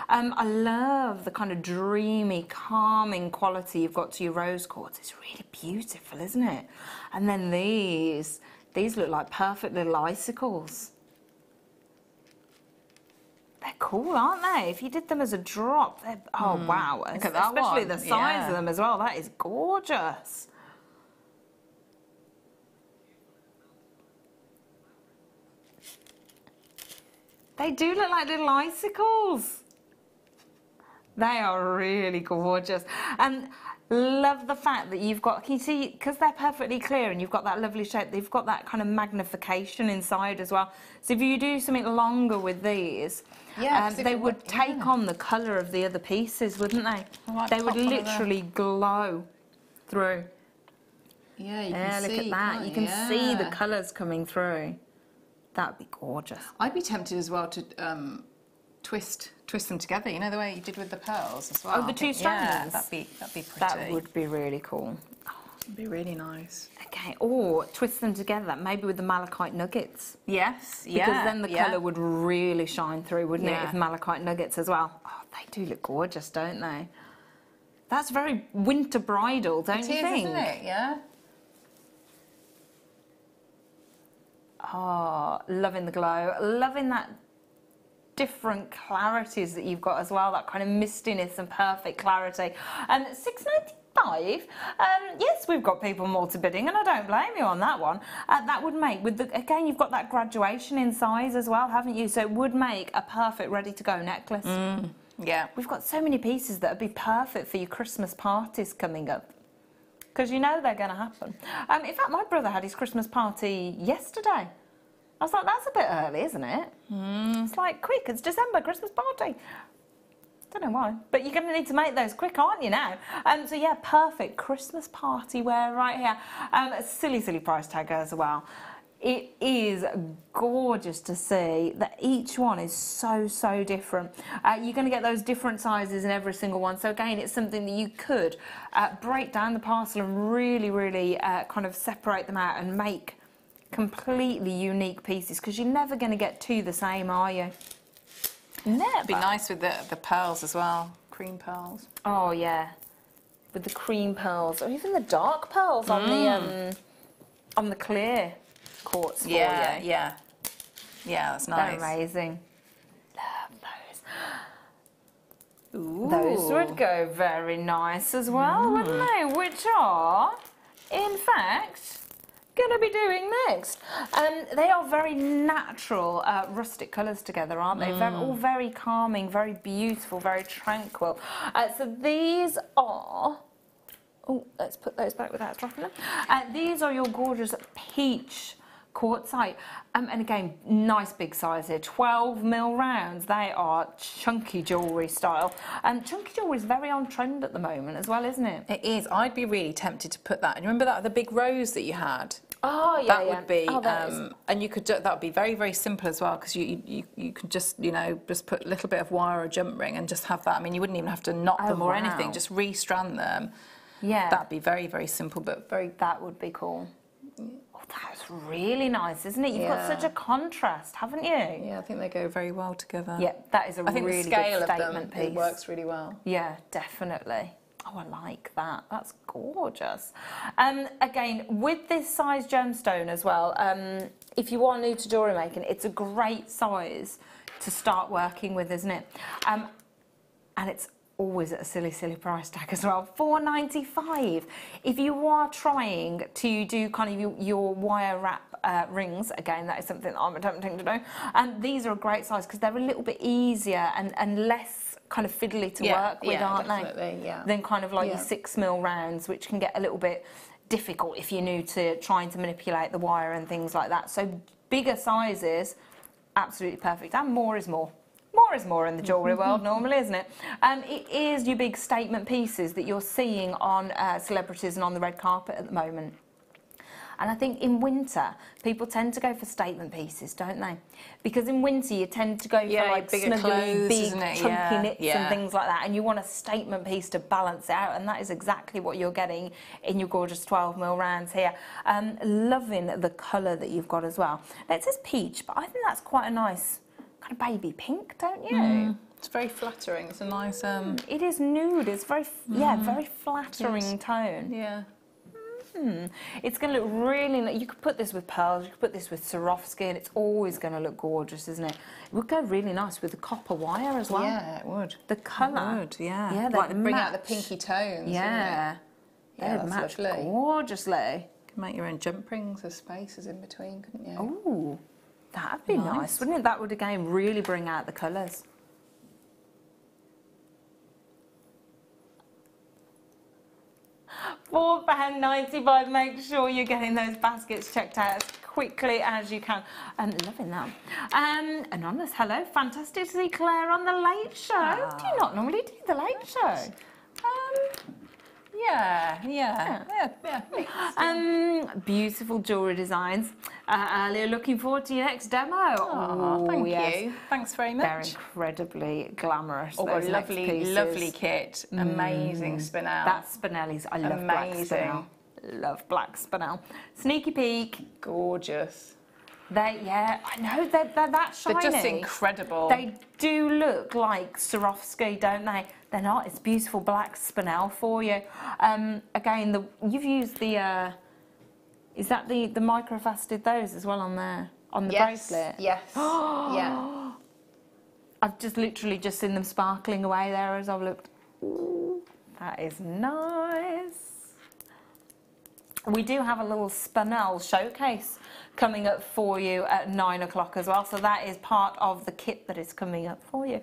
I love the kind of dreamy, calming quality you've got to your rose quartz. It's really beautiful, isn't it? And then these look like perfect little icicles. They're cool, aren't they? If you did them as a drop, they're... Oh, wow. Look at that Especially one. the size of them as well. That is gorgeous. They do look like little icicles. They are really gorgeous. And love the fact that you've got, can you see, because they're perfectly clear and you've got that lovely shape, they've got that kind of magnification inside as well. So if you do something longer with these, they would take on the colour of the other pieces, wouldn't they? They would literally glow through. Yeah, you can see. Look at that. You can see the colours coming through. That would be gorgeous. I'd be tempted as well to twist them together. You know the way you did with the pearls as well. Oh, the 2 strands. Yeah, that'd be pretty. That would be really cool. Oh, it'd be really nice. Okay, or twist them together, maybe with the malachite nuggets. Yes, Because then the colour would really shine through, wouldn't it, with malachite nuggets as well. Oh, they do look gorgeous, don't they? That's very winter bridal, don't you think? It is, isn't it? Yeah. Oh, loving the glow, loving that different clarities that you've got as well, that kind of mistiness and perfect clarity. And £6.95. Yes, we've got people multi-bidding, and I don't blame you on that one. That would make, with the, again, you've got that graduation in size as well, haven't you? So it would make a perfect ready-to-go necklace. Yeah. We've got so many pieces that would be perfect for your Christmas parties coming up, because you know they're going to happen. In fact, my brother had his Christmas party yesterday. I was like, that's a bit early, isn't it? It's like, quick, it's December, Christmas party. Don't know why, but you're going to need to make those quick, aren't you now? So yeah, perfect Christmas party wear right here. A silly, silly price tag as well. It is gorgeous to see that each one is so, so different. You're going to get those different sizes in every single one. So again, it's something that you could break down the parcel and really, really kind of separate them out and make completely unique pieces, because you're never going to get two the same, are you? Never. It'd be nice with the pearls as well, cream pearls. Oh yeah, with the cream pearls, or even the dark pearls on the clear quartz for you. Yeah, that's nice. They're amazing. Love those. Ooh. Those would go very nice as well, wouldn't they? Which are, in fact, going to be doing next. They are very natural rustic colours together, aren't they? All very calming, very beautiful, very tranquil. So these are... Oh, let's put those back without dropping them. These are your gorgeous peach quartzite. And again, nice big size here, 12mm rounds. They are chunky jewellery style. Chunky jewellery is very on trend at the moment as well, isn't it? It is. I'd be really tempted to put that. And you remember that, the big rose that you had? Oh yeah, that would be, that and you could that would be very, very simple as well, because you could just, you know, just put a little bit of wire or a jump ring and just have that. I mean, you wouldn't even have to knot them or anything, just restrand them. Yeah, that'd be very, very simple, but very. That would be cool. Oh, that's really nice, isn't it? You've got such a contrast, haven't you? Yeah, I think they go very well together. Yeah, that is a really good statement piece. It works really well. Yeah, definitely. Oh, I like that. That's gorgeous. Again, with this size gemstone as well, if you are new to jewellery making, it's a great size to start working with, isn't it? And it's always at a silly, silly price tag as well, £4.95. If you are trying to do kind of your wire wrap rings, again, that is something that I'm attempting to do, and these are a great size because they're a little bit easier and less kind of fiddly to work with, aren't they? Yeah, than kind of like your 6mm rounds, which can get a little bit difficult if you're new to trying to manipulate the wire and things like that. So bigger sizes, absolutely perfect, and more is more. More is more in the jewellery world normally, isn't it? It is your big statement pieces that you're seeing on celebrities and on the red carpet at the moment. And I think in winter, people tend to go for statement pieces, don't they? Because in winter, you tend to go for like bigger snuggly, clothes, big, isn't it? chunky knits and things like that. And you want a statement piece to balance it out. And that is exactly what you're getting in your gorgeous 12mm rounds here. Loving the colour that you've got as well. Now, it says peach, but I think that's quite a nice kind of baby pink, don't you? It's very flattering. It's a nice... It is nude. It's very, very flattering tone. Yeah. It's going to look really nice. You could put this with pearls, you could put this with Swarovski, and it's always going to look gorgeous, isn't it? It would go really nice with the copper wire as well. Yeah, it would. The colour. It would, yeah. Yeah, like bring out the pinky tones. Yeah. Yeah, they'd match lovely. Gorgeously. You could make your own jump rings with spaces in between, couldn't you? Ooh, that'd be nice, wouldn't it? That would, again, really bring out the colours. £4.95. Make sure you're getting those baskets checked out as quickly as you can. Loving that. Anonymous, hello. Fantastic to see Claire on the Late Show. Do you not normally do the Late Show? Beautiful jewellery designs. Earlier, looking forward to your next demo. Oh, thank you. Thanks very much. They're incredibly glamorous. Oh, a lovely kit. Amazing Spinel. That Spinel is, I love black Spinel. Love black Spinel. Sneaky peek. Gorgeous. Yeah, I know, they're that shiny. They're just incredible. They do look like Swarovski, don't they? They're not. It's beautiful black spinel for you. Again, you've used the, is that the micro-faceted those as well on there? On the bracelet? Yes, yeah. I've just literally just seen them sparkling away there as I've looked. Ooh, that is nice. We do have a little Spinel showcase coming up for you at 9 o'clock as well, so that is part of the kit that is coming up for you.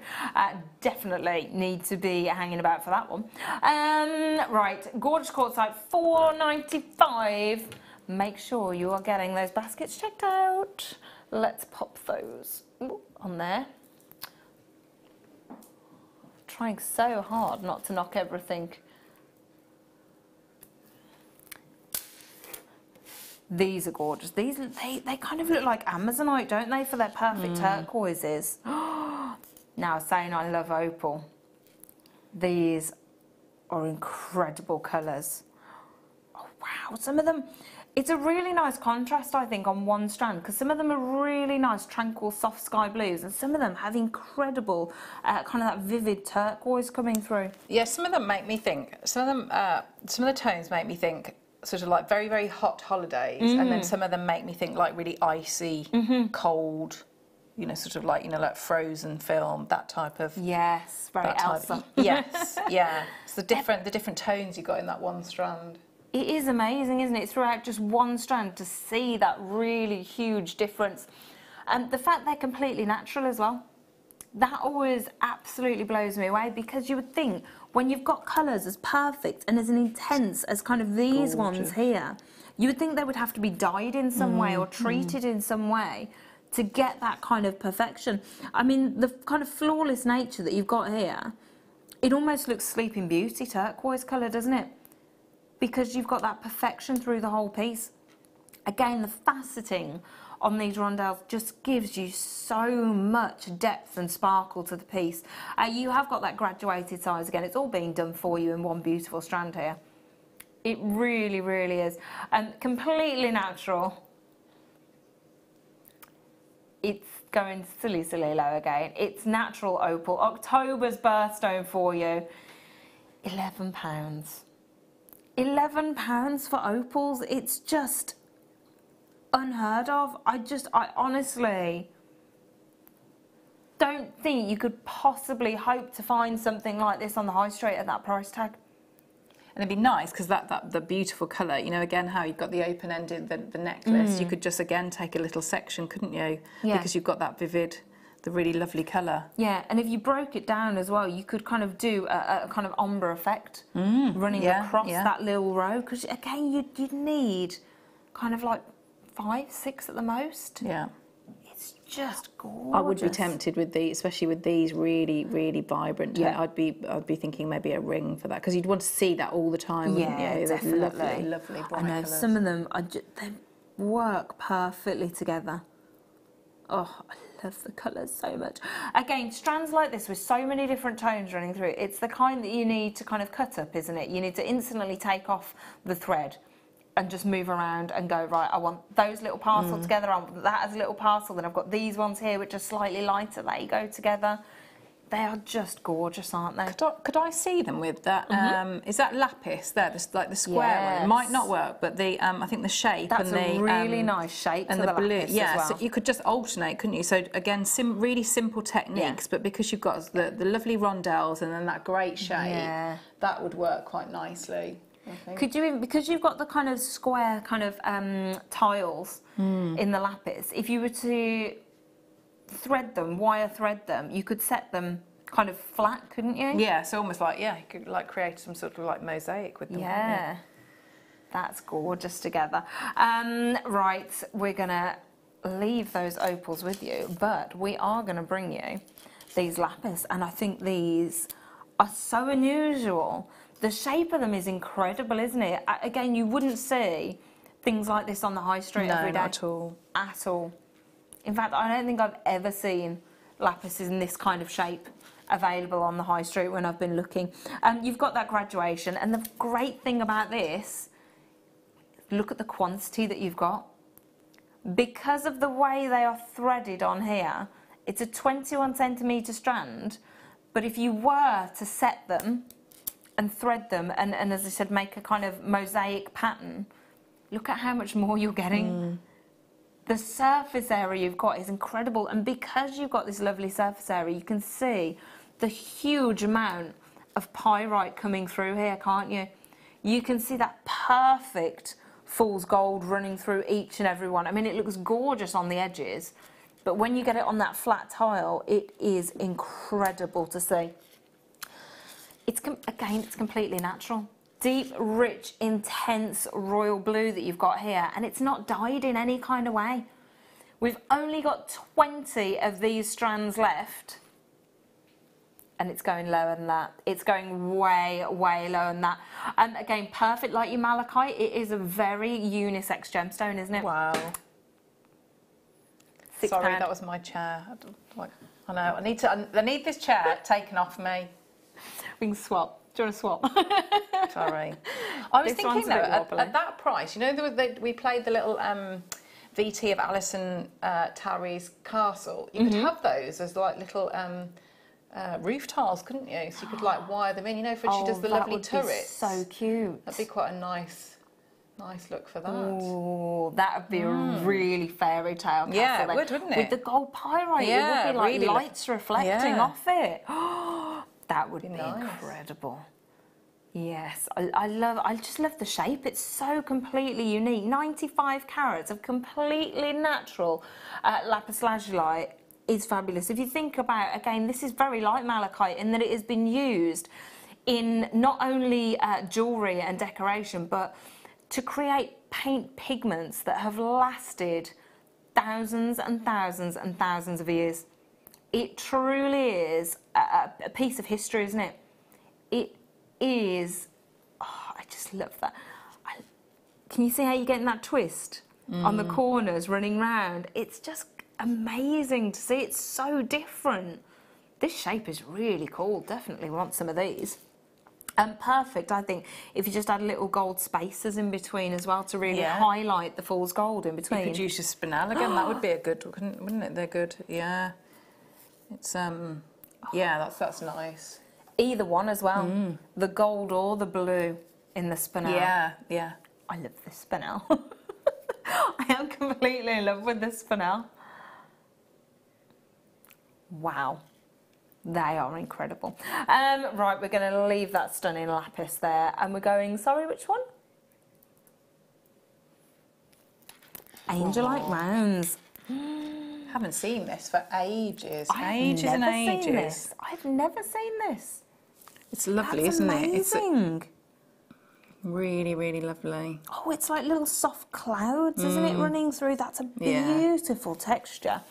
Definitely need to be hanging about for that one. Right, gorgeous quartzite, $4.95. Make sure you are getting those baskets checked out. Let's pop those on there. Trying so hard not to knock everything. These are gorgeous. These they kind of look like Amazonite, don't they, for their perfect turquoises? Now, saying I love opal, these are incredible colours. Oh wow, some of them, it's a really nice contrast, I think, on one strand, because some of them are really nice tranquil soft sky blues, and some of them have incredible kind of that vivid turquoise coming through. Yeah, some of them make me think, some of the tones make me think sort of like very, very hot holidays, and then some of them make me think like really icy, cold, you know, sort of like, you know, like frozen film, that type of... Yes, very Elsa. Yes, yeah. It's the different tones you got in that one strand. It is amazing, isn't it, throughout just one strand to see that really huge difference. And the fact they're completely natural as well, that always absolutely blows me away, because you would think when you've got colours as perfect and as intense as kind of these ones here, you would think they would have to be dyed in some way or treated in some way to get that kind of perfection. I mean, the kind of flawless nature that you've got here, it almost looks Sleeping Beauty turquoise colour, doesn't it? Because you've got that perfection through the whole piece. Again, the faceting on these rondelles just gives you so much depth and sparkle to the piece. You have got that graduated size again. It's all being done for you in one beautiful strand here. It really, really is. And completely natural. It's going silly, silly low again. It's natural opal. October's birthstone for you. £11. £11 for opals. It's just unheard of. I honestly don't think you could possibly hope to find something like this on the high street at that price tag. And it'd be nice because the beautiful colour, you know, again how you've got the open-ended the necklace, you could just again take a little section, couldn't you? Yeah. Because you've got that vivid, the really lovely colour. Yeah, and if you broke it down as well, you could kind of do a kind of ombre effect running across that little row, because again you'd need kind of like 5, 6 at the most. Yeah. It's just gorgeous. I would be tempted with these, especially with these really, really vibrant. Yeah. I'd be thinking maybe a ring for that, because you'd want to see that all the time, wouldn't you? Definitely. Lovely, lovely bright I know, colours. some of them, they work perfectly together. Oh, I love the colours so much. Again, strands like this with so many different tones running through, it's the kind that you need to kind of cut up, isn't it? You need to instantly take off the thread and just move around and go, right, I want those little parcels together, I want that as a little parcel, then I've got these ones here which are slightly lighter, they go together. They are just gorgeous, aren't they? Could I see them with that? Is that lapis there, like the square one? It might not work, but the I think the shape That's and the a really nice shape and to the blue. lapis Yeah, as well. so you could just alternate, couldn't you? So again, really simple techniques, but because you've got the lovely rondelles and then that great shape, that would work quite nicely. Could you, because you've got the kind of square kind of tiles in the lapis, if you were to thread them, wire thread them, you could set them kind of flat, couldn't you? Yeah, so almost like, you could like create some sort of like mosaic with them. Yeah, that's gorgeous together. Right, we're gonna leave those opals with you, but we are gonna bring you these lapis, and I think these are so unusual. The shape of them is incredible, isn't it? Again, you wouldn't see things like this on the high street every day. No, not at all. At all. In fact, I don't think I've ever seen lapises in this kind of shape available on the high street when I've been looking. You've got that graduation, and the great thing about this, look at the quantity that you've got. because of the way they are threaded on here, it's a 21cm strand, but if you were to set them and thread them and as I said, make a kind of mosaic pattern, look at how much more you're getting. The surface area you've got is incredible, and because you've got this lovely surface area, you can see the huge amount of pyrite coming through here, can't you? You can see that perfect fool's gold running through each and every one. I mean, it looks gorgeous on the edges, but when you get it on that flat tile, it is incredible to see. Again, it's completely natural. Deep, rich, intense royal blue that you've got here, and it's not dyed in any kind of way. We've only got 20 of these strands left, and it's going lower than that. It's going way, way lower than that. And again, perfect like your malachite. It is a very unisex gemstone, isn't it? Wow. Sorry, that was my chair. I know. I need this chair taken off me. We can swap. Do you want to swap? Sorry. I was thinking though, at that price, you know, we played the little VT of Alison Tarry's castle. You could have those as like little roof tiles, couldn't you? So you could like wire them in, you know, for she does the lovely turrets. So cute. That'd be quite a nice look for that. Oh, that would be a really fairy tale castle. Yeah, it would, wouldn't it? With the gold pyrite, yeah, it would be like really lights reflecting off it. That would be nice. Incredible. Yes, I just love the shape. It's so completely unique. 95 carats of completely natural lapis lazuli is fabulous. If you think about, again, this is very like malachite in that it has been used in not only jewellery and decoration, but to create paint pigments that have lasted thousands and thousands and thousands of years. It truly is a piece of history, isn't it? It is. Oh, I just love that. Can you see how you're getting that twist on the corners running round? It's just amazing to see. It's so different. This shape is really cool. Definitely want some of these. And perfect, I think, if you just add little gold spacers in between as well to really highlight the fool's gold in between. You could use your spinel again. That would be a good, wouldn't it? They're good. Yeah. It's yeah, that's nice. Either one as well. The gold or the blue in the spinel. Yeah, yeah. I love this spinel. I am completely in love with this spinel. Wow. They are incredible. Right, we're going to leave that stunning lapis there, and we're going, sorry, which one? Angelite rounds. Haven't seen this for ages. I've never seen this. I've never seen this. It's lovely, That's isn't amazing. it? It's really, really lovely. Oh, it's like little soft clouds, isn't it, running through? That's a beautiful texture.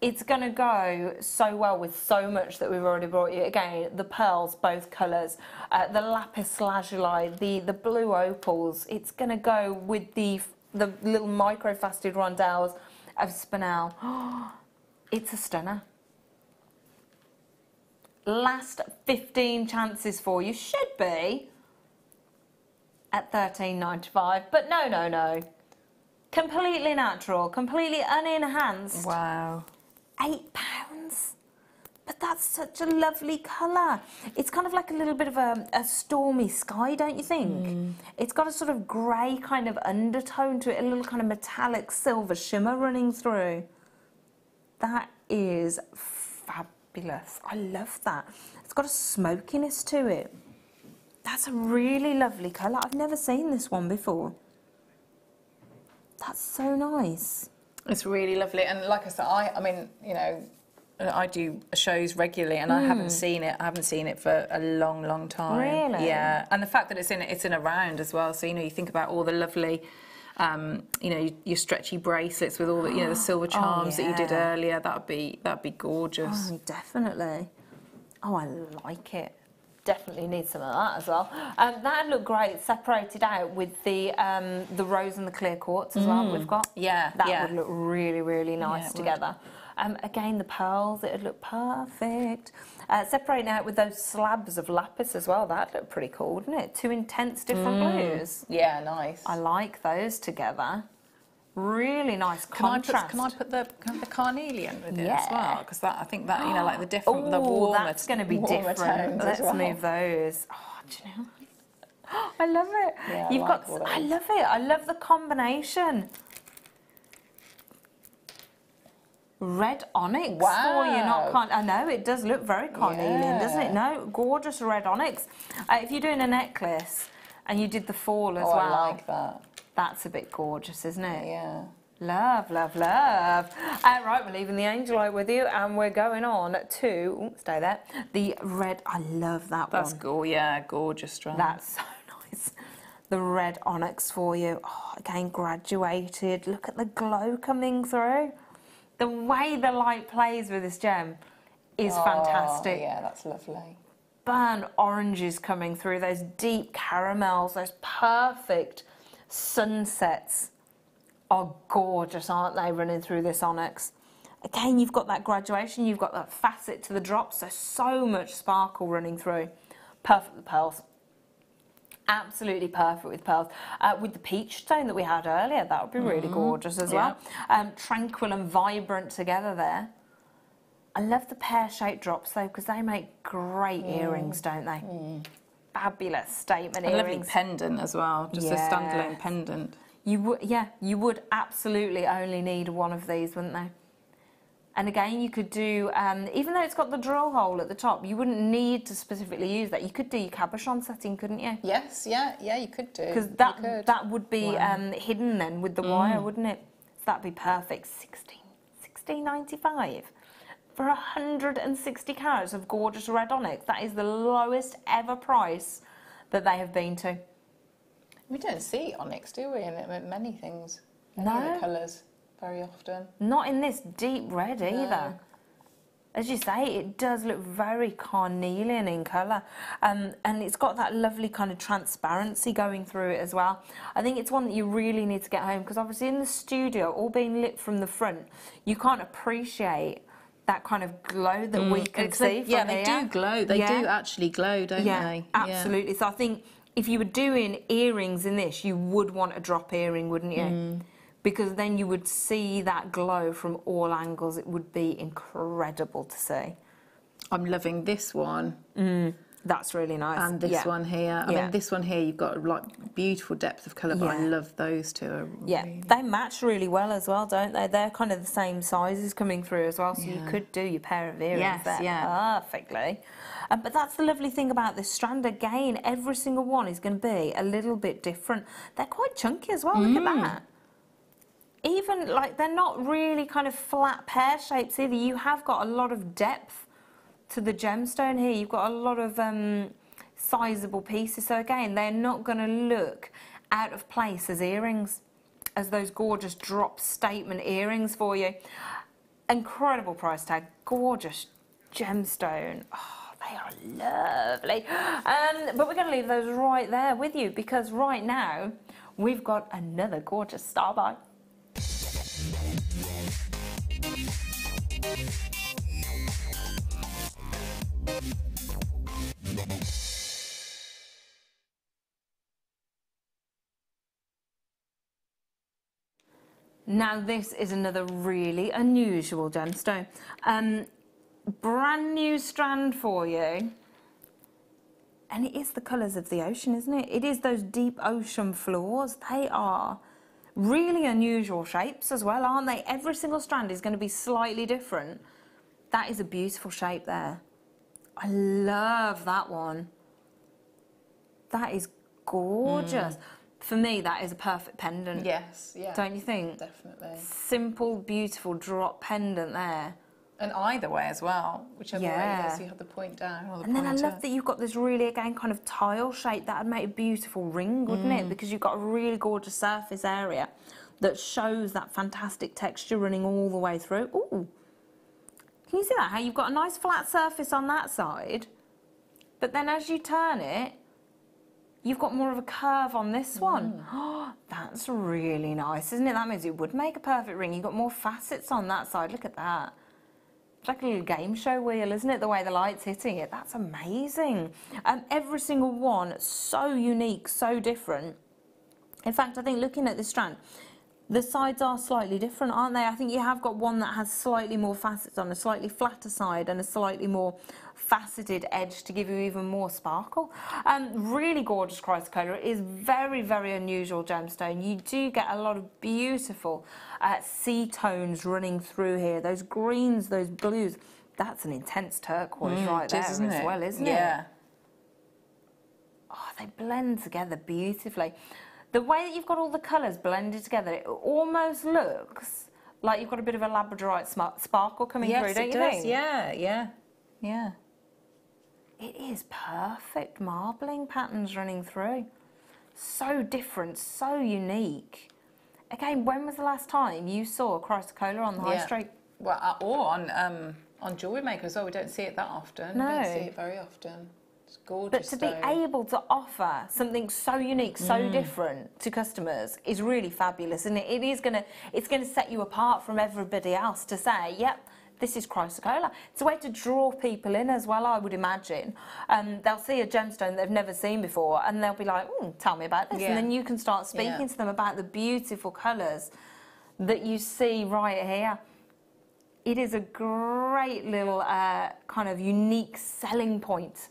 It's going to go so well with so much that we've already brought you. Again, the pearls, both colours, the lapis lazuli, the blue opals. It's going to go with the little micro-faceted rondelles of spinel. It's a stunner. Last 15 chances for you. Should be at $13.95, but no. Completely natural, completely unenhanced. Wow. £8, but that's such a lovely colour. It's kind of like a little bit of a stormy sky, don't you think? It's got a sort of grey kind of undertone to it, a little kind of metallic silver shimmer running through. That is fabulous. I love that. It's got a smokiness to it. That's a really lovely colour. I've never seen this one before. That's so nice. It's really lovely, and like I said, I mean, you know, I do shows regularly, and I haven't seen it. I haven't seen it for a long, long time. Really? Yeah, and the fact that it's in a round as well. So you know, you think about all the lovely, you know, your stretchy bracelets with all the, you know, the silver charms that you did earlier. That'd be gorgeous. Oh, definitely. Oh, I like it. Definitely need some of that as well. That'd look great separated out with the rose and the clear quartz as well that we've got. Yeah, that would look really, really nice together. Again, the pearls, it would look perfect. Separating out with those slabs of lapis as well, that'd look pretty cool, wouldn't it? Two intense different blues. Yeah, nice. I like those together. Really nice contrast. Can I put the carnelian with it as well? Because that, I think that, you know, like the different, the warmer, that's going to be different. Let's move those. Oh, do you know? I love it. Yeah, I love it. I love the combination. Red onyx for you, I know it does look very carnelian, doesn't it? No, gorgeous red onyx. If you're doing a necklace and you did the fall as well, I like that. That's a bit gorgeous, isn't it? Yeah. Love, love, love. Right, we're leaving the angel eye with you, and we're going on to stay there. The red. I love that one. That's gorgeous strand. That's so nice. The red onyx for you. Oh, again, graduated. Look at the glow coming through. The way the light plays with this gem is fantastic. Yeah, that's lovely. Burnt oranges coming through, those deep caramels, those perfect sunsets are gorgeous, aren't they, running through this onyx? Again, you've got that graduation, you've got that facet to the drop, so much sparkle running through. Perfect with pearls. Absolutely perfect with pearls. With the peach stone that we had earlier, that would be really gorgeous as well. Tranquil and vibrant together there. I love the pear-shaped drops though, because they make great earrings, don't they? Fabulous statement earrings. A lovely pendant as well, just a standalone pendant. You would absolutely only need one of these, wouldn't they? And again, you could do, even though it's got the drill hole at the top, you wouldn't need to specifically use that. You could do your cabochon setting, couldn't you? Yes, yeah, you could do. Because that would be hidden then with the wire, wouldn't it? So that'd be perfect. $16.95 for 160 carats of gorgeous red onyx. That is the lowest ever price that they have been to. We don't see onyx, do we, in many things? Any No. of the colours very often. Not in this deep red either. No. As you say, it does look very carnelian in colour, and it's got that lovely kind of transparency going through it as well. I think it's one that you really need to get home, because obviously in the studio, all being lit from the front, you can't appreciate that kind of glow that we can see from here. They do glow. They do actually glow, don't they? Absolutely. So I think if you were doing earrings in this, you would want a drop earring, wouldn't you? Because then you would see that glow from all angles. It would be incredible to see. I'm loving this one. That's really nice. And this one here. I mean, this one here, you've got like beautiful depth of colour, but I love those two. They match really well as well, don't they? They're kind of the same sizes coming through as well, so you could do your pair of earrings there perfectly. But that's the lovely thing about this strand. Again, every single one is going to be a little bit different. They're quite chunky as well. Look at that. Even like they're not really kind of flat pear shapes either. You have got a lot of depth to the gemstone here. You've got a lot of sizable pieces. So again, they're not going to look out of place as earrings, as those gorgeous drop statement earrings for you. Incredible price tag, gorgeous gemstone. Oh, they are lovely. But we're going to leave those right there with you, because right now we've got another gorgeous star by. Now this is another really unusual gemstone. Brand new strand for you. And it is the colours of the ocean, isn't it? It is those deep ocean floors. They are really unusual shapes as well, aren't they? Every single strand is going to be slightly different. That is a beautiful shape there. I love that one. That is gorgeous. For me, that is a perfect pendant. Yes, yeah. Don't you think? Definitely. Simple, beautiful drop pendant there. And either way as well, whichever way it is, you have the point down or the And then point I love up. that you've got this really, again, kind of tile shape. That would make a beautiful ring, wouldn't it? Because you've got a really gorgeous surface area that shows that fantastic texture running all the way through. Ooh. Can you see that? How you've got a nice flat surface on that side, but then as you turn it, you've got more of a curve on this one. Oh, that's really nice, isn't it? That means it would make a perfect ring. You've got more facets on that side. Look at that. It's like a little game show wheel, isn't it? The way the light's hitting it. That's amazing. Every single one so unique, so different. In fact, I think looking at this strand, The sides are slightly different, aren't they? I think you have got one that has slightly more facets on, a slightly flatter side and a slightly more faceted edge to give you even more sparkle. Really gorgeous Chrysocolla. It is very, very unusual gemstone. You do get a lot of beautiful sea tones running through here. Those greens, those blues. That's an intense turquoise right there as well, isn't it? Yeah. Oh, they blend together beautifully. The way that you've got all the colours blended together, it almost looks like you've got a bit of a labradorite sparkle coming through, don't you think? Yeah, yeah, yeah. It is perfect marbling patterns running through. So different, so unique. Again, when was the last time you saw a Chrysocolla on the high street? Well, or on Jewellery Maker as well. We don't see it that often. No. We don't see it very often. It's gorgeous. But to be able to offer something so unique, so different to customers is really fabulous, isn't it? It's gonna set you apart from everybody else to say, yep, this is Chrysocolla. It's a way to draw people in as well, I would imagine. They'll see a gemstone they've never seen before and they'll be like, tell me about this. And then you can start speaking to them about the beautiful colours that you see right here. It is a great little kind of unique selling point.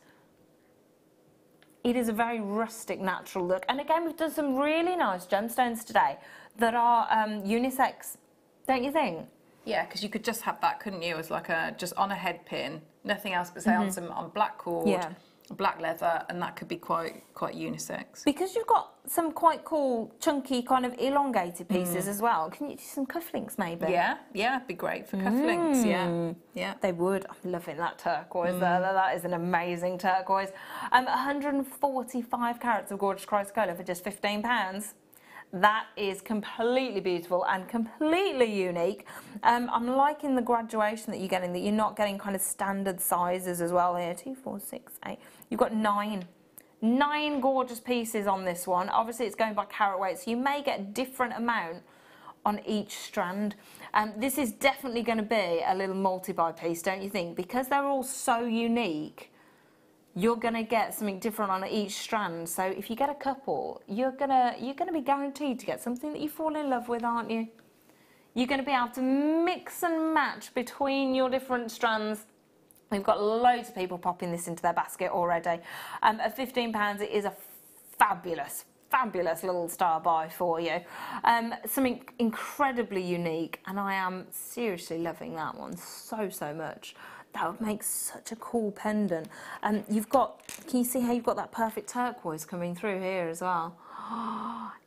It is a very rustic, natural look. And again, we've done some really nice gemstones today that are unisex, don't you think? Yeah, because you could just have that, couldn't you, as like just on a head pin, nothing else but say on black cord, black leather, and that could be quite unisex. Because you've got some quite cool, chunky, kind of elongated pieces as well. Can you do some cufflinks maybe? Yeah, it'd be great for cufflinks, yeah. They would. I'm loving that turquoise there. That is an amazing turquoise. 145 carats of gorgeous Chrysocolla for just £15. That is completely beautiful and completely unique. I'm liking the graduation that you're getting, that you're not getting kind of standard sizes as well here. 2, 4, 6, 8. You've got 9 gorgeous pieces on this one. Obviously, it's going by carat weight, so you may get a different amount on each strand. This is definitely going to be a little multi-buy piece, don't you think? Because they're all so unique, you're going to get something different on each strand. So if you get a couple, you're gonna be guaranteed to get something that you fall in love with, aren't you? You're going to be able to mix and match between your different strands. We've got loads of people popping this into their basket already. At £15, it is a fabulous little star buy for you. Something incredibly unique, and I am seriously loving that one so much. That would make such a cool pendant. You've got, can you see how you've got that perfect turquoise coming through here as well?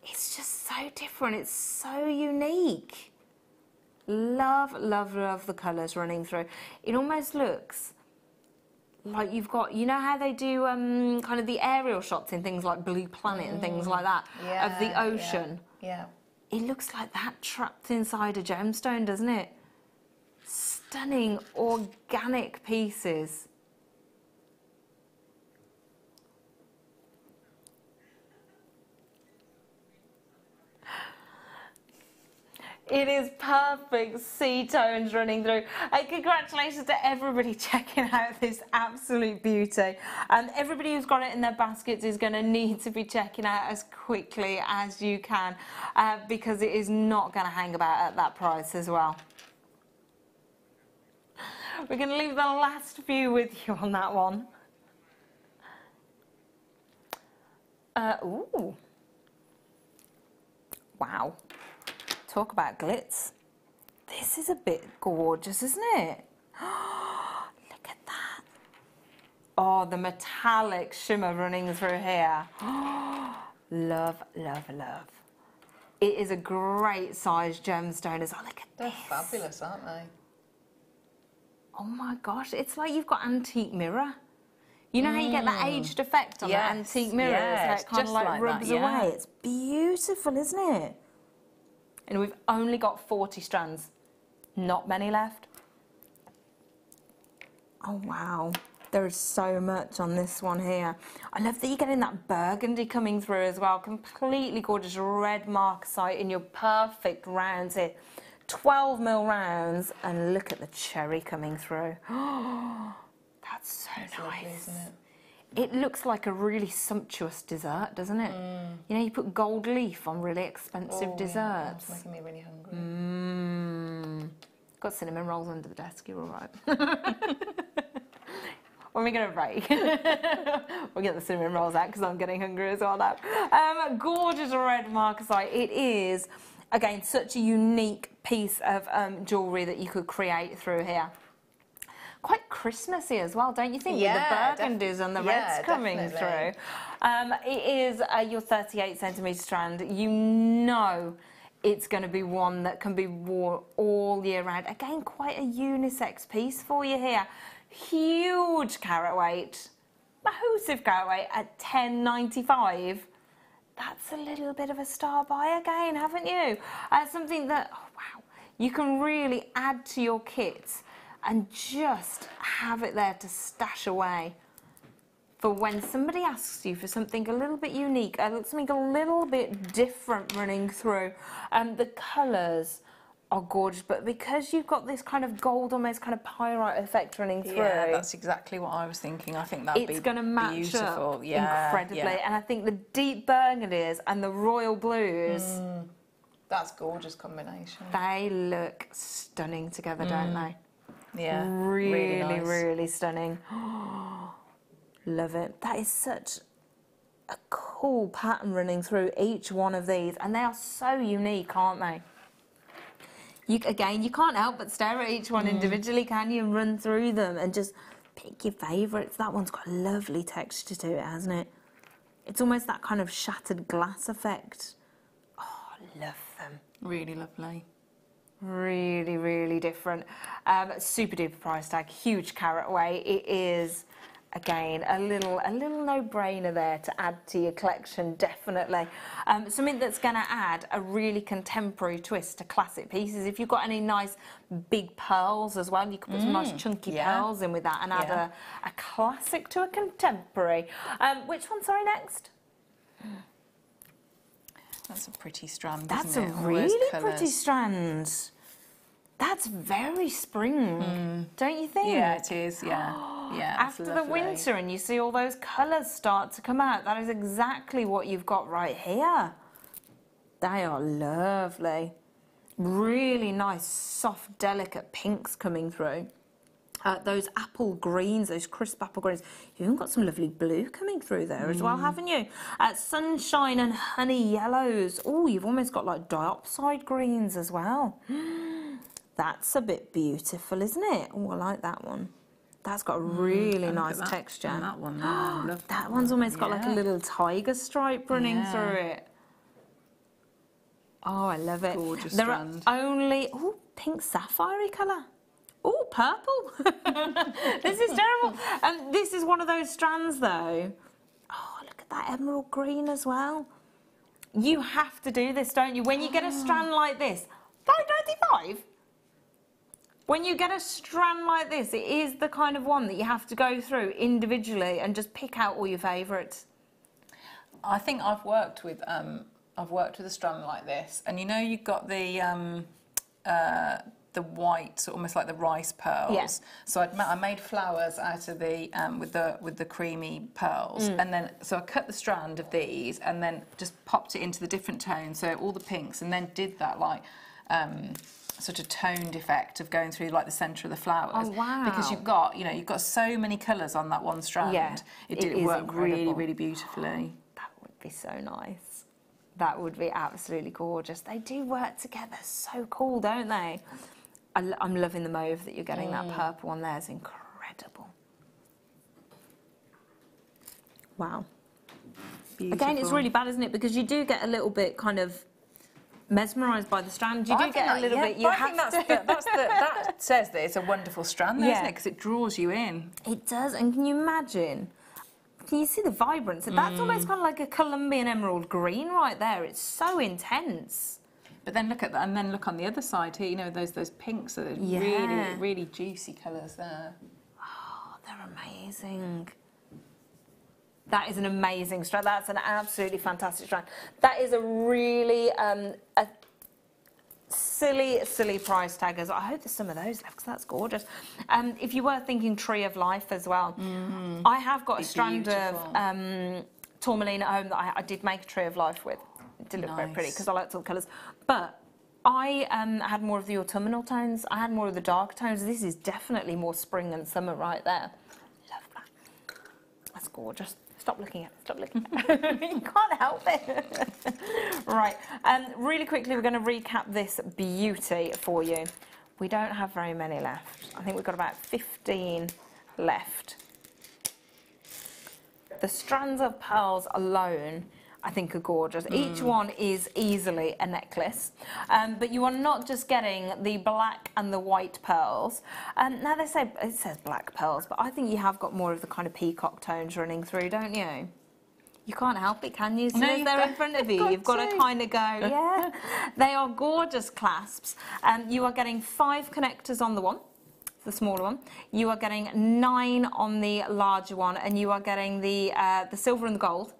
It's just so different, it's so unique. Love the colours running through. It almost looks like you've got, you know how they do kind of the aerial shots in things like Blue Planet and things like that, of the ocean. Yeah. It looks like that trapped inside a gemstone, doesn't it? Stunning organic pieces. It is perfect sea tones running through. Congratulations to everybody checking out this absolute beauty. Everybody who's got it in their baskets is going to need to be checking out as quickly as you can because it is not going to hang about at that price as well. We're going to leave the last few with you on that one. Ooh. Wow. Talk about glitz. This is a bit gorgeous, isn't it? Look at that. Oh, the metallic shimmer running through here. Love. It is a great size gemstone as well. Look at They're this. fabulous, aren't they? Oh my gosh, it's like you've got antique mirror. You know how you get that aged effect on that antique mirror? Yeah, so it kind of like rubs away. It's beautiful, isn't it? And we've only got 40 strands. Not many left. Oh wow, there is so much on this one here. I love that you're getting that burgundy coming through as well. Completely gorgeous red marcasite in your perfect rounds here. 12mm rounds, and look at the cherry coming through. That's so nice. Lovely, isn't it? It looks like a really sumptuous dessert, doesn't it? You know, you put gold leaf on really expensive desserts. Yeah, it's making me really hungry. Got cinnamon rolls under the desk, you're all right. When are we going to break? We'll get the cinnamon rolls out because I'm getting hungry as well now. Gorgeous red marcasite. It is, again, such a unique piece of jewellery that you could create through here. Quite Christmassy as well, don't you think? With the burgundies and the reds coming through. It is your 38 centimetre strand. You know it's going to be one that can be worn all year round. Again, quite a unisex piece for you here. Huge carat weight, massive carat weight at $10.95. That's a little bit of a star buy again, haven't you? Something that, oh wow, you can really add to your kits and just have it there to stash away for when somebody asks you for something a little bit unique, something a little bit different running through. The colours are gorgeous, but because you've got this kind of gold, almost kind of pyrite effect running through. Yeah, that's exactly what I was thinking. I think that'd be going to match beautiful. Up incredibly. And I think the deep burgundies and the royal blues. That's a gorgeous combination. They look stunning together, don't they? Yeah, really, nice. really stunning. Love it. That is such a cool pattern running through each one of these, and they are so unique, aren't they? Again, you can't help but stare at each one individually, can you? And run through them and just pick your favourites. That one's got a lovely texture to it, hasn't it? It's almost that kind of shattered glass effect. Oh, love them. Really lovely. Really, really different. Super duper price tag, huge carat weight. It is, again, a little no-brainer there to add to your collection, definitely. Something that's going to add a really contemporary twist to classic pieces. If you've got any nice big pearls as well, you can put some nice chunky pearls in with that and add a classic to a contemporary. Which one, sorry, next? That's a pretty strand, That's isn't a it? really pretty strand. That's very spring, don't you think? Yeah, it is, yeah. Yeah, After the winter and you see all those colours start to come out, that is exactly what you've got right here. They are lovely. Really nice, soft, delicate pinks coming through. Those apple greens, those crisp apple greens. You've even got some lovely blue coming through there as well, haven't you? Sunshine and honey yellows. Oh, you've almost got like diopside greens as well. That's a bit beautiful, isn't it? Oh, I like that one. That's got a really nice texture. And that one, that one's almost got like a little tiger stripe running through it. Oh, I love it. Gorgeous there strand. Are only pink sapphire colour. Oh, purple. This is terrible. This is one of those strands, though. Oh, look at that emerald green as well. You have to do this, don't you? When you get a strand like this, $5.95. When you get a strand like this, it is the kind of one that you have to go through individually and just pick out all your favourites. I think I've worked with a strand like this, and you know you've got the white, so almost like the rice pearls. Yeah. So I made flowers out of the with the creamy pearls, and then so I cut the strand of these and then just popped it into the different tones, so all the pinks, and then did that like sort of toned effect of going through like the centre of the flowers. Oh wow! Because you've got so many colours on that one strand. Yeah, it did work really, really beautifully. That would be so nice. That would be absolutely gorgeous. They do work together so cool, don't they? I'm loving the mauve that you're getting. That purple one there is incredible. Wow. Beautiful. Again, it's really bad, isn't it? Because you do get a little bit kind of mesmerised by the strand. You do get a little bit. You have that says that it's a wonderful strand, though, isn't it? Because it draws you in. It does. And can you imagine? Can you see the vibrance? That's almost kind of like a Colombian emerald green right there. It's so intense. But then look at that, and then look on the other side here. You know those pinks are really, really juicy colours there. Oh, they're amazing. That is an amazing strand. That's an absolutely fantastic strand. That is a really silly price taggers. I hope there's some of those left because that's gorgeous. If you were thinking tree of life as well, I have got a strand of tourmaline at home that I did make a tree of life with. It did look very pretty because I liked all the colours. But I had more of the autumnal tones. I had more of the dark tones. This is definitely more spring and summer right there. Love that. That's gorgeous. Stop looking at it. Stop looking at it. You can't help it. Right. Really quickly, we're going to recap this beauty for you. We don't have very many left. I think we've got about 15 left. The strands of pearls alone, I think, are gorgeous. Each one is easily a necklace, but you are not just getting the black and the white pearls. Now they say it says black pearls, but I think you have got more of the kind of peacock tones running through, don't you? You can't help it, can you? So no, they're in front of you. You've got to kind of go, yeah. They are gorgeous clasps. You are getting 5 connectors on the one, the smaller one. You are getting 9 on the larger one, and you are getting the silver and the gold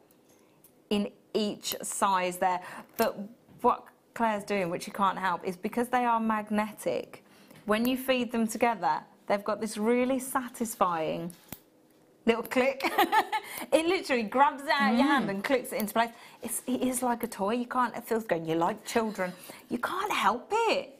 in each size there. But what Claire's doing, which you can't help, is because they are magnetic, when you feed them together, they've got this really satisfying little click. It literally grabs it out of your hand and clicks it into place. It is like a toy. You can't, it feels good. You're like children. You can't help it.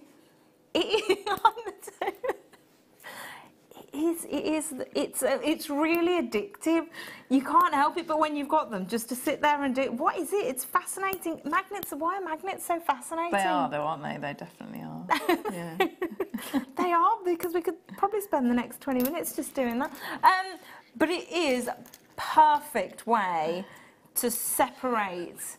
It's really addictive. You can't help it, but when you've got them, just to sit there and do it. What is it? It's fascinating. Magnets, why are magnets so fascinating? They are though, aren't they? They definitely are. Yeah. They are, because we could probably spend the next 20 minutes just doing that. But it is a perfect way to separate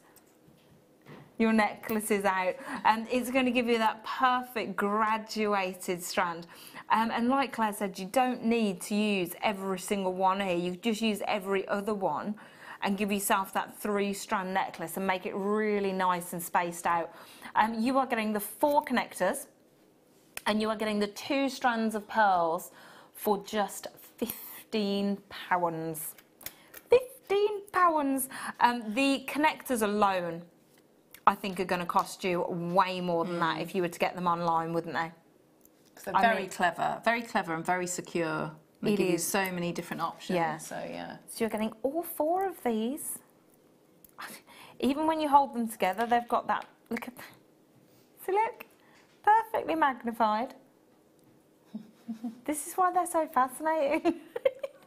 your necklaces out, and it's going to give you that perfect graduated strand. And like Claire said, you don't need to use every single one here. You just use every other one and give yourself that 3-strand necklace and make it really nice and spaced out. You are getting the 4 connectors, and you are getting the 2 strands of pearls for just £15. £15. The connectors alone, I think, are going to cost you way more than that if you were to get them online, wouldn't they? So very clever and very secure. They give you so many different options. Yeah. So yeah. So you're getting all 4 of these. Even when you hold them together, they've got that. Look at. See, look, perfectly magnified. This is why they're so fascinating.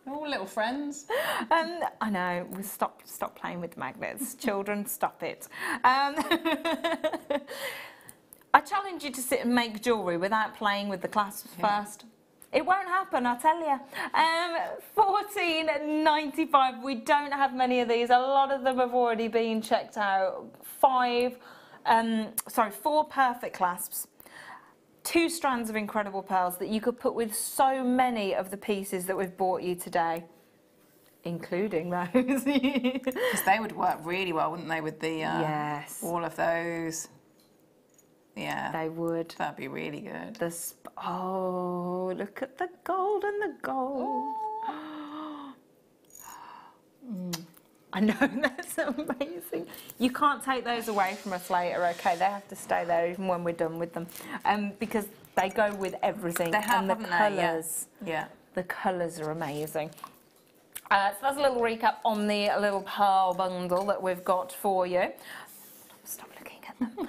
All little friends. I know. We stop playing with the magnets, children. Stop it. I challenge you to sit and make jewellery without playing with the clasps first. It won't happen, I tell you. $14.95. We don't have many of these. A lot of them have already been checked out. 4 perfect clasps. 2 strands of incredible pearls that you could put with so many of the pieces that we've bought you today, including those. Because they would work really well, wouldn't they, with the yes, all of those. Yeah, they would. That'd be really good. Oh, look at the gold and the gold. I know, that's amazing. You can't take those away from us later, okay? They have to stay there even when we're done with them, because they go with everything. They have, and the colours. Yeah. The colours are amazing. So that's a little recap on the little pearl bundle that we've got for you. Stop looking at them.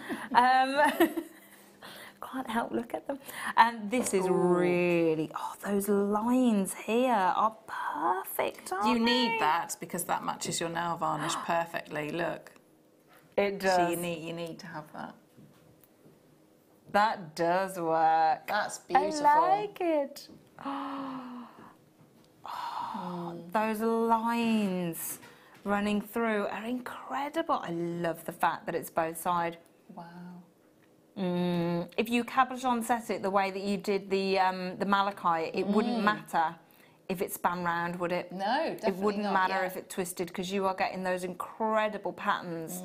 Can't help look at them. And this is really, those lines here are perfect, aren't You need that because that matches your nail varnish perfectly. Look. It does. So you need to have that. That does work. That's beautiful. I like it. Those lines running through are incredible. I love the fact that it's both sides. Wow. If you cabochon set it the way that you did the malachite, it wouldn't matter if it span round, would it? No, definitely It wouldn't not, matter if it twisted, because you are getting those incredible patterns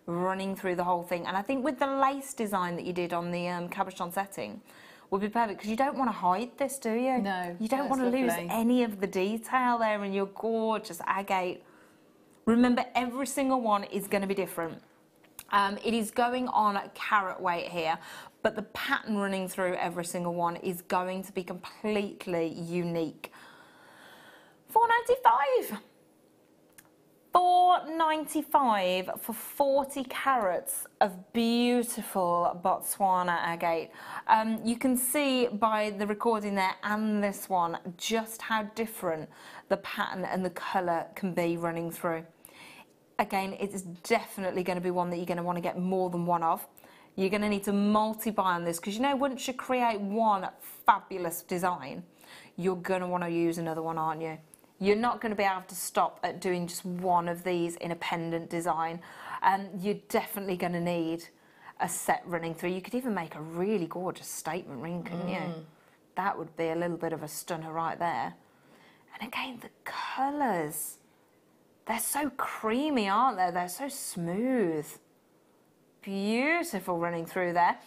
running through the whole thing. And I think with the lace design that you did on the cabochon setting would be perfect, because you don't want to hide this, do you? No. You don't want to lose any of the detail there in your gorgeous agate. Remember, every single one is going to be different. It is going on carat weight here, but the pattern running through every single one is going to be completely unique. $4.95. $4.95 for 40 carats of beautiful Botswana agate. You can see by the recording there and this one just how different the pattern and the colour can be running through. Again, it is definitely going to be one that you're going to want to get more than one of. You're going to need to multi-buy on this because, you know, once you create one fabulous design, you're going to want to use another one, aren't you? You're not going to be able to stop at doing just one of these in a pendant design. You're definitely going to need a set running through. You could even make a really gorgeous statement ring, couldn't you? That would be a little bit of a stunner right there. And again, the colours. They're so creamy, aren't they? They're so smooth. Beautiful running through there.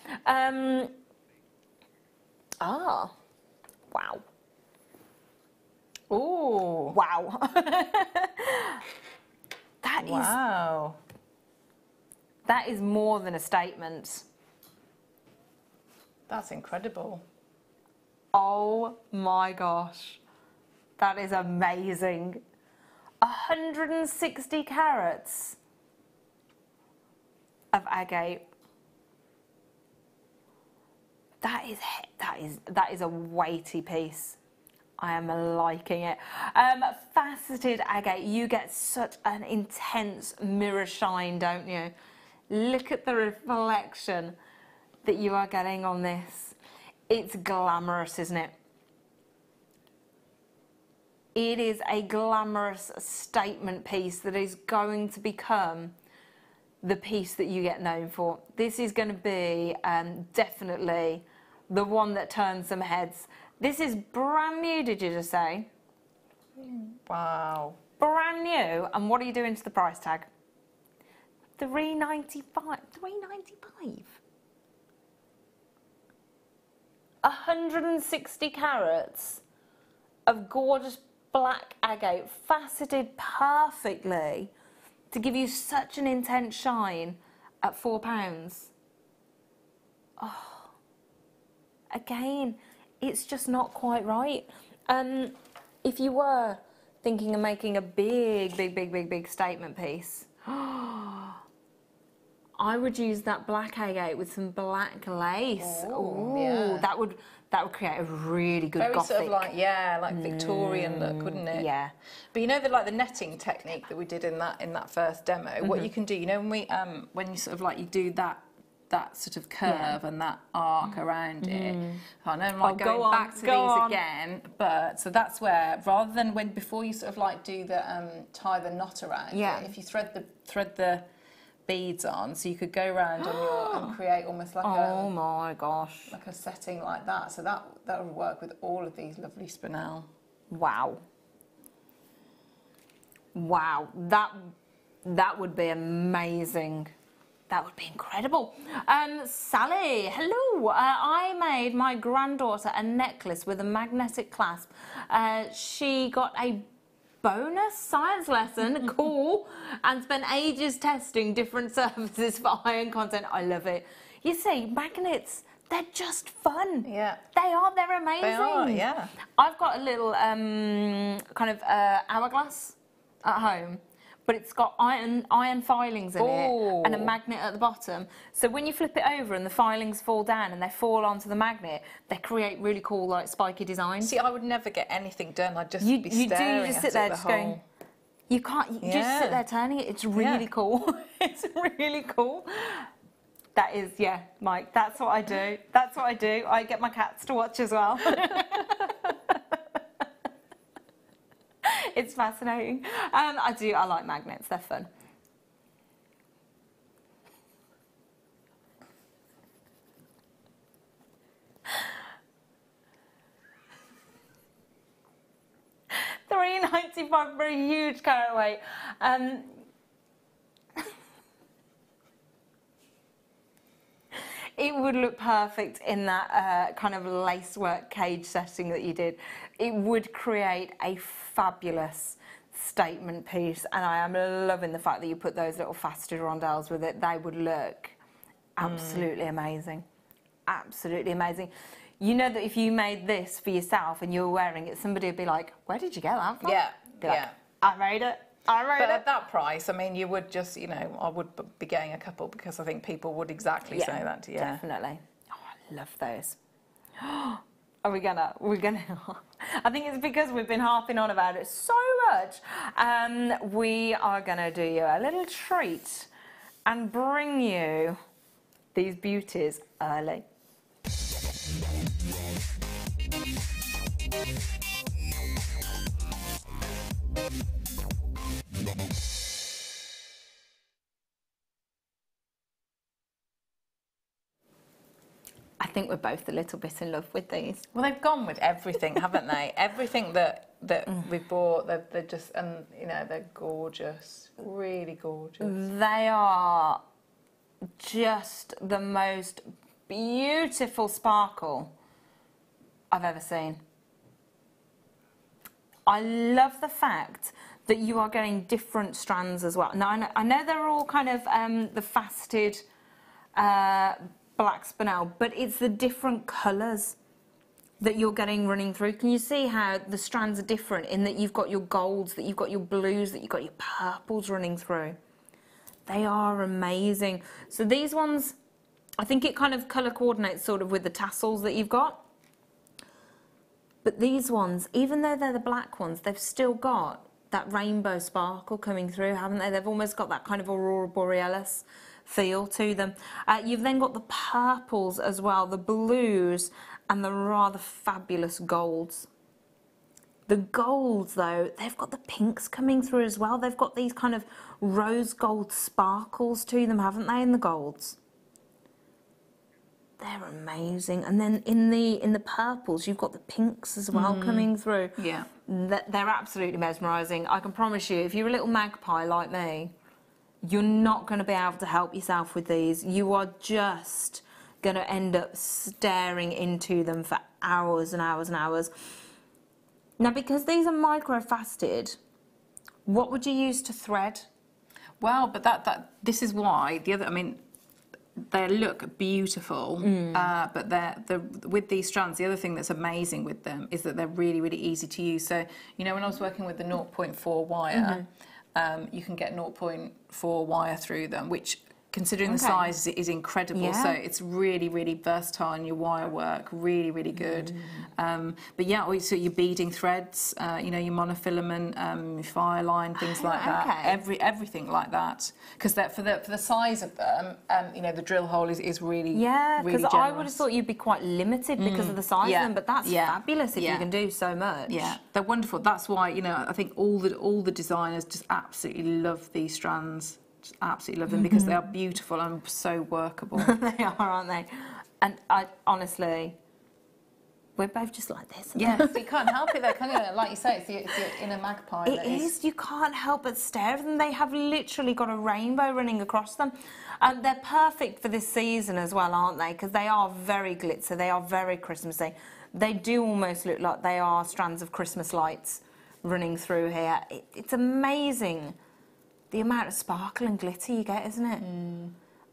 Wow. Ooh. Wow. That is more than a statement. That's incredible. Oh my gosh. That is amazing. 160 carats of agate. That is a weighty piece. I am liking it. Faceted agate, you get such an intense mirror shine, don't you? Look at the reflection that you are getting on this. It's glamorous, isn't it? It is a glamorous statement piece that is going to become the piece that you get known for. This is going to be definitely the one that turns some heads. This is brand new, did you just say? Wow. Brand new. And what are you doing to the price tag? $3.95. $3.95. 160 carats of gorgeous black agate, faceted perfectly to give you such an intense shine at £4. Oh, again, it's just not quite right. If you were thinking of making a big statement piece, I would use that black agate with some black lace. Ooh, yeah. that would create a really good very gothic. Sort of like Victorian look, wouldn't it? Yeah. But you know the netting technique that we did in that first demo. What you can do, you know, when you sort of like you do that sort of curve and that arc around it. I know I'm like going back to these again, but so that's where rather than before you sort of like do the tie the knot around it, if you thread the beads on, so you could go around and create almost like oh my gosh, like a setting like that. So that would work with all of these lovely Spinel. Wow, that would be amazing. That would be incredible. Sally, hello. I made my granddaughter a necklace with a magnetic clasp. She got a bonus science lesson, cool, and spent ages testing different surfaces for iron content. I love it. You see, magnets, they're just fun. Yeah. They're amazing. They are, yeah. I've got a little kind of hourglass at home, but it's got iron filings in it and a magnet at the bottom. So when you flip it over and the filings fall down and they fall onto the magnet, they create really cool, like, spiky designs. See, I would never get anything done. I'd just be staring you just sit there just going, you can't, you just sit there turning it. It's really cool. It's really cool. That is, Mike, that's what I do. That's what I do. I get my cats to watch as well. It's fascinating. I like magnets, they're fun. $3.95 for a huge caratweight. It would look perfect in that kind of lacework cage setting that you did. It would create a fabulous statement piece, and I am loving the fact that you put those little faceted rondelles with it. They would look absolutely amazing. absolutely amazing. You know that if you made this for yourself and you were wearing it, somebody would be like, where did you get that from? Yeah, Be like, I made it. But at that price, I mean, you would just, you know, I would be getting a couple because I think people would exactly say that to you. Definitely. Oh, I love those. We're gonna, I think it's because we've been harping on about it so much. We are gonna do you a little treat and bring you these beauties early. I think we're both a little bit in love with these. Well, they've gone with everything, haven't they? Everything that we've bought, they're just, and you know, they're gorgeous, really gorgeous. They are just the most beautiful sparkle I've ever seen. I love the fact that you are getting different strands as well. Now, I know they're all kind of the faceted black spinel, but it's the different colours that you're getting running through. Can you see how the strands are different in that you've got your golds, that you've got your blues, that you've got your purples running through? They are amazing. So these ones, I think it kind of colour coordinates sort of with the tassels that you've got. But these ones, even though they're the black ones, they've still got that rainbow sparkle coming through, haven't they? They've almost got that kind of aurora borealis feel to them. You've then got the purples as well, the blues, and the rather fabulous golds. The golds, though, they've got the pinks coming through as well. They've got these kind of rose gold sparkles to them, haven't they, in the golds? They're amazing. And then in the purples, you've got the pinks as well coming through. Yeah. They're absolutely mesmerising. I can promise you, if you're a little magpie like me, you're not going to be able to help yourself with these. You are just going to end up staring into them for hours and hours and hours. Now, because these are micro-faceted, what would you use to thread? Well, but this is why the other, I mean, they look beautiful, but with these strands, the other thing that's amazing with them is that they're really, really easy to use. So, you know, when I was working with the 0.4 wire, you can get 0.4 wire through them, which, considering the size, is incredible. Yeah. So it's really, really versatile in your wire work, really, really good. But yeah, also your beading threads, you know, your monofilament, your fire line, things like that. Everything like that. Because for the size of them, you know, the drill hole is really, because really I would have thought you'd be quite limited because of the size of them, but that's fabulous if you can do so much. Yeah, they're wonderful. That's why, you know, I think all the designers just absolutely love these strands. Just absolutely love them because they are beautiful and so workable. They are, aren't they? And I honestly, we're both just like this. Yeah, so you can't help it though, can you? Like you say, it's your inner magpie. It is. You can't help but stare at them. They have literally got a rainbow running across them. They're perfect for this season as well, aren't they? Because they are very glitzy. They are very Christmassy. They do almost look like they are strands of Christmas lights running through here. It's amazing the amount of sparkle and glitter you get, isn't it?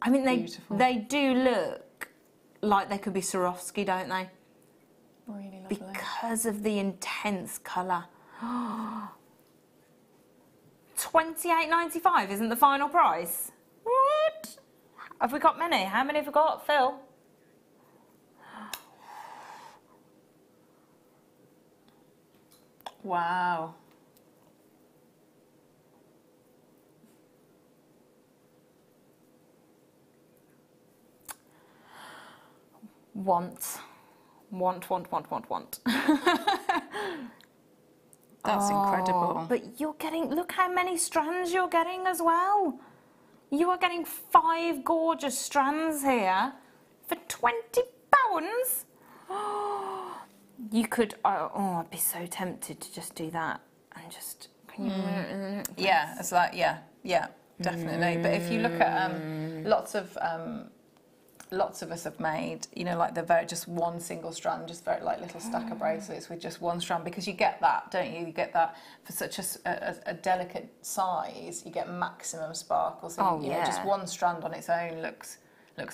I mean, they do look like they could be Swarovski, don't they? Really lovely. Because of the intense colour. $28.95 isn't the final price? What? Have we got many? How many have we got, Phil? Wow. Want. That's incredible. But you're getting, look how many strands you're getting as well. You are getting 5 gorgeous strands here for £20. You could, I'd be so tempted to just do that and just, can you Yeah, it's like, yeah, definitely. But if you look at lots of us have made, you know, like just one single strand, just very like little stacker bracelets with just one strand, because you get that, don't you? You get that for such a delicate size, you get maximum sparkle. So you know, just one strand on its own looks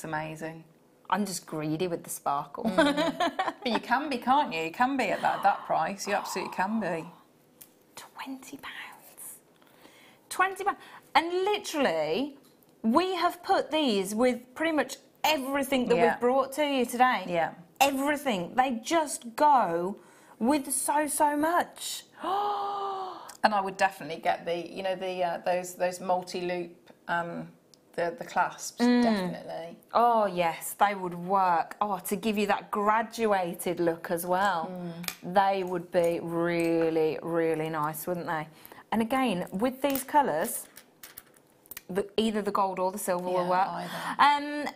amazing. I'm just greedy with the sparkle. But you can be, can't you? You can be at that price. You absolutely can be. £20. £20. And literally, we have put these with pretty much everything that we've brought to you today. Yeah. Everything. They just go with so much. And I would definitely get the, you know, the those multi-loop, the clasps, definitely. Oh yes, they would work. Oh, to give you that graduated look as well. They would be really, really nice, wouldn't they? And again, with these colours, either the gold or the silver will work.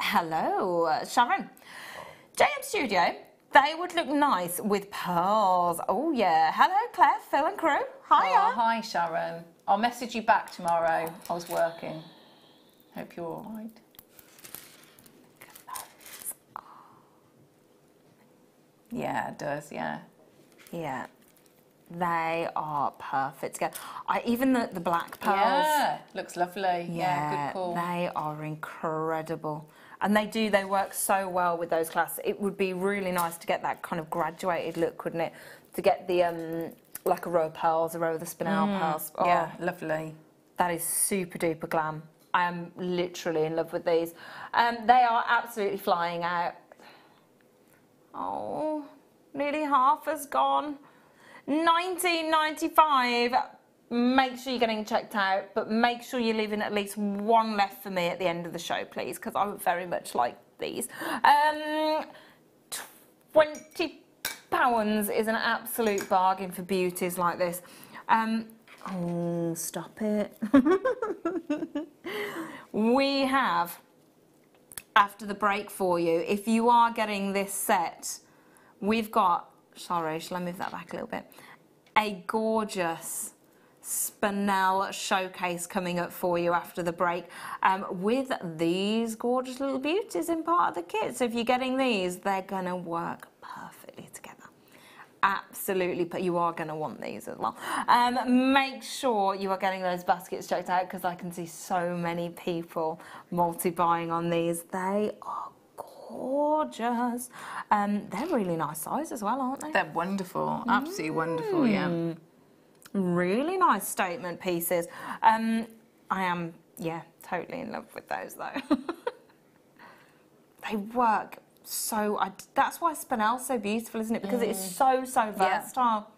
Hello, Sharon. JM Studio, they would look nice with pearls. Oh yeah. Hello, Claire, Phil and crew. Hiya. Oh, hi, Sharon. I'll message you back tomorrow. I was working. Hope you're all right. Yeah, it does, yeah. Yeah. They are perfect together. Even the black pearls. Yeah, looks lovely. Yeah, good call. They are incredible. And they work so well with those clasps. It would be really nice to get that kind of graduated look, wouldn't it? To get the, like a row of pearls, a row of the Spinel pearls. Oh, yeah, lovely. That is super duper glam. I am literally in love with these. They are absolutely flying out. Oh, nearly half has gone. £19.95. Make sure you're getting checked out, but make sure you're leaving at least one left for me at the end of the show, please, because I would very much like these. £20 is an absolute bargain for beauties like this. Oh, stop it. We have, after the break for you, if you are getting this set, we've got, sorry, shall I move that back a little bit? A gorgeous Spinel showcase coming up for you after the break with these gorgeous little beauties in part of the kit. So if you're getting these, they're going to work perfectly together. Absolutely, but you are going to want these as well. Make sure you are getting those baskets checked out because I can see so many people multi-buying on these. They are gorgeous. They're really nice size as well, aren't they? They're wonderful, absolutely wonderful, yeah. Really nice statement pieces. I am, yeah, totally in love with those though. They work so, that's why Spinel's so beautiful, isn't it? Because it's so versatile.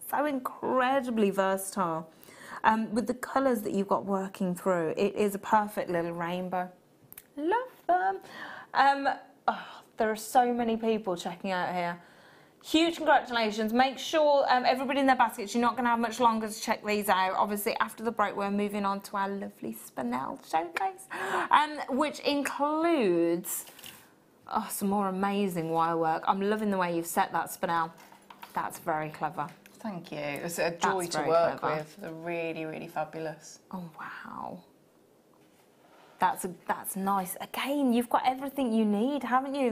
So incredibly versatile. With the colours that you've got working through, it is a perfect little rainbow. Love them. There are so many people checking out here. Huge congratulations. Make sure everybody in their baskets, you're not going to have much longer to check these out. Obviously, after the break, we're moving on to our lovely Spinel showcase, which includes some more amazing wire work. I'm loving the way you've set that Spinel. That's very clever. Thank you. It's a joy to work with. They're really, really fabulous. Oh, wow. That's nice. Again, you've got everything you need, haven't you?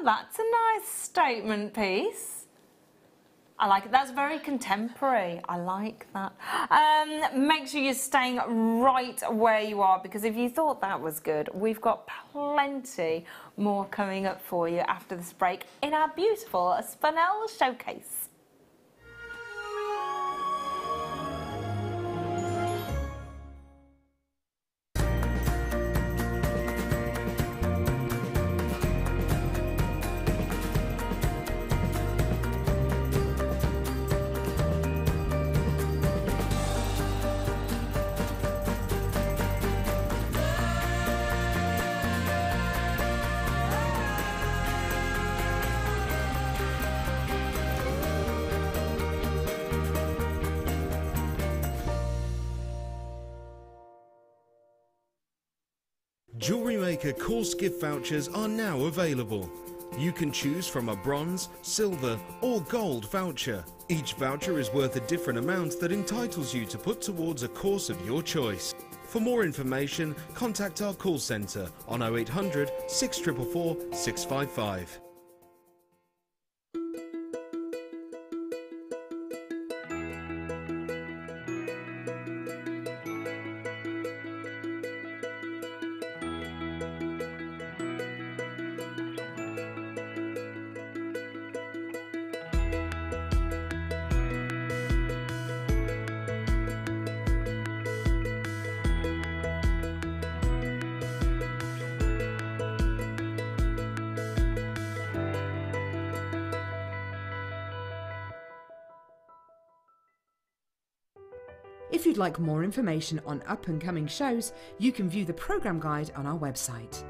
That's a nice statement piece. I like it. That's very contemporary. I like that. Make sure you're staying right where you are because if you thought that was good, we've got plenty more coming up for you after this break in our beautiful Spinel showcase. Jewellery Maker course gift vouchers are now available. You can choose from a bronze, silver or gold voucher. Each voucher is worth a different amount that entitles you to put towards a course of your choice. For more information, contact our call centre on 0800 644 655. If you'd like more information on up and coming shows, you can view the programme guide on our website.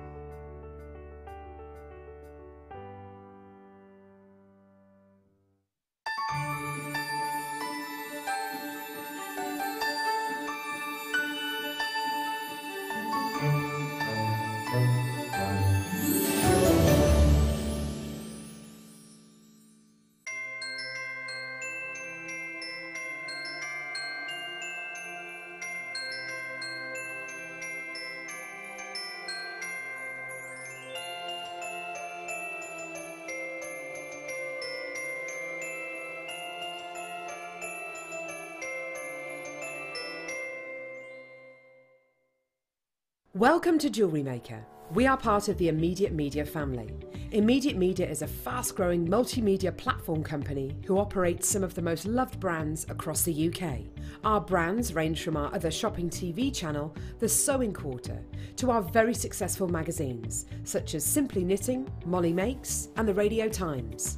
Welcome to Jewellery Maker. We are part of the Immediate Media family. Immediate Media is a fast-growing multimedia platform company who operates some of the most loved brands across the UK. Our brands range from our other shopping TV channel, The Sewing Quarter, to our very successful magazines, such as Simply Knitting, Molly Makes, and the Radio Times.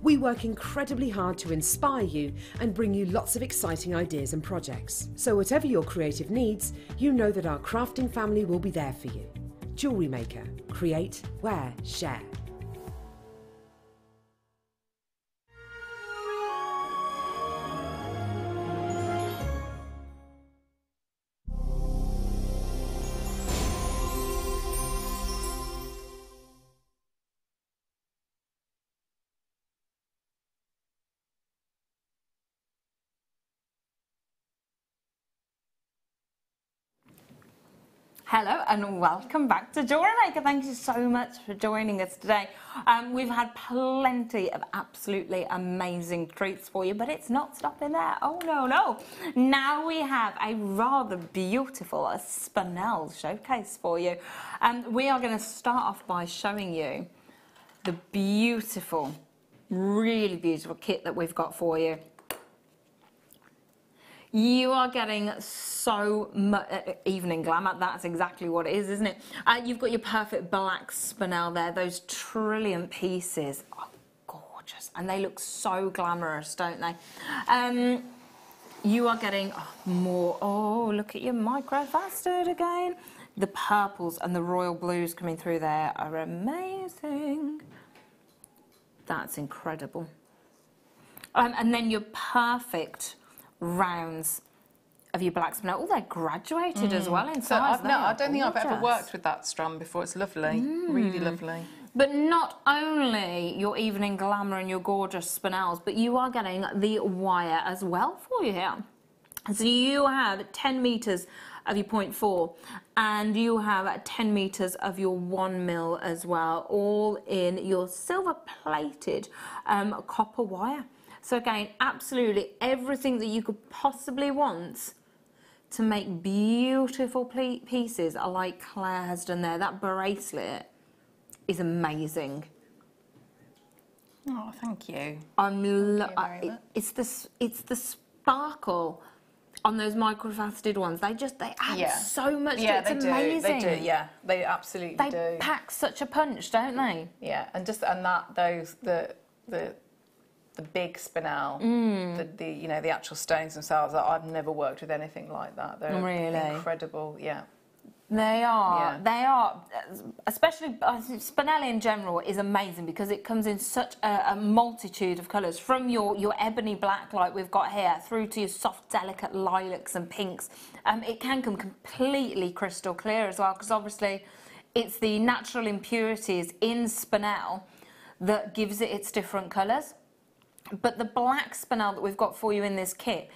We work incredibly hard to inspire you and bring you lots of exciting ideas and projects. So whatever your creative needs, you know that our crafting family will be there for you. Jewellery Maker. Create, wear, share. Hello and welcome back to Jewellery Maker. Thank you so much for joining us today. We've had plenty of absolutely amazing treats for you, but it's not stopping there. Oh no, no. Now we have a rather beautiful Spinel showcase for you. We are going to start off by showing you the beautiful, really beautiful kit that we've got for you. You are getting so much evening glamour. That's exactly what it is, isn't it? You've got your perfect black spinel there. Those trillion pieces are gorgeous, and they look so glamorous, don't they? You are getting more. Oh, look at your micro faceted again. The purples and the royal blues coming through there are amazing. That's incredible. And then your perfect rounds of your black spinel. Oh, they're graduated as well in size. I don't think I've ever worked with that strand before. It's lovely, really lovely. But not only your evening glamour and your gorgeous spinels, but you are getting the wire as well for you here. So you have 10 metres of your 0.4 and you have 10 metres of your 1 mil as well, all in your silver plated copper wire. So again, absolutely everything that you could possibly want to make beautiful pieces are like Claire has done there. That bracelet is amazing. Oh, thank you. It's the sparkle on those microfaceted ones. They add so much to it. It's amazing. They do, yeah. They absolutely do. They pack such a punch, don't they? Yeah, and the big spinel, the actual stones themselves. I've never worked with anything like that. They're really incredible. Yeah, they are. Yeah. They are. Especially Spinel in general is amazing because it comes in such a multitude of colours, from your ebony black like we've got here through to your soft, delicate lilacs and pinks. It can come completely crystal clear as well, because obviously it's the natural impurities in Spinel that gives it its different colours. But the black spinel that we've got for you in this kit,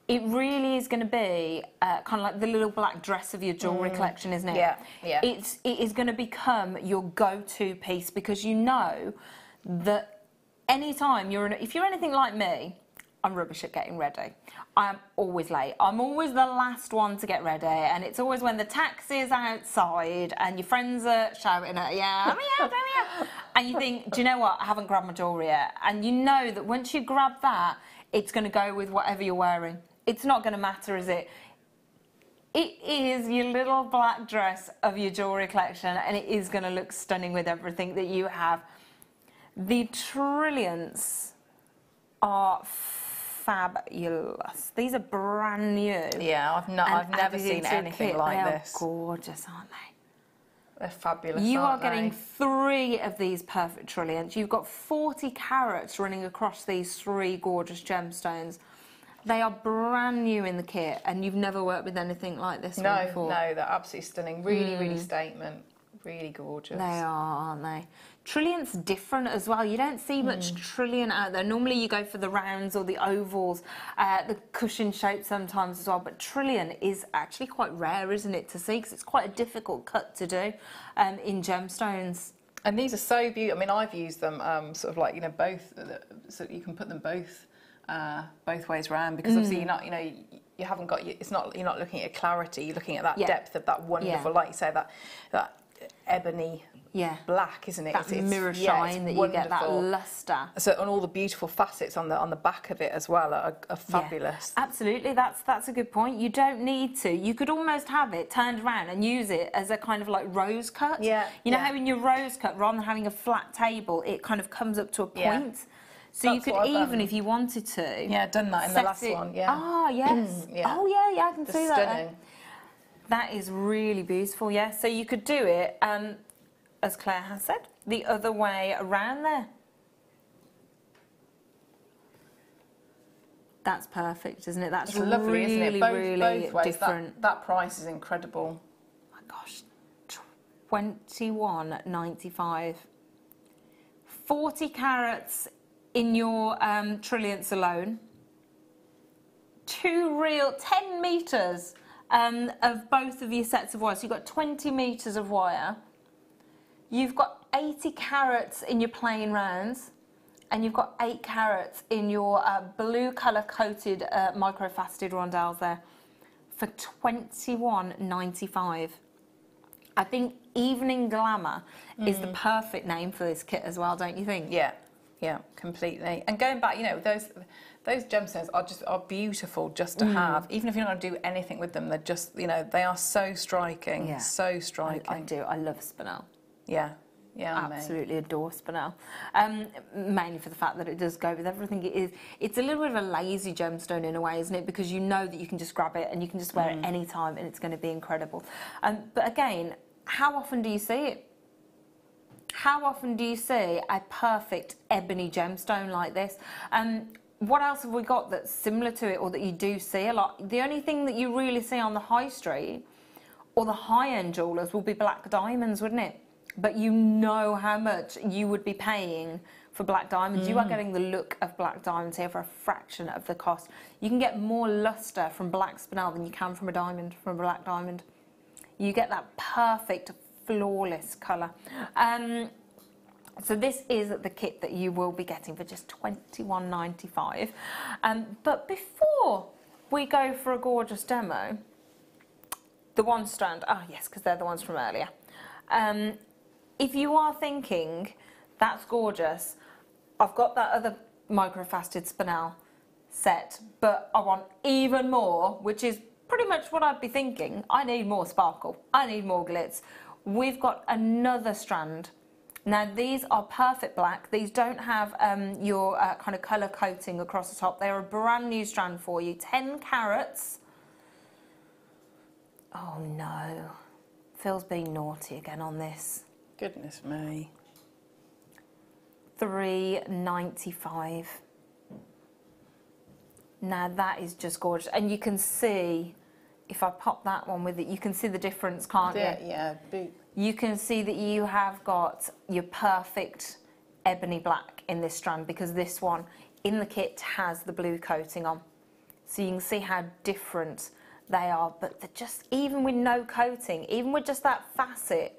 it really is going to be kind of like the little black dress of your jewellery collection, isn't it? Yeah, yeah. It is going to become your go-to piece, because you know that anytime if you're anything like me, I'm rubbish at getting ready. I am always late. I'm always the last one to get ready, and it's always when the taxi's outside and your friends are shouting at you, hurry up, hurry up. And you think, do you know what? I haven't grabbed my jewellery yet. And you know that once you grab that, it's going to go with whatever you're wearing. It's not going to matter, is it? It is your little black dress of your jewellery collection, and it is going to look stunning with everything that you have. The trillions are fabulous. These are brand new. Yeah, I've never seen anything like this. They are gorgeous, aren't they? They're fabulous, You are aren't getting they? 3 of these perfect trilliants. You've got 40 carats running across these 3 gorgeous gemstones. They are brand new in the kit, and you've never worked with anything like this one before. No, they're absolutely stunning. Really, really statement. Really gorgeous. They are, aren't they? Trillion's different as well. You don't see much trillion out there. Normally you go for the rounds or the ovals, the cushion shape sometimes as well. But trillion is actually quite rare, isn't it, to see? Because it's quite a difficult cut to do in gemstones. And these are so beautiful. I mean, I've used them sort of like, you know, both, so you can put them both ways around, because obviously you're not, you know, you haven't got, it's not, you're not looking at clarity, you're looking at that depth of that wonderful, like you say, that ebony black, isn't it? That mirror shine that you get, that lustre. So, and all the beautiful facets on the back of it as well are fabulous. Yeah, absolutely, that's a good point. You don't need to. You could almost have it turned around and use it as a kind of like rose cut. Yeah. You know how in your rose cut, rather than having a flat table, it kind of comes up to a point. Yeah. So you could even, if you wanted to, done that in the last one. Yeah. Ah, yes. Yeah. Oh, yeah, I can see that. Stunning. That is really beautiful. Yeah. So you could do it, as Claire has said, the other way around there. That's perfect, isn't it? That's it's lovely, really, isn't it? Both ways. Different. That price is incredible. Oh my gosh, $21.95. 40 carats in your trilliants alone. 2 real 10 metres of both of your sets of wire. So you've got 20 metres of wire. You've got 80 carats in your plain rounds, and you've got 8 carats in your blue colour coated micro-faceted rondelles there for $21.95. I think Evening Glamour is the perfect name for this kit as well, don't you think? Yeah, yeah, completely. And going back, you know, those gemstones are beautiful just to have. Even if you're not going to do anything with them, they're just, you know, they are so striking, so striking. I do. I love Spinel. Yeah. Yeah, absolutely adore Spinel. Mainly for the fact that it does go with everything it is. It's a little bit of a lazy gemstone in a way, isn't it? Because you know that you can just grab it and you can just wear it any time and it's going to be incredible. But again, how often do you see it? How often do you see a perfect ebony gemstone like this? What else have we got that's similar to it or that you do see a lot? The only thing that you really see on the high street or the high-end jewellers will be black diamonds, wouldn't it? But you know how much you would be paying for black diamonds. You are getting the look of black diamonds here for a fraction of the cost. You can get more lustre from black Spinel than you can from a diamond, from a black diamond. You get that perfect, flawless colour. So this is the kit that you will be getting for just $21.95. But before we go for a gorgeous demo, the one strand, yes, because they're the ones from earlier. If you are thinking, that's gorgeous, I've got that other micro-faceted Spinel set, but I want even more, which is pretty much what I'd be thinking. I need more sparkle. I need more glitz. We've got another strand. Now, these are perfect black. These don't have your kind of colour coating across the top. They're a brand new strand for you. 10 carats. Oh, no. Phil's being naughty again on this. Goodness me. $3.95. Now that is just gorgeous, and you can see, if I pop that one with it, you can see the difference, can't you? Yeah. You can see that you have got your perfect ebony black in this strand, because this one in the kit has the blue coating on, so you can see how different they are. But they're just, even with no coating, even with just that facet,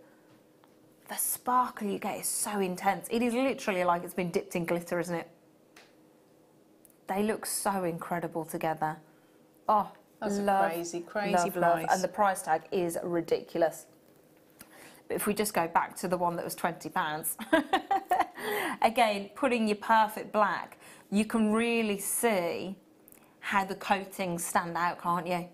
the sparkle you get is so intense. It is literally like it's been dipped in glitter, isn't it? They look so incredible together. Oh, that's love, a crazy love, price. And the price tag is ridiculous. But if we just go back to the one that was £20, again, putting your perfect black, you can really see how the coatings stand out, can't you?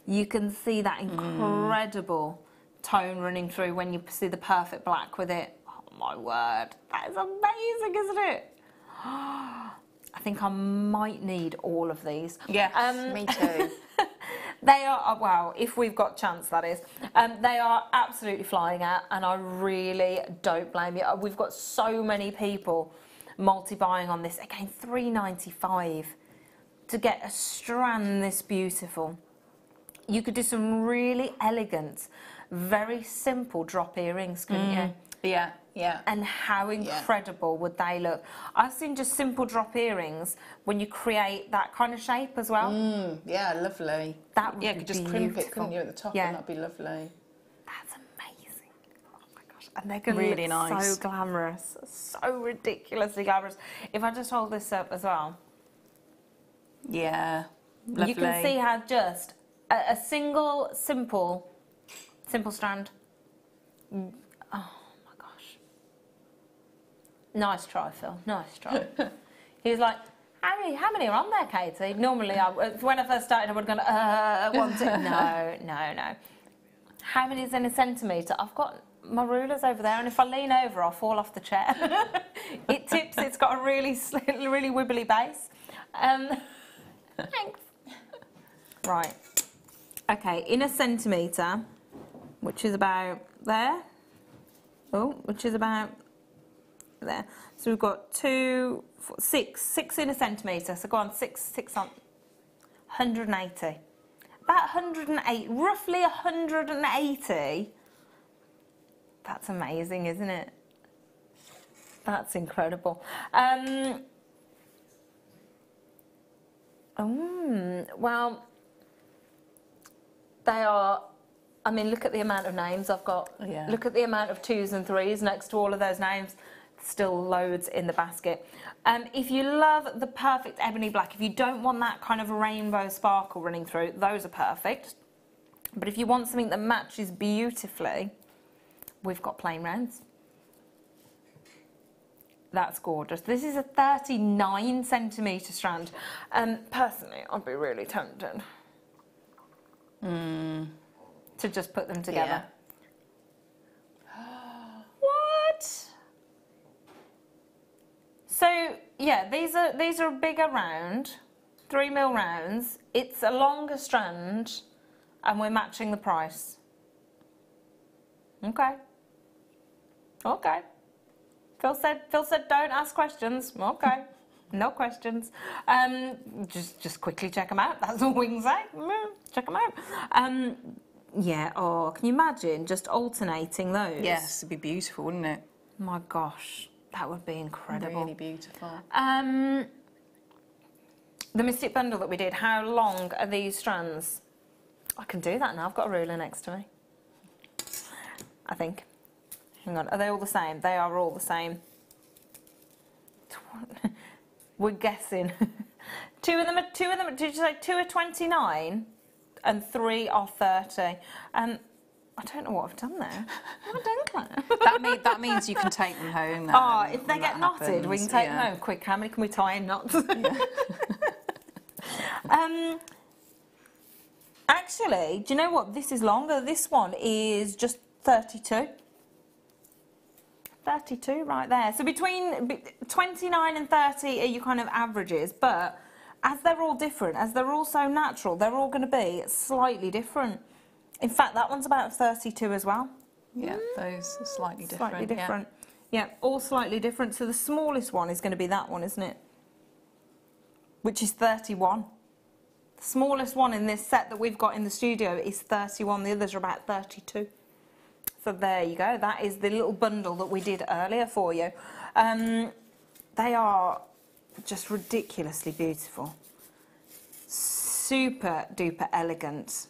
You can see that incredible tone running through when you see the perfect black with it. Oh my word, that is amazing, isn't it? I think think I might need all of these. Yes, me too. They are, well, if we've got chance, that is. They are absolutely flying out, and I really don't blame you. We've got so many people multi-buying on this. Again, $3.95 to get a strand this beautiful. You could do some really elegant, very simple drop earrings, couldn't you? Yeah, yeah. And how incredible would they look? I've seen just simple drop earrings when you create that kind of shape as well. Yeah, lovely. That would you be could just beautiful. crimp it, couldn't you, at the top, and that'd be lovely. That's amazing. Oh my gosh. And they're going to Really look nice. so glamorous, so ridiculously glamorous. If I just hold this up as well. Yeah, lovely. You can see how just a single, simple strand. Oh my gosh. Nice try, Phil. Nice try. He was like, how many are on there, Katie? Normally, when I first started, I would have gone, one, two. No. How many is in a centimetre? I've got my rulers over there, and if I lean over, I'll fall off the chair. It tips. It's got a really wibbly base. Thanks. Right. Okay, in a centimetre, which is about there. Oh, which is about there. So we've got 2, 4, 6 in a centimetre. So go on, 6 on 180. About 108, roughly 180. That's amazing, isn't it? That's incredible. Well, they are, I mean, look at the amount of names I've got. Yeah. Look at the amount of 2s and 3s next to all of those names. Still loads in the basket. If you love the perfect ebony black, if you don't want that kind of rainbow sparkle running through, those are perfect. But if you want something that matches beautifully, we've got plain rounds. That's gorgeous. This is a 39 centimetre strand. Personally, I'd be really tempted to just put them together. Yeah. What? So yeah, these are a bigger round, 3mm rounds. It's a longer strand, and we're matching the price. Okay. Okay. Phil said don't ask questions. Okay. No questions. Just quickly check them out. That's all we can say. Check them out. Yeah. Oh, can you imagine just alternating those? Yes, it'd be beautiful, wouldn't it? My gosh, that would be incredible. Really beautiful. The Mystic Bundle that we did, how long are these strands? I can do that now. I've got a ruler next to me. I think. Hang on, are they all the same? They are all the same. We're guessing. Two of them, did you say 2 are 29 and 3 are 30? I don't know what I've done there. What have I done, Claire? That means you can take them home. Oh, if they get knotted, we can take them home. Quick, how many can we tie in knots? Actually, do you know what? This is longer. This one is just 32. 32 right there. So between 29 and 30 are your kind of averages, but as they're all different, as they're all so natural, they're all going to be slightly different. In fact, that one's about 32 as well. Yeah, those are slightly different. Slightly different. Yeah, all slightly different. So the smallest one is going to be that one, isn't it? Which is 31. The smallest one in this set that we've got in the studio is 31. The others are about 32. So there you go. That is the little bundle that we did earlier for you. They are just ridiculously beautiful. Super duper elegant.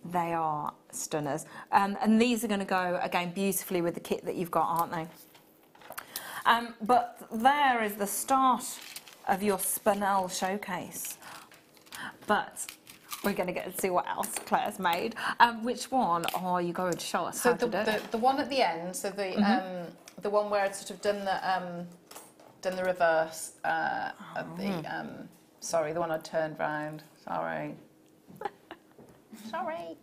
They are stunners. And these are going to go, again, beautifully with the kit that you've got, aren't they? But there is the start of your Spinel showcase. But we're going to get to see what else Claire's made. Which one are you going to show us how to do? The one at the end, so the one where I'd sort of done the reverse of the sorry, the one I turned round. Sorry. Sorry.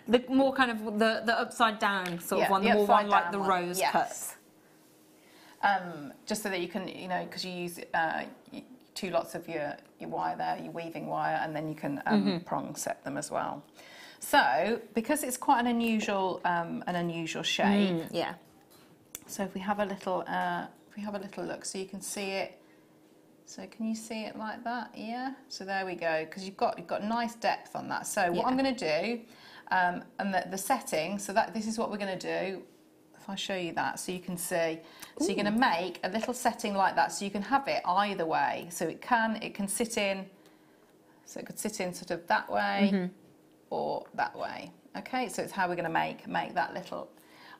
The more kind of the upside down sort of one, the more one like the rose cuts. Just so that you can, you know, because you use two lots of your wire there, your weaving wire, and then you can prong set them as well. So because it's quite an unusual shape, yeah. so if we have a little look, so you can see it. So can you see it like that? Yeah. So there we go, because you've got nice depth on that. So what I'm going to do, and the setting. So this is what we're going to do. If I show you that, so you can see. So you're going to make a little setting like that, so you can have it either way. So it can sit in. So it could sit in sort of that way or that way. Okay. So it's how we're going to make that little.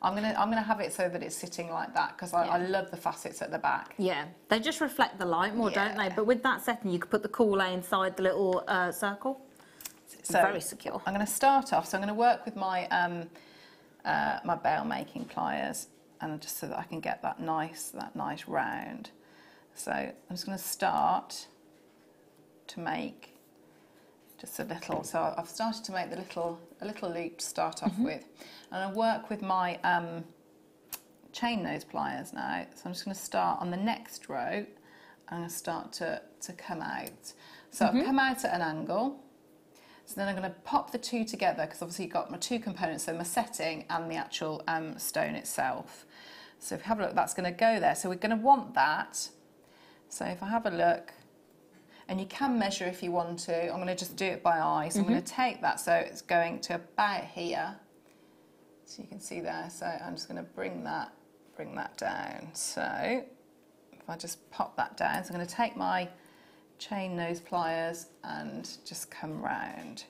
I'm gonna have it so that it's sitting like that, because I love the facets at the back. Yeah, they just reflect the light more, don't they? But with that setting, you could put the koole inside the little circle. So very secure. I'm going to start off. So I'm going to work with my my bail making pliers, and just so that I can get that nice round. So I'm just going to start to make just a little. So I've started to make a little loop to start off with, and I work with my chain nose pliers now. So I'm just going to start on the next row. I'm going to start to come out. So I'll come out at an angle. So then I'm going to pop the two together, because obviously you've got my two components, so my setting and the actual stone itself. So if you have a look, that's going to go there. So we're going to want that. So if I have a look, and you can measure if you want to. I'm going to just do it by eye. So I'm going to take that, so it's going to about here. So you can see there. So I'm just going to bring that down. So if I just pop that down, so I'm going to take my chain nose pliers and just come round.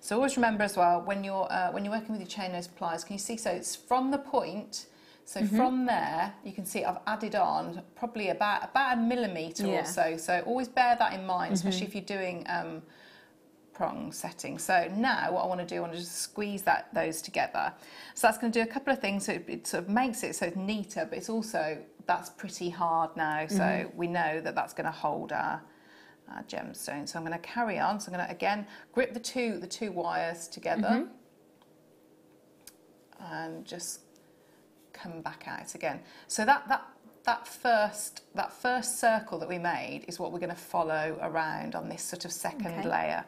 So always remember as well, when you're working with your chain nose pliers, can you see? So it's from the point. So from there, you can see I've added on probably about a millimetre or so. So always bear that in mind, especially if you're doing prong setting. So now what I want to do, I want to just squeeze those together. So that's going to do a couple of things. So it sort of makes it so it's neater, but it's also, that's pretty hard now. So we know that that's going to hold our gemstone. So I'm going to carry on. So I'm going to again grip the two wires together and just come back out again. So that first circle that we made is what we're going to follow around on this sort of second layer.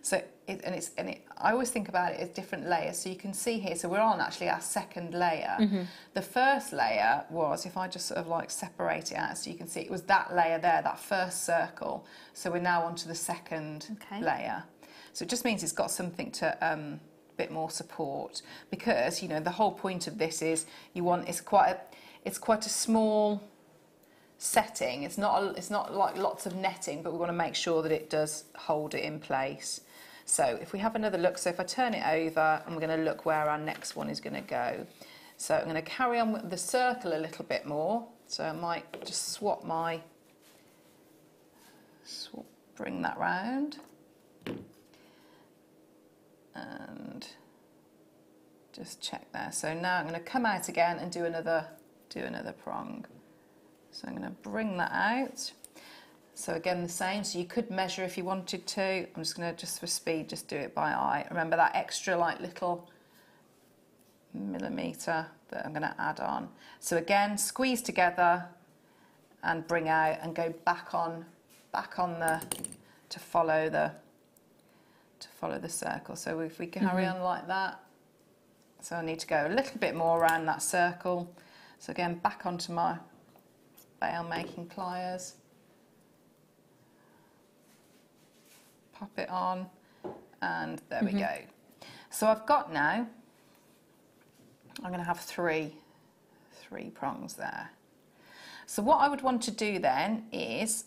So I always think about it as different layers. So you can see here, so we're on actually our second layer. The first layer was, if I just sort of like separate it out, so you can see it was that layer there, that first circle. So we're now onto the second layer. So it just means it's got something to bit more support, because you know the whole point of this is you want it's quite a small setting. It's not like lots of netting, but we want to make sure that it does hold it in place. So if we have another look, so if I turn it over, and we're going to look where our next one is going to go. So I'm going to carry on with the circle a little bit more. So I might just bring that round. And just check there. So now I'm going to come out again and do another prong. So I'm going to bring that out. So again the same. So you could measure if you wanted to. I'm just going to, just for speed, just do it by eye. Remember that extra like little millimetre that I'm going to add on. So again, squeeze together and bring out and go back on to follow the circle. So if we carry on like that, so I need to go a little bit more around that circle. So again, back onto my bail making pliers, pop it on, and there we go. So I've got now, I'm going to have three prongs there. So what I would want to do then is,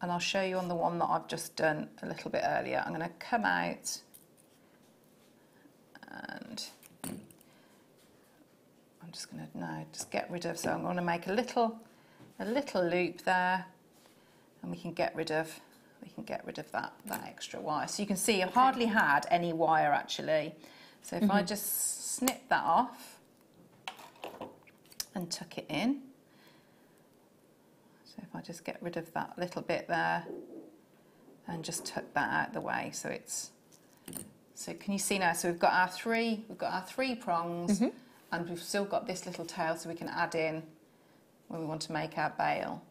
and I'll show you on the one that I've just done a little bit earlier, I'm going to come out and I'm just going to now just get rid of, so I'm going to make a little loop there, and we can get rid of that extra wire. So you can see I've hardly had any wire actually. So if I just snip that off and tuck it in. So if I just get rid of that little bit there and just tuck that out the way, so can you see now? So we've got our three prongs, and we've still got this little tail, so we can add in when we want to make our bail.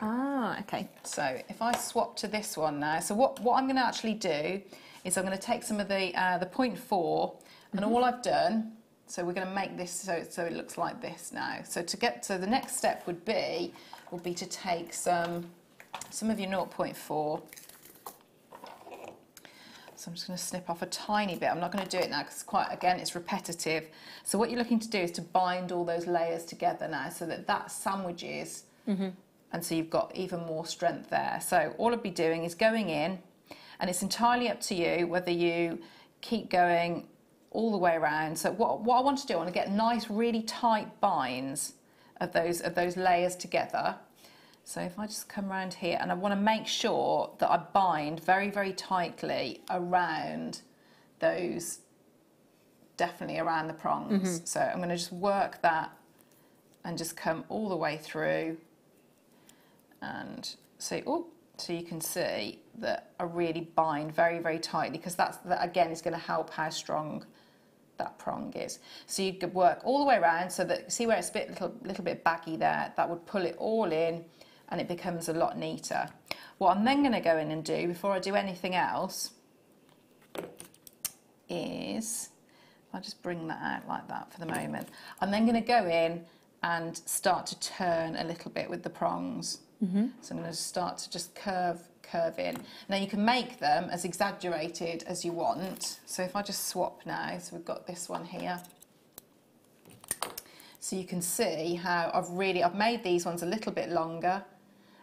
Ah, okay. So if I swap to this one now, so what I'm going to actually do is I'm going to take some of the 0.4 and all I've done, so we're going to make this so it looks like this now. So the next step would be to take some of your 0.4. So I'm just going to snip off a tiny bit. I'm not going to do it now because it's repetitive. So what you're looking to do is to bind all those layers together now so that sandwiches, and so you've got even more strength there. So all I'll be doing is going in, and it's entirely up to you whether you keep going all the way around. So what I want to do, I want to get nice, really tight binds of those layers together. So if I just come around here, and I want to make sure that I bind very, very tightly around those, definitely around the prongs. So I'm going to just work that and just come all the way through. And so you can see that I really bind very, very tightly, because that again is going to help how strong that prong is. So you could work all the way around so that, see where it's a little bit baggy there, that would pull it all in and it becomes a lot neater. What I'm then going to go in and do before I do anything else is, I'll just bring that out like that for the moment. I'm then going to go in and start to turn a little bit with the prongs. So I'm going to start to just curve in. Now you can make them as exaggerated as you want. So if I just swap now, so we've got this one here. So you can see how I've made these ones a little bit longer,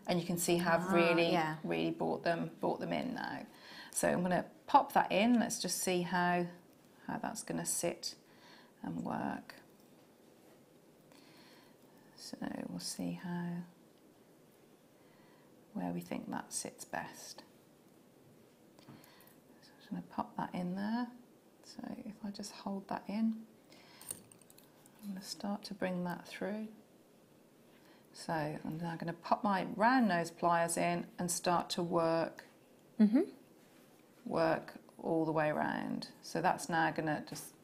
and you can see how I've really brought them in now. So I'm going to pop that in. Let's just see how that's going to sit and work. So we'll see where we think that sits best. So I'm just going to pop that in there. So if I just hold that in, I'm going to start to bring that through. So I'm now going to pop my round nose pliers in and start to work all the way around. So that's now going to just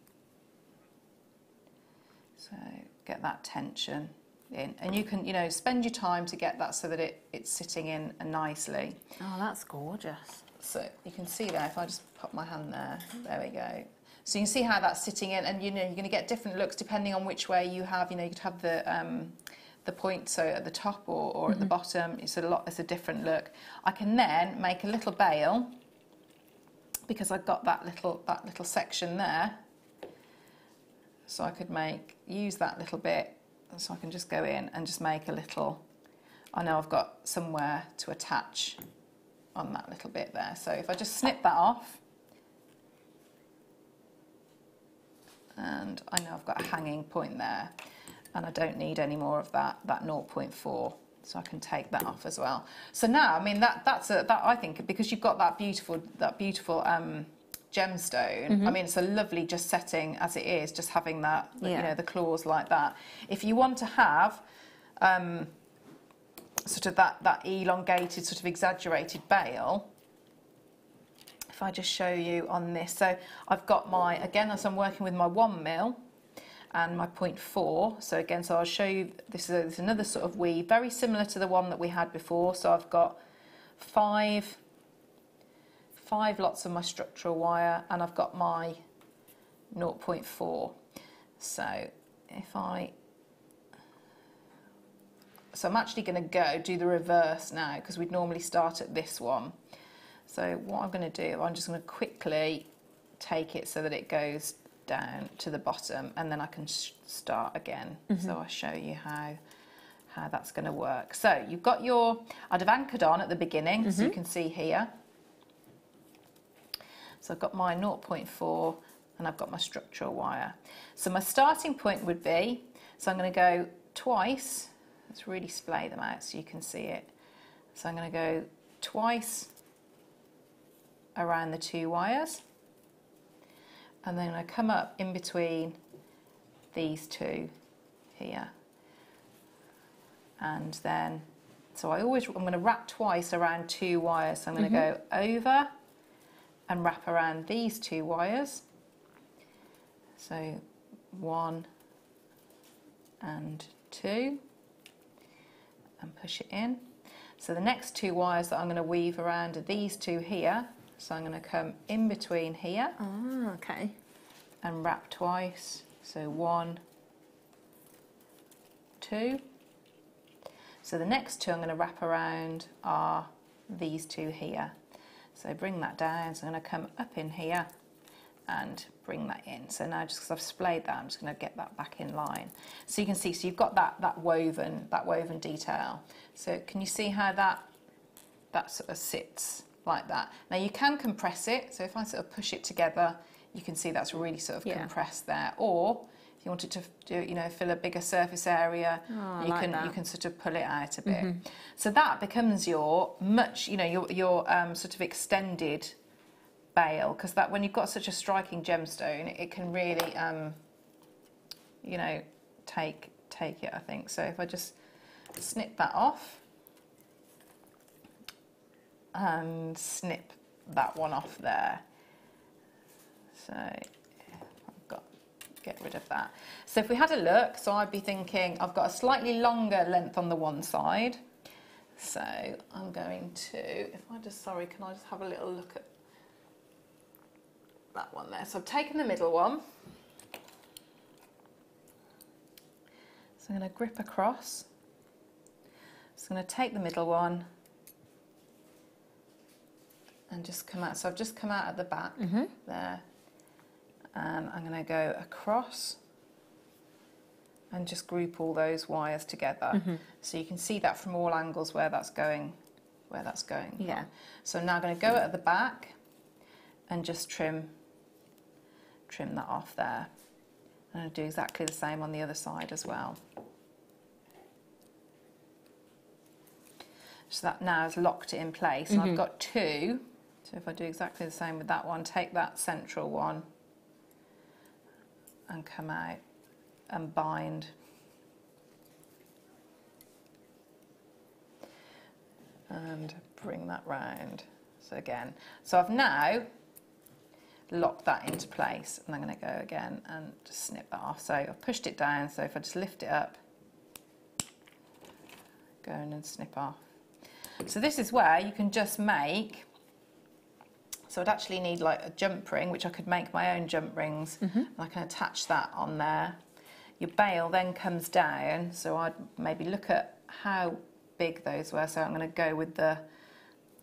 get that tension in, and you can spend your time to get that so that it's sitting in nicely. Oh, that's gorgeous. So you can see there, if I just pop my hand there we go. So you can see how that's sitting in, and you're going to get different looks depending on which way you have. You could have the point so at the top or at the bottom. It's a different look. I can then make a little bail, because I've got that little section there. So I could use that little bit. So I can just go in and just make a little, I know I've got somewhere to attach on that little bit there. So if I just snip that off, and I know I've got a hanging point there, and I don't need any more of that 0.4, so I can take that off as well. So now, I mean, that I think, because you've got that beautiful gemstone. I mean, it's a lovely just setting as it is, just having that, the claws like that. If you want to have sort of that elongated, sort of exaggerated bail, if I just show you on this, so I've got again, as I'm working with my 1mm and my 0.4, so again, so I'll show you, this is another sort of weave, very similar to the one that we had before. So I've got five lots of my structural wire, and I've got my 0.4. So so I'm actually going to do the reverse now, because we'd normally start at this one. So what I'm going to do, I'm just going to quickly take it so that it goes down to the bottom, and then I can start again. So I'll show you how that's going to work. So you've got I'd have anchored on at the beginning, so you can see here. So I've got my 0.4 and I've got my structural wire. So my starting point would be, so I'm going to go twice. Let's really splay them out so you can see it. So I'm going to go twice around the 2 wires, and then I come up in between these 2 here, and then I'm going to wrap twice around 2 wires. So I'm going to go over and wrap around these 2 wires. So 1 and 2, and push it in. So the next 2 wires that I'm going to weave around are these 2 here. So I'm going to come in between here. Oh, okay. And wrap twice. So 1, 2. So the next 2 I'm going to wrap around are these 2 here. So bring that down. So I'm going to come up in here and bring that in. So now, just because I've splayed that, I'm just going to get that back in line. So you can see, so you've got that woven detail. So can you see how that sort of sits like that? Now you can compress it. So if I sort of push it together, you can see that's really sort of compressed there. Or if you wanted to do, you know, fill a bigger surface area, you can sort of pull it out a bit. So that becomes your your sort of extended bail, because that, when you've got such a striking gemstone, it can really you know, take it, I think. So if I just snip that off and snip that one off there. So I've got to get rid of that. So if we had a look, so I'd be thinking I've got a slightly longer length on the one side. So I'm going to, if I just, sorry, can I just have a little look at that one there? So I've taken the middle one. So I'm going to grip across. So I'm going to take the middle one and just come out. So I've just come out at the back there. And I'm going to go across and just group all those wires together. So you can see that from all angles where that's going. Yeah. So now I'm going to go at the back and just trim that off there. I'm going to do exactly the same on the other side as well. So that now has locked it in place. And I've got 2. So if I do exactly the same with that one, take that central one and come out and bind. And bring that round. So again, so I've now locked that into place, and I'm going to go again and just snip that off. So I've pushed it down, so if I just lift it up, go in and snip off. So this is where you can just make, so I'd actually need like a jump ring, which I could make my own jump rings, and I can attach that on there. Your bail then comes down, so I'd maybe look at how big those were. So I'm going to go with the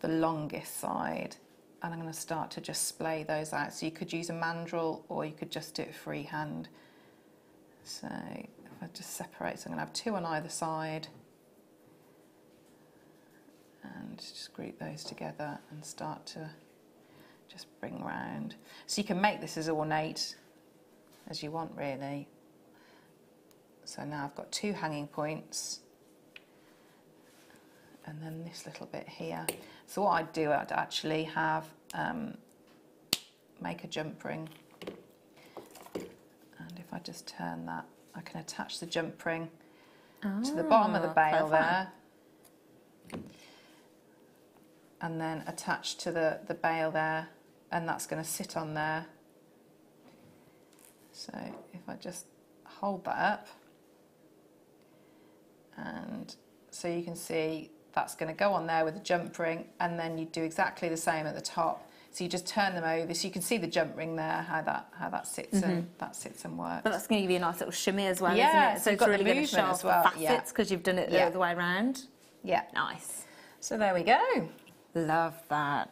longest side, and I'm going to start to just splay those out. So you could use a mandrel, or you could just do it freehand. So if I just separate, so I'm going to have 2 on either side, and just group those together and start to just bring round. So you can make this as ornate as you want, really. So now I've got 2 hanging points, and then this little bit here. So what I'd do, I'd actually have make a jump ring, and if I just turn that, I can attach the jump ring to the bottom of the bail there, and then attach to the bail there, and that's going to sit on there. So if I just hold that up, and so you can see that's going to go on there with a jump ring, and then you do exactly the same at the top. So you just turn them over, so you can see the jump ring there, how that sits and works. But that's going to give you a nice little shimmy as well, yeah, isn't it? So it's really going to show off the facets because you've done it the other way around. Yeah, nice. So there we go. Love that.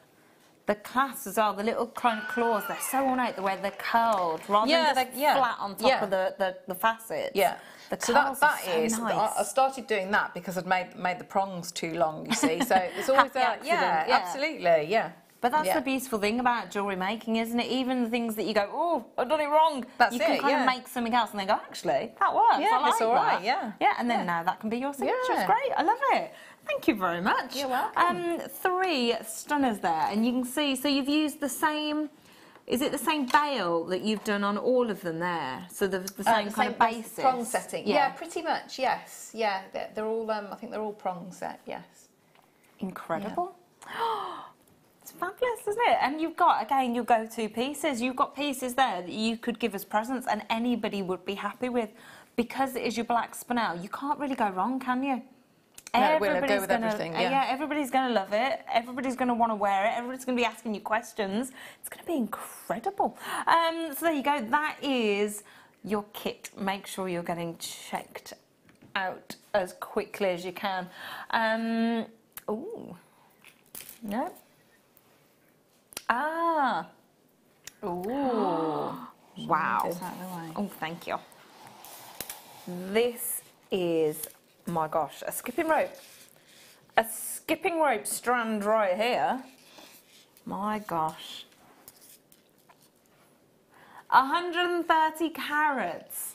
The clasps as well, the little kind of claws, they're so ornate the way they're curled rather than just flat on top of the facets. Yeah. So that is nice. I started doing that because I'd made the prongs too long, you see. So it's always absolutely, yeah. But that's the beautiful thing about jewellery making, isn't it? Even the things that you go, oh, I've done it wrong. That's you can kind of make something else and then go, actually, that works. Yeah, I like that's all right, yeah. Yeah, and then now that can be your signature. It's great. I love it. Thank you very much. You're welcome. 3 stunners there, and you can see, so you've used the same, is it the same bail that you've done on all of them there? So the same kind of basis? Prong setting. Yeah, pretty much, yes. Yeah, they're all, I think they're all prong set, yes. Incredible. Yeah. It's fabulous, isn't it? And you've got, again, your go-to pieces. You've got pieces there that you could give as presents and anybody would be happy with. Because it is your black spinel, you can't really go wrong, can you? No, we'll go with everything, yeah. Everybody's going to love it. Everybody's going to want to wear it. Everybody's going to be asking you questions. It's going to be incredible. So there you go. That is your kit. Make sure you're getting checked out as quickly as you can. Ooh. No. Ah. Ooh. Wow. Oh, thank you. This is, my gosh, a skipping rope. A skipping rope strand right here. My gosh. 130 carats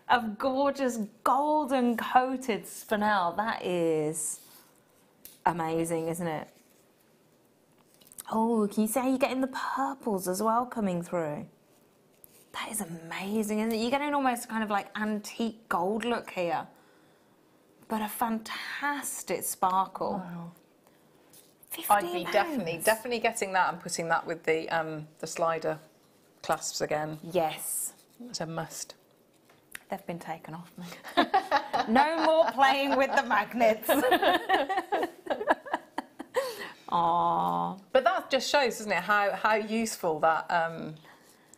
of gorgeous golden coated spinel. That is amazing, isn't it? Oh, can you see how you're getting the purples as well coming through? That is amazing, isn't it? You're getting almost kind of like antique gold look here. But a fantastic sparkle. Wow. I'd be definitely getting that and putting that with the slider clasps again. Yes. It's a must. They've been taken off me. No more playing with the magnets. Aww. But that just shows, doesn't it, how useful that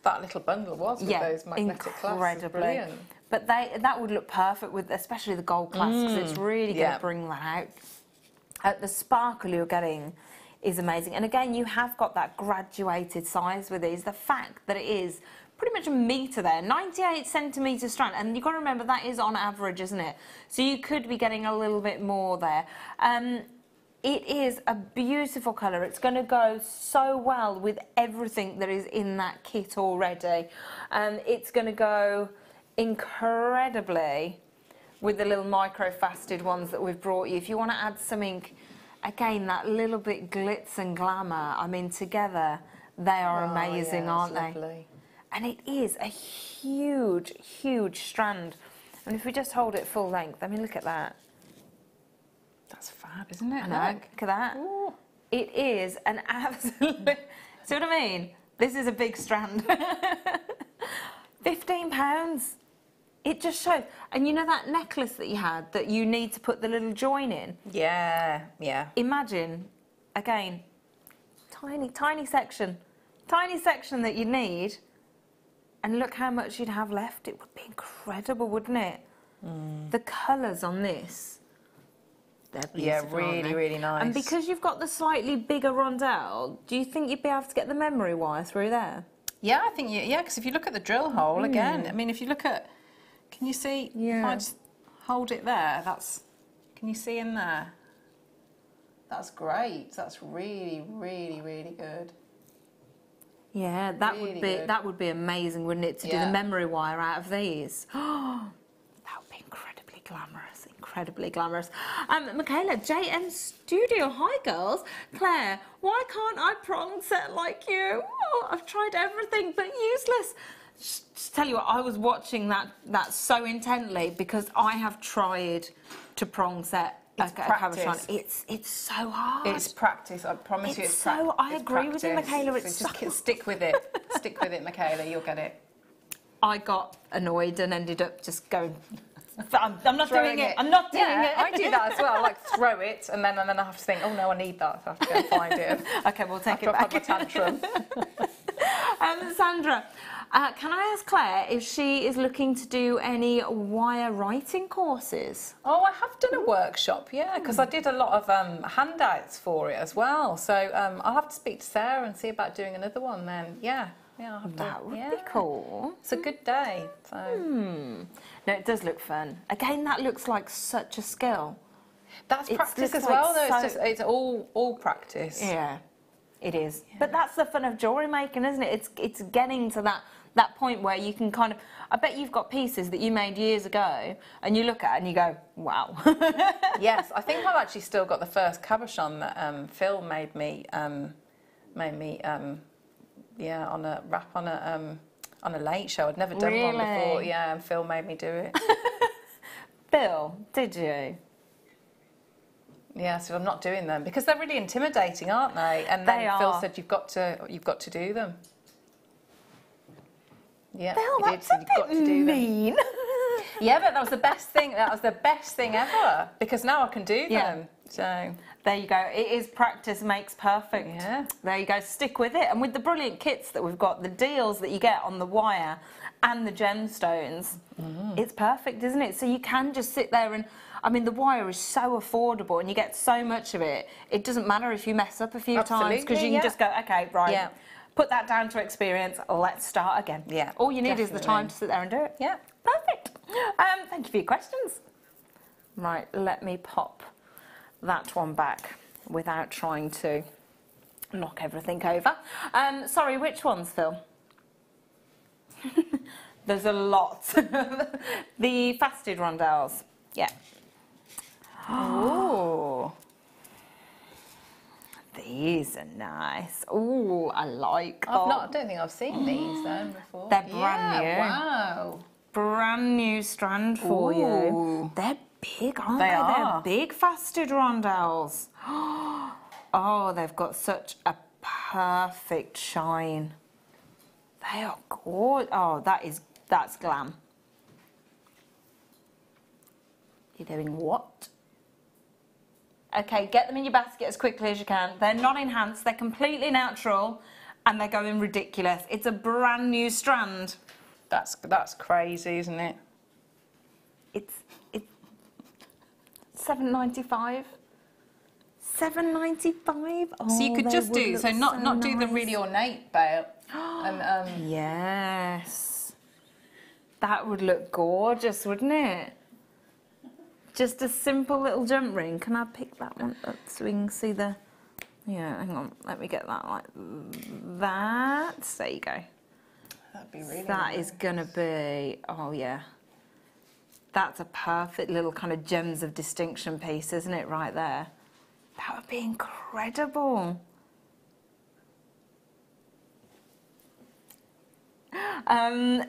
that little bundle was with those magnetic clasps. Brilliant. But that would look perfect with, especially the gold clasp, because it's really going to bring that out. The sparkle you're getting is amazing. And again, you have got that graduated size with these. The fact that it is pretty much a metre there, 98 centimetre strand. And you've got to remember that is on average, isn't it? So you could be getting a little bit more there. It is a beautiful colour. It's going to go so well with everything that is in that kit already. It's going to go incredibly with the little micro-faceted ones that we've brought you. If you want to add something, again, that little bit glitz and glamour, I mean, together, they are amazing, aren't they? Lovely. And it is a huge, huge strand. And if we just hold it full length, I mean, look at that. That's fab, isn't it? I know, look at that. Ooh. It is an absolute... See what I mean? This is a big strand. £15. It just shows. And you know that necklace that you had that you need to put the little join in? Yeah, yeah. Imagine, again, tiny section. Tiny section that you need. And look how much you'd have left. It would be incredible, wouldn't it? Mm. The colours on this. They're beautiful, really, really nice. And because you've got the slightly bigger rondelle, do you think you'd be able to get the memory wire through there? Yeah, I think, because if you look at the drill hole, again, I mean, if you look at, can you see, if I just hold it there, can you see in there? That's great. That's really, really, really good. Yeah, that would be amazing, wouldn't it, to do the memory wire out of these? Oh, that would be incredibly glamorous. Incredibly glamorous. Michaela, JM Studio. Hi, girls. Claire, why can't I prong set like you? Oh, I've tried everything but useless. Just tell you what, I was watching that so intently because I have tried to prong set a cabochon. It's so hard. It's practice. I promise you, it's practice. I agree with you, Michaela. It's so just stick with it. Stick with it, Michaela. You'll get it. I got annoyed and ended up just going. I'm not doing it. I'm not doing it. I do that as well. I like throw it, and then I have to think, oh no, I need that. So I have to go and find it. Okay, we'll take it back. After I have a tantrum. Sandra, can I ask Claire if she is looking to do any wire writing courses? Oh, I have done a workshop, because I did a lot of handouts for it as well. So I'll have to speak to Sarah and see about doing another one then. Yeah, that would be cool. It's a good day. So. No, it does look fun. Again, that looks like such a skill. That's practice as well, though. It's all practice. Yeah, it is. Yeah. But that's the fun of jewellery making, isn't it? It's getting to that point where you can kind of... I bet you've got pieces that you made years ago, and you look at it and you go, wow. Yes, I think I've actually still got the first cabochon that Phil made me on a wrap on a late show. I'd never done one before. Yeah, and Phil made me do it. Phil, did you? Yeah, so I'm not doing them because they're really intimidating, aren't they? And then Phil said you've got to do them. Yeah, Phil, that's a bit mean. Yeah, but that was the best thing. That was the best thing ever because now I can do them. So there you go. It is practice makes perfect. Yeah. There you go. Stick with it. And with the brilliant kits that we've got, the deals that you get on the wire and the gemstones, it's perfect, isn't it? So you can just sit there and, I mean, the wire is so affordable and you get so much of it. It doesn't matter if you mess up a few times because you can just go, okay, right. Yeah. Put that down to experience. Let's start again. Yeah. All you need is the time to sit there and do it. Yeah. Perfect. Thank you for your questions. Right, let me pop that one back without trying to knock everything over. Sorry, which ones, Phil? There's a lot. The faceted rondelles. Yeah. Oh. These are nice. Oh, I like them. I don't think I've seen these then before. They're brand new. Wow. Brand new strand for you. They're big, aren't they? are. They're big faceted rondelles. Oh, they've got such a perfect shine. They are gorgeous. Oh, that's glam. You're doing what? Okay, get them in your basket as quickly as you can. They're not enhanced, they're completely natural, and they're going ridiculous. It's a brand new strand. That's crazy, isn't it? It's $7.95. $7.95. Oh, So you could just do not do the nice. really ornate bail. And Yes, that would look gorgeous, wouldn't it? Just a simple little jump ring. Can I pick that one up so we can see the... Yeah, hang on. Let me get that like that. There you go. that'd be really That nice. is going to be... Oh, yeah. That's a perfect little kind of gems of distinction piece, isn't it, right there? That would be incredible.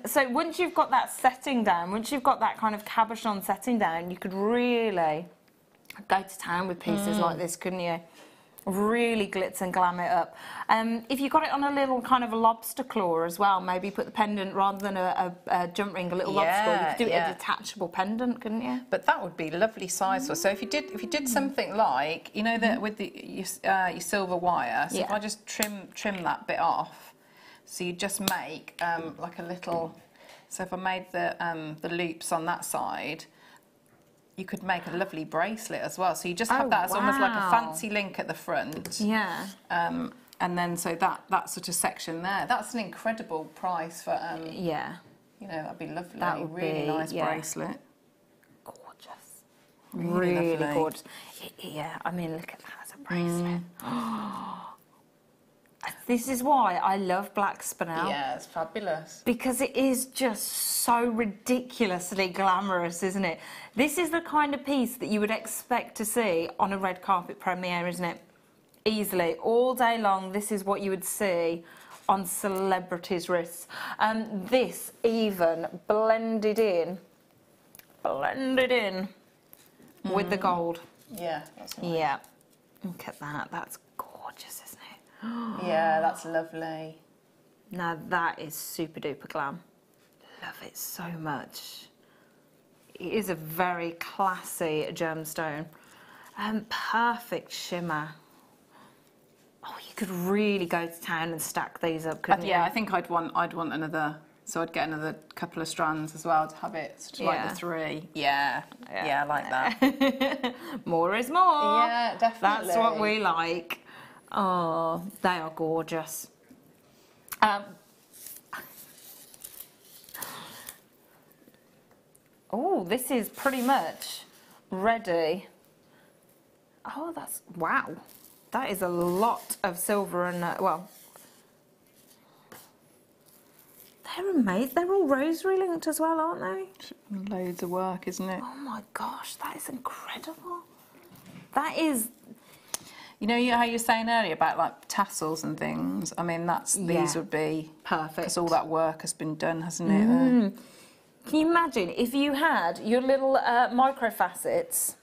So once you've got that setting down, once you've got that kind of cabochon setting down, you could really go to town with pieces like this, couldn't you? Really glitz and glam it up. If you got it on a little kind of a lobster claw as well, maybe put the pendant rather than a jump ring, a little lobster claw. You could do it a detachable pendant, couldn't you? But that would be lovely size for. So if you did something like, you know, that with your silver wire. So if I just trim that bit off. So you just make like a little. So if I made the loops on that side, you could make a lovely bracelet as well. So you just have that as almost like a fancy link at the front. Yeah. And then so that sort of section there, that's an incredible price for. Yeah. You know, that'd be lovely. That would really be, nice bracelet. Gorgeous. Really lovely. gorgeous. Yeah. I mean, look at that as a bracelet. This is why I love black spinel. Yeah, it's fabulous. Because it is just so ridiculously glamorous, isn't it? This is the kind of piece that you would expect to see on a red carpet premiere, isn't it? Easily. All day long, this is what you would see on celebrities' wrists. This even blended in with the gold. Yeah, that's nice. Yeah. Look at that. That's gorgeous, isn't it? Yeah, that's lovely. Now that is super duper glam. Love it so much. It is a very classy gemstone. Perfect shimmer. Oh, you could really go to town and stack these up, couldn't you? Yeah, I think I'd want another. So I'd get another couple of strands as well to have it sort of like the three. Yeah, I like that. More is more. Yeah, definitely. That's what we like. Oh, they are gorgeous. Oh, this is pretty much ready. Oh, wow. That is a lot of silver and, well, they're amazing. They're all rosary linked as well, aren't they? Loads of work, isn't it? Oh my gosh, that is incredible. That is... You know how you were saying earlier about like tassels and things? I mean, these would be perfect. Because all that work has been done, hasn't it? Can you imagine if you had your little micro facets?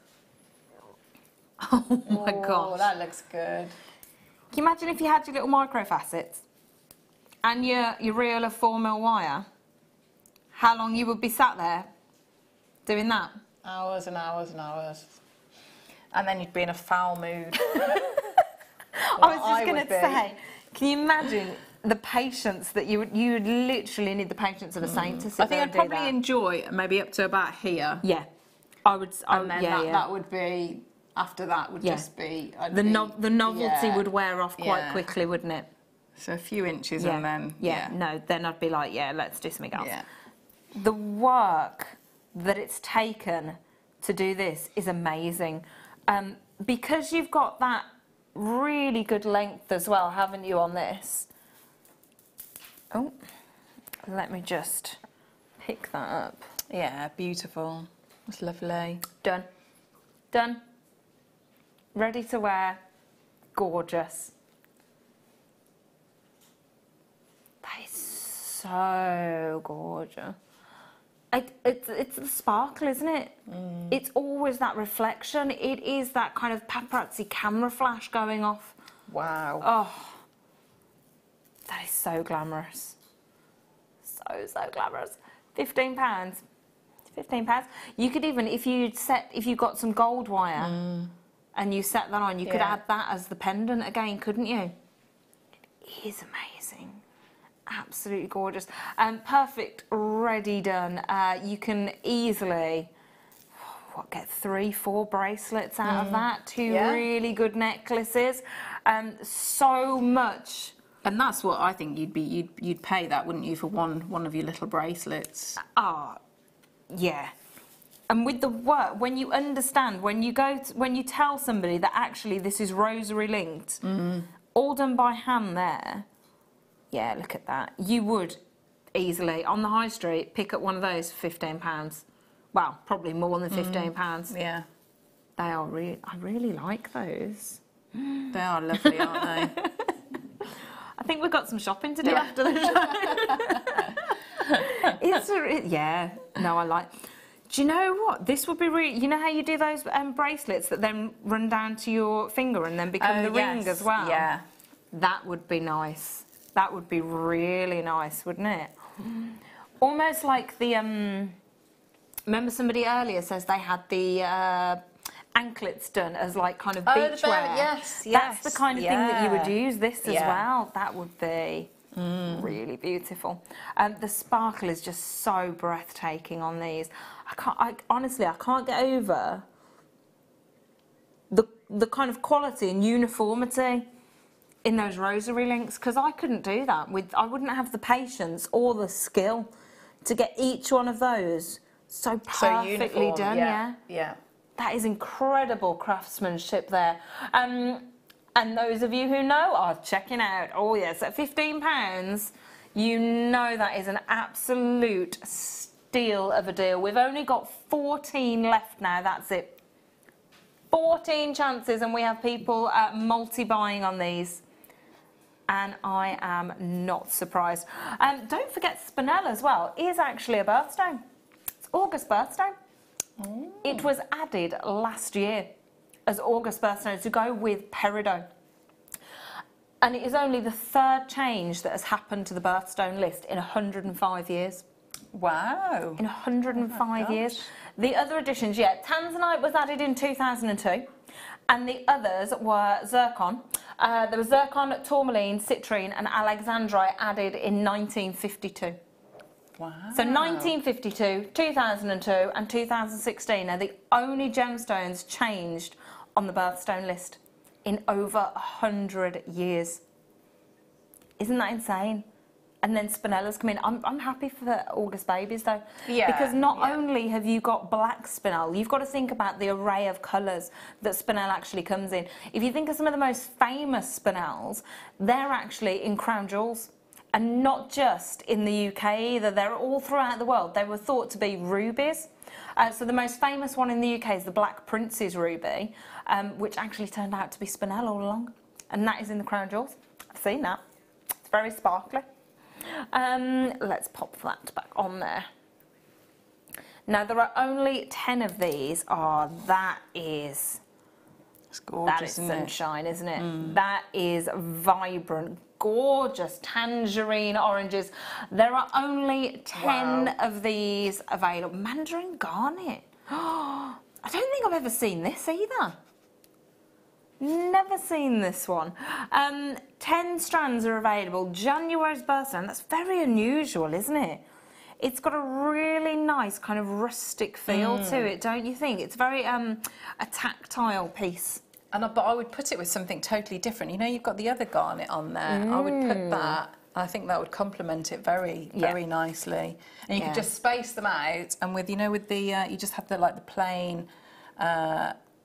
Oh my gosh. that looks good. Can you imagine if you had your little micro facets and your reel of 4mm wire? How long you would be sat there doing that? Hours and hours and hours. And then you'd be in a foul mood. I was just going to say, can you imagine the patience that you would literally need the patience of a saint to sit I think there I'd and do probably that. enjoy it maybe up to about here. Yeah, I would. And then yeah, that would be, after that would just be... the novelty would wear off quite quickly, wouldn't it? So a few inches and then... No, then I'd be like, yeah, let's do something else. Yeah. The work that it's taken to do this is amazing. Because you've got that really good length as well, haven't you, on this? Oh, let me just pick that up. Yeah, beautiful. That's lovely. Done. Done. Ready to wear. Gorgeous. That is so gorgeous. It's the sparkle, isn't it? It's always that reflection. It is that kind of paparazzi camera flash going off. Wow. Oh, that is so glamorous. So glamorous. £15. £15. You could even, if you got some gold wire and you set that on, you could add that as the pendant again, couldn't you? It is amazing. Absolutely gorgeous. Perfect, ready, done. You can easily, get 3-4 bracelets out of that. Two really good necklaces. So much. And that's what I think you'd pay that, wouldn't you, for one of your little bracelets? Ah, yeah. And with the work, when you understand, when you tell somebody that actually this is rosary linked, all done by hand there. Yeah, look at that. You would easily, on the high street, pick up one of those for £15. Well, probably more than £15. Yeah. They are really, I really like those. They are lovely, aren't they? I think we've got some shopping to do after the show. Yeah, no, I like. Do you know what? This would be really. You know how you do those bracelets that then run down to your finger and then become the ring as well? Yeah. That would be nice. That would be really nice, wouldn't it? Almost like the. Remember somebody earlier says they had the anklets done as like kind of beachwear. Yes. That's the kind of thing that you would use this as well. That would be really beautiful. The sparkle is just so breathtaking on these. Honestly, I can't get over the kind of quality and uniformity in those rosary links, because I couldn't do that. I wouldn't have the patience or the skill to get each one of those so perfectly done. Yeah. That is incredible craftsmanship there. And those of you who know are checking out. Oh yes, at £15, you know that is an absolute steal of a deal. We've only got 14 left now, that's it. 14 chances and we have people multi-buying on these. And I am not surprised. Don't forget Spinel as well is actually a birthstone. It's August birthstone. It was added last year as August birthstone to go with peridot. And it is only the third change that has happened to the birthstone list in 105 years. Wow. In 105 years. The other additions, Tanzanite was added in 2002. And the others were zircon. There was zircon, tourmaline, citrine and alexandrite added in 1952. Wow. So 1952, 2002 and 2016 are the only gemstones changed on the birthstone list in over 100 years. Isn't that insane? And then Spinella's come in. I'm happy for the August babies though. Yeah. Because not only have you got black Spinel, you've got to think about the array of colours that Spinel actually comes in. If you think of some of the most famous Spinels, they're actually in crown jewels. And not just in the UK either, they're all throughout the world. They were thought to be rubies. So the most famous one in the UK is the Black Prince's ruby, which actually turned out to be Spinel all along. And that is in the crown jewels. I've seen that. It's very sparkly. Let's pop that back on there. Now there are only 10 of these. Oh, that is It's gorgeous, That is isn't sunshine, isn't it? That is vibrant, gorgeous tangerine oranges. There are only 10 of these available. Mandarin garnet. I don't think I've ever seen this either. Never seen this one. 10 strands are available. January's birthstone. That's very unusual, isn't it? It's got a really nice kind of rustic feel to it, don't you think? It's very a tactile piece. But I would put it with something totally different. You know, you've got the other garnet on there. I would put that. I think that would complement it very, very nicely. And you could just space them out. And with, you know, with the you just have the the plain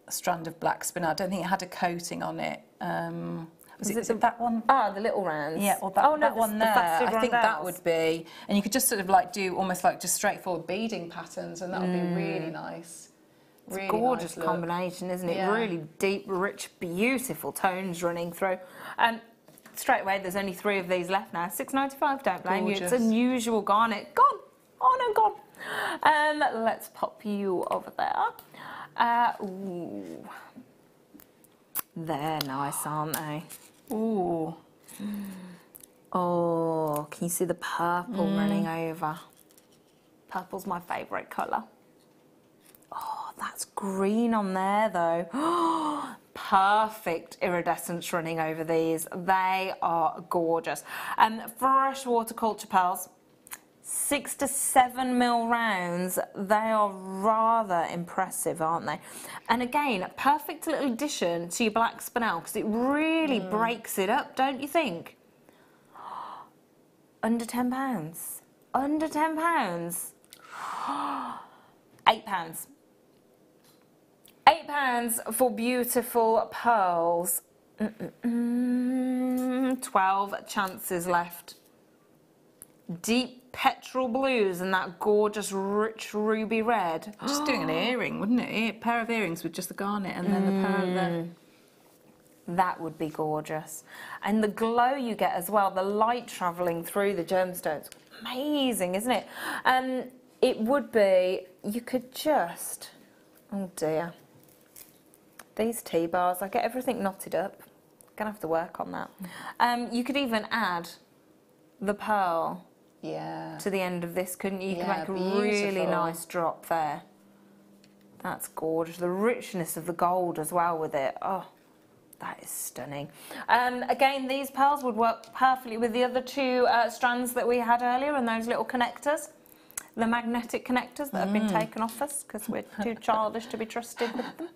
strand of black spinel. I don't think it had a coating on it. Was it that one? Ah, the little rounds. Yeah, or that one there. I think that would be. And you could just sort of do almost just straightforward beading patterns, and that would be really nice. It's a gorgeous combination, isn't it? Yeah. Really deep, rich, beautiful tones running through. Straight away, there's only 3 of these left now. $6.95, don't blame you. It's unusual garnet. Gone. Oh no, gone. Let's pop you over there. Ooh. They're nice, aren't they? Ooh. Oh, can you see the purple running over? Purple's my favourite colour. Oh, that's green on there though. Perfect iridescence running over these. They are gorgeous. Freshwater culture pearls. 6 to 7 mil rounds. They are rather impressive, aren't they? And again, a perfect little addition to your black spinel because it really breaks it up, don't you think? Under £10. Under £10. £8. £8 for beautiful pearls. 12 chances left. Deep petrol blues and that gorgeous rich ruby red. Just doing an earring, wouldn't it? A pair of earrings with just the garnet and then the pair of the... That would be gorgeous. And the glow you get as well, the light travelling through the gemstones. Amazing, isn't it? It would be, you could just... Oh dear. These T-bars, I get everything knotted up. Gonna have to work on that. You could even add the pearl to the end of this, couldn't you? You could make a really nice drop there. That's gorgeous. The richness of the gold as well with it. Oh, that is stunning. Again, these pearls would work perfectly with the other 2 strands that we had earlier and those little connectors. The magnetic connectors that have been taken off us because we're too childish to be trusted with them.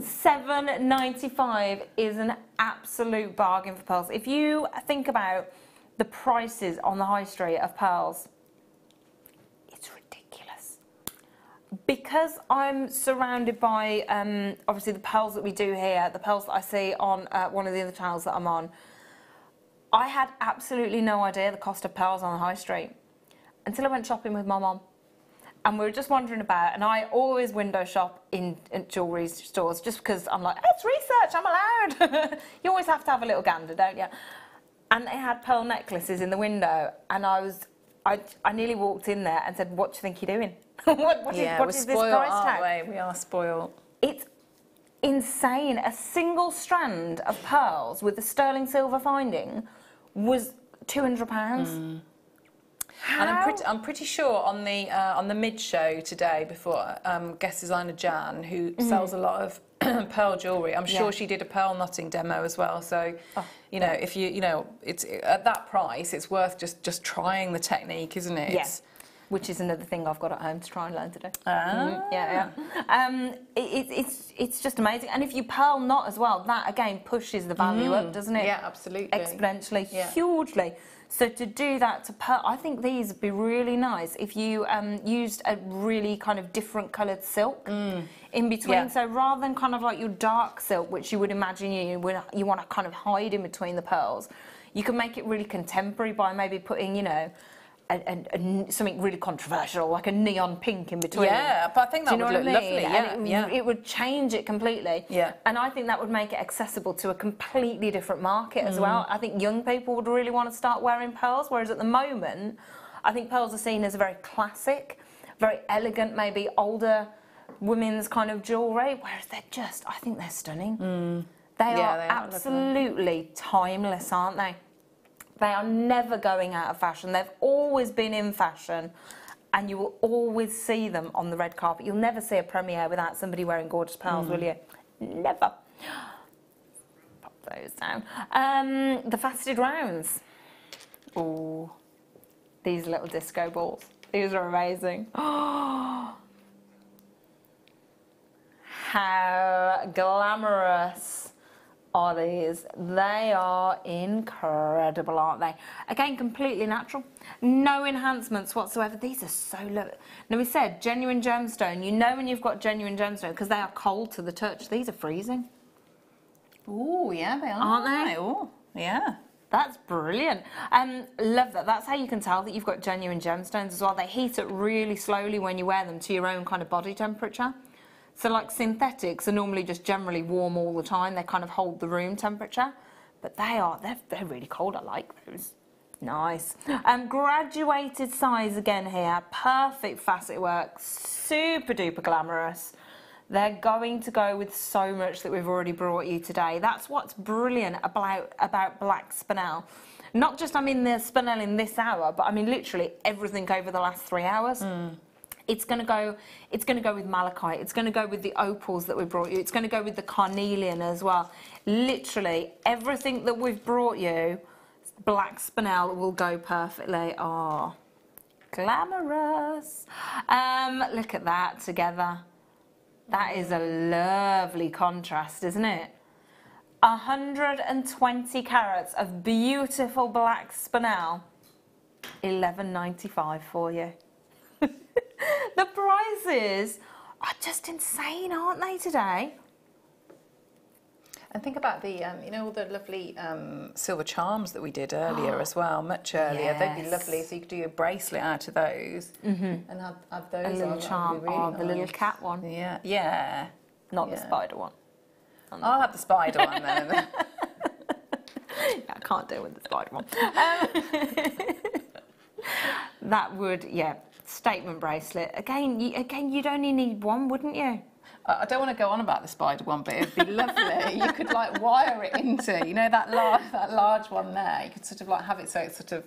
$7.95 is an absolute bargain for pearls. If you think about the prices on the high street of pearls, it's ridiculous. Because I'm surrounded by, obviously, the pearls that we do here, the pearls that I see on one of the other channels that I'm on, I had absolutely no idea the cost of pearls on the high street until I went shopping with my mum. And we were just wandering about, and I always window shop in jewellery stores just because I'm like, it's research, I'm allowed. You always have to have a little gander, don't you? And they had pearl necklaces in the window, and I nearly walked in there and said, what do you think you're doing? what is this price tag? We are spoiled. It's insane. A single strand of pearls with the sterling silver finding was £200. And I'm pretty sure on the mid show today, before guest designer Jan, who sells a lot of pearl jewellery, I'm sure she did a pearl knotting demo as well. So, you know, if you know, it's at that price, it's worth just trying the technique, isn't it? Yes. Which is another thing I've got at home to try and learn to do. It's just amazing. And if you pearl knot as well, that again pushes the value up, doesn't it? Yeah, absolutely. Exponentially, hugely. So to do that to pearl, I think these would be really nice if you used a really kind of different coloured silk in between. So rather than kind of like your dark silk, which you would imagine you want to kind of hide in between the pearls, you can make it really contemporary by maybe putting, you know, something really controversial, like a neon pink in between. Yeah, but I think that would look lovely. And it would change it completely. Yeah. And I think that would make it accessible to a completely different market as well. I think young people would really want to start wearing pearls, whereas at the moment, I think pearls are seen as a very classic, very elegant, maybe older women's kind of jewellery, whereas they're just, I think they're stunning. They are absolutely timeless, aren't they? They are never going out of fashion. They've always been in fashion, and you will always see them on the red carpet. You'll never see a premiere without somebody wearing gorgeous pearls, will you? Never. Pop those down. The faceted rounds. Oh, these little disco balls. These are amazing. How glamorous are these? They are incredible, aren't they? Again, completely natural. No enhancements whatsoever. These are so low. Now, we said genuine gemstone. You know when you've got genuine gemstone because they are cold to the touch. These are freezing. Oh, yeah, they are. Aren't they? Oh, yeah. That's brilliant. Love that. That's how you can tell that you've got genuine gemstones as well. They heat up really slowly when you wear them to your own kind of body temperature. So like synthetics are normally just generally warm all the time. They kind of hold the room temperature. But they're really cold. I like those. Nice. Graduated size again here. Perfect facet work. Super duper glamorous. They're going to go with so much that we've already brought you today. That's what's brilliant about black spinel. Not just, I mean, the spinel in this hour, but I mean literally everything over the last 3 hours. It's going to go with malachite. It's going to go with the opals that we brought you. It's going to go with the carnelian as well. Literally everything that we've brought you, black spinel will go perfectly. Oh, glamorous. Look at that together. That is a lovely contrast, isn't it? 120 carats of beautiful black spinel. $11.95 for you. The prices are just insane, aren't they, today? And think about the, you know, all the lovely silver charms that we did earlier as well, much earlier. Yes. They'd be lovely, so you could do a bracelet out of those and have those A little on. charm, Really the little nice. cat one. Yeah, yeah. Not the spider one. I'll have the spider one then. I can't deal with the spider one. That would, yeah, statement bracelet. Again, you'd only need one, wouldn't you? I don't want to go on about the spider one, but it'd be lovely. You could like wire it into, you know, that large one there. You could sort of like have it so it's sort of,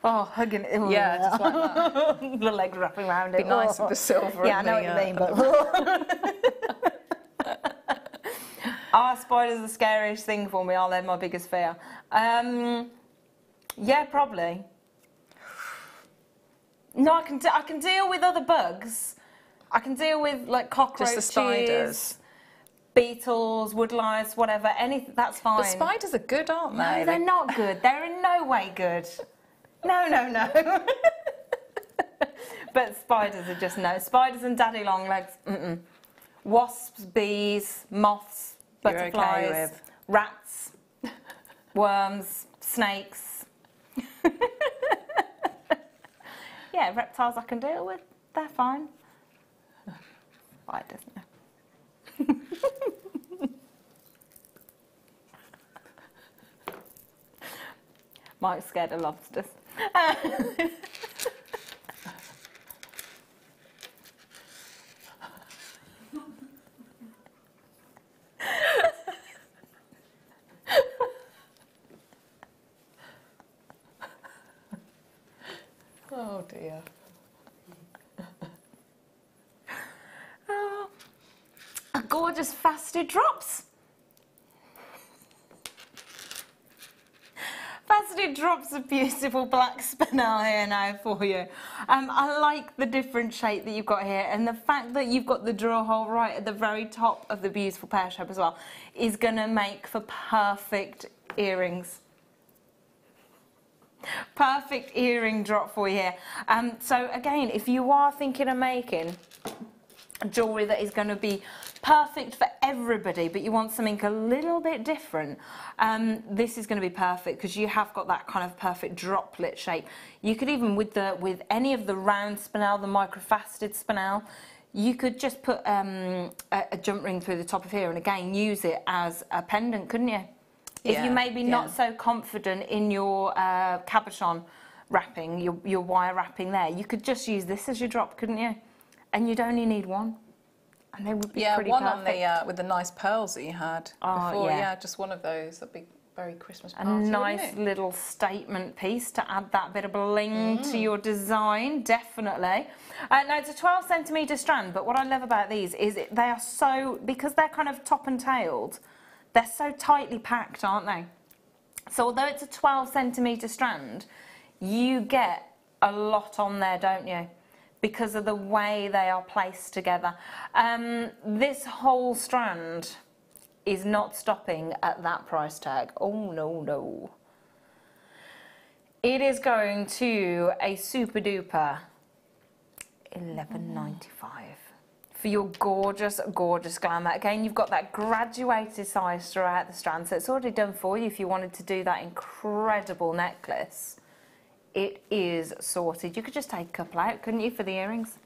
Hugging it. yeah, just like that. The legs wrapping around it. Be nice with the silver. Yeah, I and know the, what you mean, but... Are spiders the scariest thing for me? Are they my biggest fear? Yeah, probably. No, I can deal with other bugs. I can deal with like cockroaches, Just the spiders, beetles, woodlice, whatever. Anything, that's fine. But spiders are good, aren't they? No, they're not good. They're in no way good. No. But spiders are just no. Spiders and daddy long legs. Wasps, bees, moths, butterflies, You're okay with. rats, worms, snakes. Yeah, reptiles I can deal with. They're fine. Spiders, no. Mike's scared of lobsters. Oh dear. Gorgeous faceted drops. Faceted drops of beautiful black spinel here now for you. I like the different shape that you've got here, and the fact that you've got the drill hole right at the very top of the beautiful pear shape as well is going to make for perfect earrings. Perfect earring drop for you here. So again, if you are thinking of making jewellery that is going to be perfect for everybody, but you want something a little bit different, this is going to be perfect because you have got that kind of perfect droplet shape. You could even, with any of the round spinel, the microfaceted spinel, you could just put a jump ring through the top of here and again use it as a pendant, couldn't you? If you maybe not so confident in your cabochon wrapping, your wire wrapping there, you could just use this as your drop, couldn't you? And you'd only need one. And they would be yeah, pretty one perfect. on the with the nice pearls that you had before. yeah. Yeah, just one of those. That'd be very Christmas A party. nice wouldn't it? little statement piece to add that bit of bling to your design, definitely. Now it's a 12cm strand, but what I love about these is they are so, because they're kind of top and tailed, they're so tightly packed, aren't they? So although it's a 12cm strand, you get a lot on there, don't you? Because of the way they are placed together. This whole strand is not stopping at that price tag. Oh, no, no. It is going to a super duper $11.95 for your gorgeous, gorgeous glamour. Again, you've got that graduated size throughout the strand, so it's already done for you if you wanted to do that incredible necklace. It is sorted. You could just take a couple out, couldn't you, for the earrings?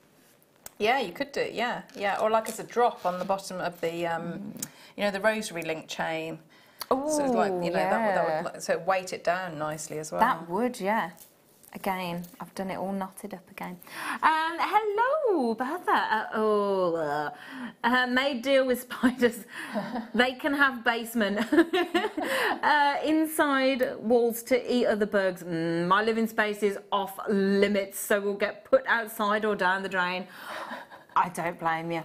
Yeah, you could do, yeah. Or like as a drop on the bottom of the, you know, the rosary link chain. Oh, so it's like, you know, yeah. that would so weight it down nicely as well. That would, yeah. Again, I've done it all knotted up again. Hello, Bertha. Made deal with spiders. They can have basement. Inside walls to eat other bugs. My living space is off limits, so we'll get put outside or down the drain. I don't blame you.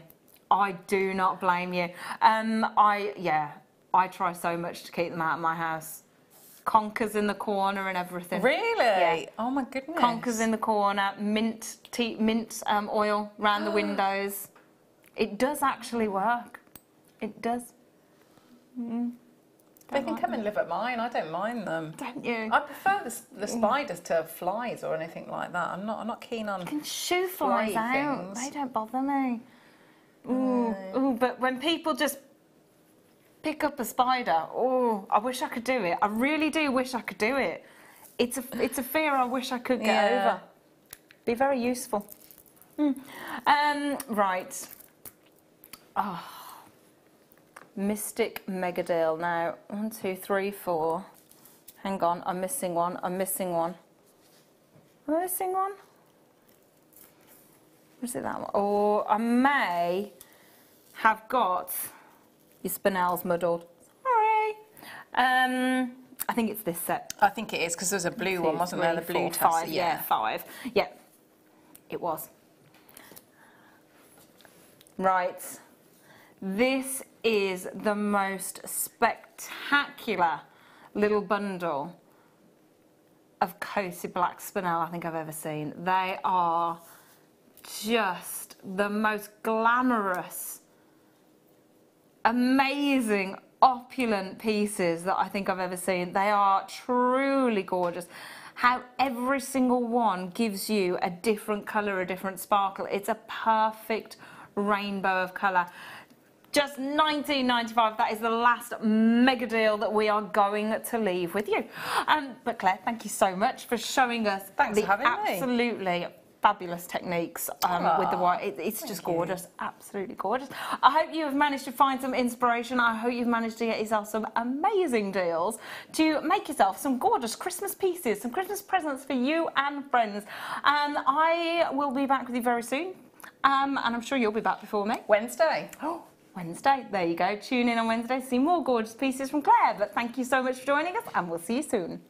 I do not blame you. I try so much to keep them out of my house. Conkers in the corner and everything. Really? Yeah. Oh my goodness. Conkers in the corner, mint oil around the windows. It does actually work. It does. They can come and live at mine. I don't mind them. Don't you? I prefer the spiders to flies or anything like that. I'm not keen on. You can shoo flies out. things. They don't bother me. Ooh, but when people just pick up a spider, oh, I wish I could do it. I really do wish I could do it. It's a fear I wish I could get over. Be very useful. Right. Oh. Mystic Megadale. Now, 1, 2, 3, 4. Hang on, I'm missing one. Am I missing one? Or is it that one? Or I may have got your Spinels muddled. Sorry. I think it's this set. I think it is because there's a blue one, wasn't there? The blue tassel. 5. Yeah, 5. Yeah, it was. Right. This is the most spectacular little bundle of coated black spinel I think I've ever seen. They are just the most glamorous, amazing, opulent pieces that I think I've ever seen. They are truly gorgeous. How every single one gives you a different colour, a different sparkle. It's a perfect rainbow of colour. Just $19.95. That is the last mega deal that we are going to leave with you. But Claire, thank you so much for showing us for having me. Absolutely fabulous techniques with the white. It's just gorgeous, absolutely gorgeous. I hope you have managed to find some inspiration. I hope you've managed to get yourself some amazing deals to make yourself some gorgeous Christmas pieces, some Christmas presents for you and friends. I will be back with you very soon, and I'm sure you'll be back before me. Wednesday. Oh, Wednesday. There you go. Tune in on Wednesday to see more gorgeous pieces from Claire. But thank you so much for joining us, and we'll see you soon.